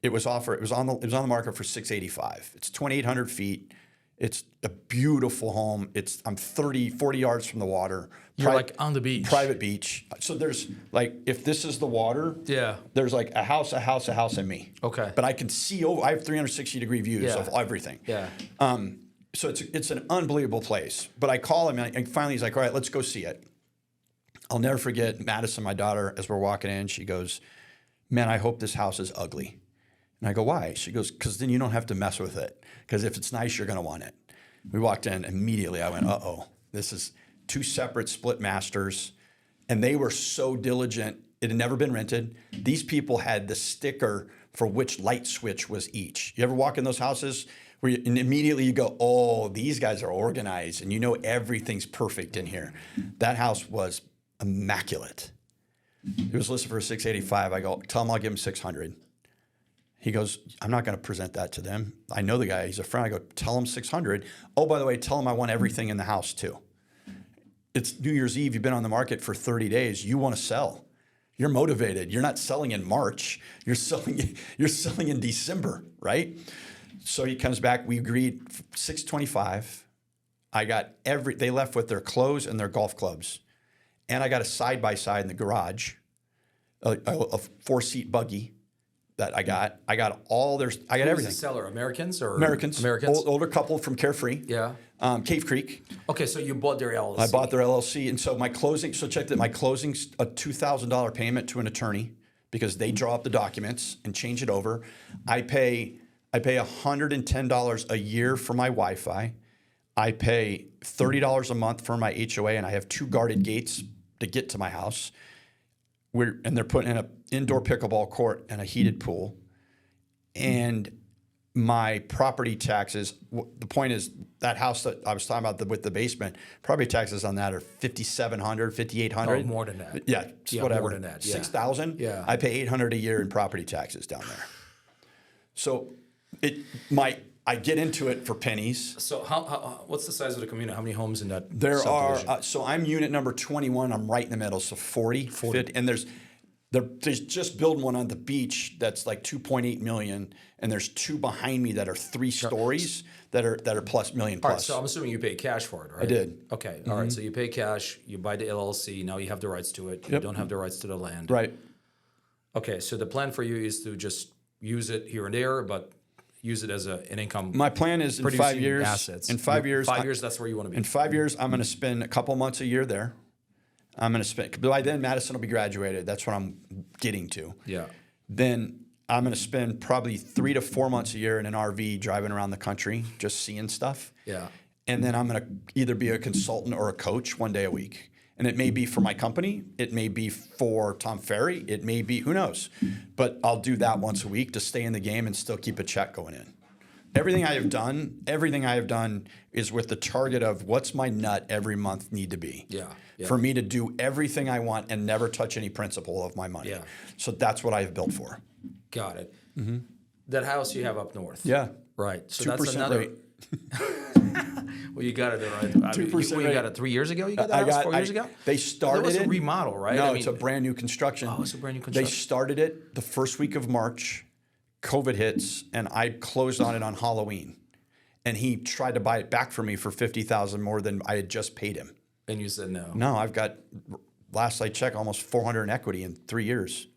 it was on the market for $685. It's 2,800 feet. It's a beautiful home. I'm 40 yards from the water. You're like on the beach. Private beach. So there's like, if this is the water, there's like a house, and me. Okay. But I can see over. I have 360-degree views of everything. Yeah. So it's an unbelievable place. But I call him, and finally he's like, all right, let's go see it. I'll never forget Madison, my daughter, as we're walking in, she goes, man, I hope this house is ugly. And I go, why? She goes, because then you don't have to mess with it. Because if it's nice, you're going to want it. We walked in immediately. I went, uh-oh. This is 2 separate split masters. And they were so diligent. It had never been rented. These people had the sticker for which light switch was each. You ever walk in those houses and immediately you go, oh, these guys are organized. And you know everything's perfect in here. That house was immaculate. It was listed for $685. I go, tell him I'll give him $600. He goes, I'm not going to present that to them. I know the guy. He's a friend. I go, tell him $600. Oh, by the way, tell him I want everything in the house too. It's New Year's Eve. You've been on the market for 30 days. You want to sell. You're motivated. You're not selling in March. You're selling in December, right? So he comes back. We agreed $625. I got they left with their clothes and their golf clubs. And I got a side-by-side in the garage, a 4-seat buggy that I got. I got everything. Who's the seller? Americans? Americans. Older couple from Carefree. Yeah. Cave Creek. Okay, so you bought their LLC. I bought their LLC. And so check that my closing's a $2,000 payment to an attorney because they draw up the documents and change it over. I pay $110 a year for my Wi-Fi. I pay $30 a month for my HOA, and I have 2 guarded gates to get to my house. And they're putting in an indoor pickleball court and a heated pool. And my property taxes, the point is that house that I was talking about with the basement, property taxes on that are $5,700, $5,800. Oh, more than that. Yeah, whatever. More than that. Yeah. $6,000. Yeah. I pay $800 a year in property taxes down there. So I get into it for pennies. So what's the size of the community? How many homes in that There subdivision? are, so I'm unit number 21. I'm right in the middle. So 40. 50, and there's just building one on the beach that's like 2.8 million, and there's two behind me that are 3 stories that are plus million plus. All right, so I'm assuming you pay cash for it, right? I did. Okay, all right. So you pay cash, you buy the LLC, now you have the rights to it. You don't have the rights to the land. Right. Okay, so the plan for you is to just use it here and there, but use it as an income. My plan is in 5 producing years. assets. In 5 years. 5 years, that's where you want to be. In 5 years, I'm going to spend a couple months a year there. I'm going to spend. By then, Madison will be graduated. That's what I'm getting to. Yeah. Then I'm going to spend probably 3 to 4 months a year in an RV driving around the country, just seeing stuff. Yeah. And then I'm going to either be a consultant or a coach one day a week. And it may be for my company. It may be for Tom Ferry. It may be, who knows? But I'll do that once a week to stay in the game and still keep a check going in. Everything I have done is with the target of what's my nut every month need to be. Yeah. For me to do everything I want and never touch any principle of my money. Yeah. So that's what I have built for. Got it. That house you have up north. Yeah. Right. So 2% that's another. rate. Well, you got it there, right? 2% You got it 3 years ago? You got that house 4 years ago? They started That was it. a remodel, right? No, I mean, it's a brand new construction. Oh, it's a brand new They construction. started it the first week of March. COVID hits, and I closed on it on Halloween. And he tried to buy it back for me for $50,000 more than I had just paid him. And you said no. No, I've got, last I checked, almost 400 in equity in 3 years.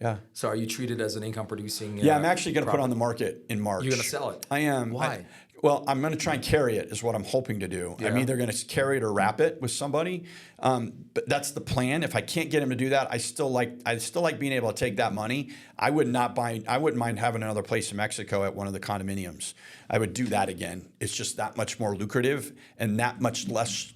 Yeah. So are you treated as an income producing? Yeah, I'm actually going to put it on the market in March. You're going to sell it? I am. Why? Well, I'm going to try and carry it is what I'm hoping to do. I'm either going to carry it or wrap it with somebody. But that's the plan. If I can't get him to do that, I still like being able to take that money. I wouldn't mind having another place in Mexico at one of the condominiums. I would do that again. It's just that much more lucrative and that much less.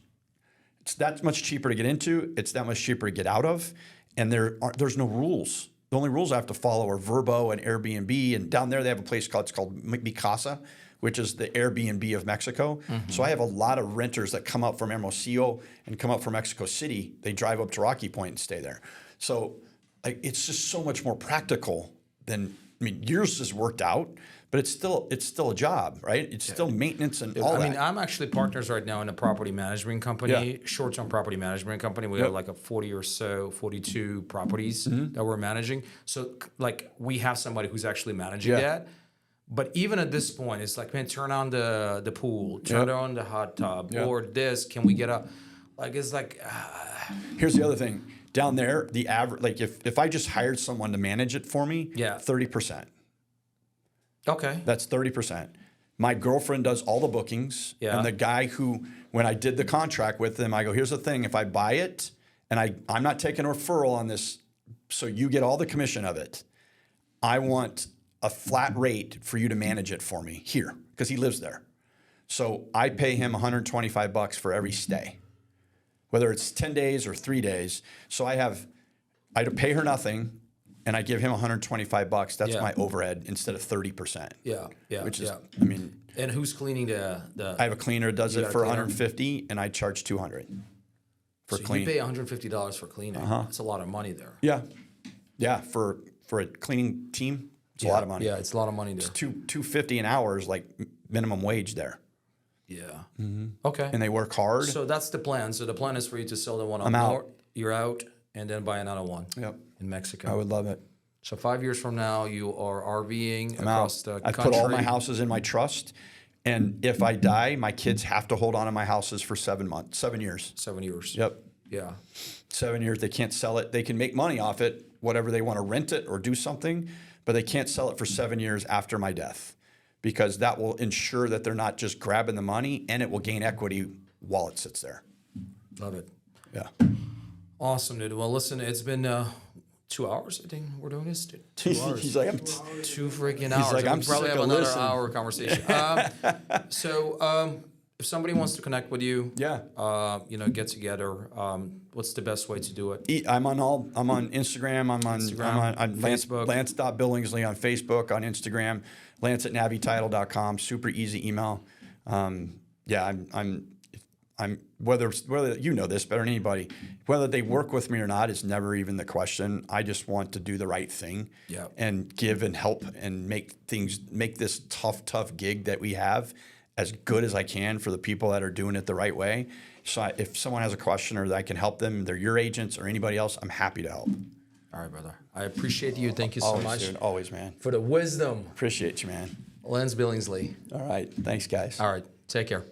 It's that much cheaper to get into. It's that much cheaper to get out of. And there's no rules. The only rules I have to follow are Vrbo and Airbnb. And down there they have a place called Mi Casa, which is the Airbnb of Mexico. So I have a lot of renters that come up from Hermosillo and come up from Mexico City. They drive up to Rocky Point and stay there. So it's just so much more practical than, yours has worked out, but it's still a job, right? It's still maintenance and all that. I'm actually partners right now in a property management company, short-term property management company. We have like a 40 or so, 42 properties that we're managing. So like we have somebody who's actually managing that. But even at this point, it's like, man, turn on the pool, turn on the hot tub, or this. Can we get it's like. Here's the other thing. Down there, the average, like if I just hired someone to manage it for me, 30%. Okay. That's 30%. My girlfriend does all the bookings. Yeah. And the guy who, when I did the contract with him, I go, here's the thing. If I buy it and I'm not taking a referral on this, so you get all the commission of it, I want a flat rate for you to manage it for me here because he lives there. So I pay him $125 for every stay, whether it's 10 days or 3 days. So I pay her nothing. And I give him $125. That's my overhead instead of 30%. Yeah. Which is, And who's cleaning the? I have a cleaner that does it for $150, and I charge $200 for cleaning. You pay $150 for cleaning. That's a lot of money there. Yeah. For a cleaning team, it's a lot of money. Yeah, it's a lot of money there. It's $250 an hour is like minimum wage there. Yeah. Okay. And they work hard. So that's the plan. So the plan is for you to sell the one up I'm out. north. You're out, and then buy another one. Yep. In Mexico. I would love it. So 5 years from now, you are RVing across the country. I put all my houses in my trust, and if I die, my kids have to hold on to my houses for 7 years. 7 years. Yep. Yeah. 7 years. They can't sell it. They can make money off it, whatever they want to rent it or do something, but they can't sell it for 7 years after my death because that will ensure that they're not just grabbing the money, and it will gain equity while it sits there. Love it. Yeah. Awesome, dude. Well, listen, it's been 2 hours, I think we're doing this. 2 hours. He's like, 2 freaking hours. Like, I'm we'll probably sick have of another listening. hour conversation. if somebody wants to connect with you, Yeah. Get together, what's the best way to do it? I'm on Instagram. I'm on Facebook. Lance.Billingsley on Facebook, on Instagram, Lance@navititle.com. Super easy email. I'm whether you know this better than anybody, whether they work with me or not is never even the question. I just want to do the right thing and give and help and make this tough gig that we have as good as I can for the people that are doing it the right way. So if someone has a question or that I can help them, they're your agents or anybody else, I'm happy to help. All right, brother. I appreciate you. Thank you so much. Dude, always, man. For the wisdom. Appreciate you, man. Lance Billingsley. All right. Thanks, guys. All right. Take care.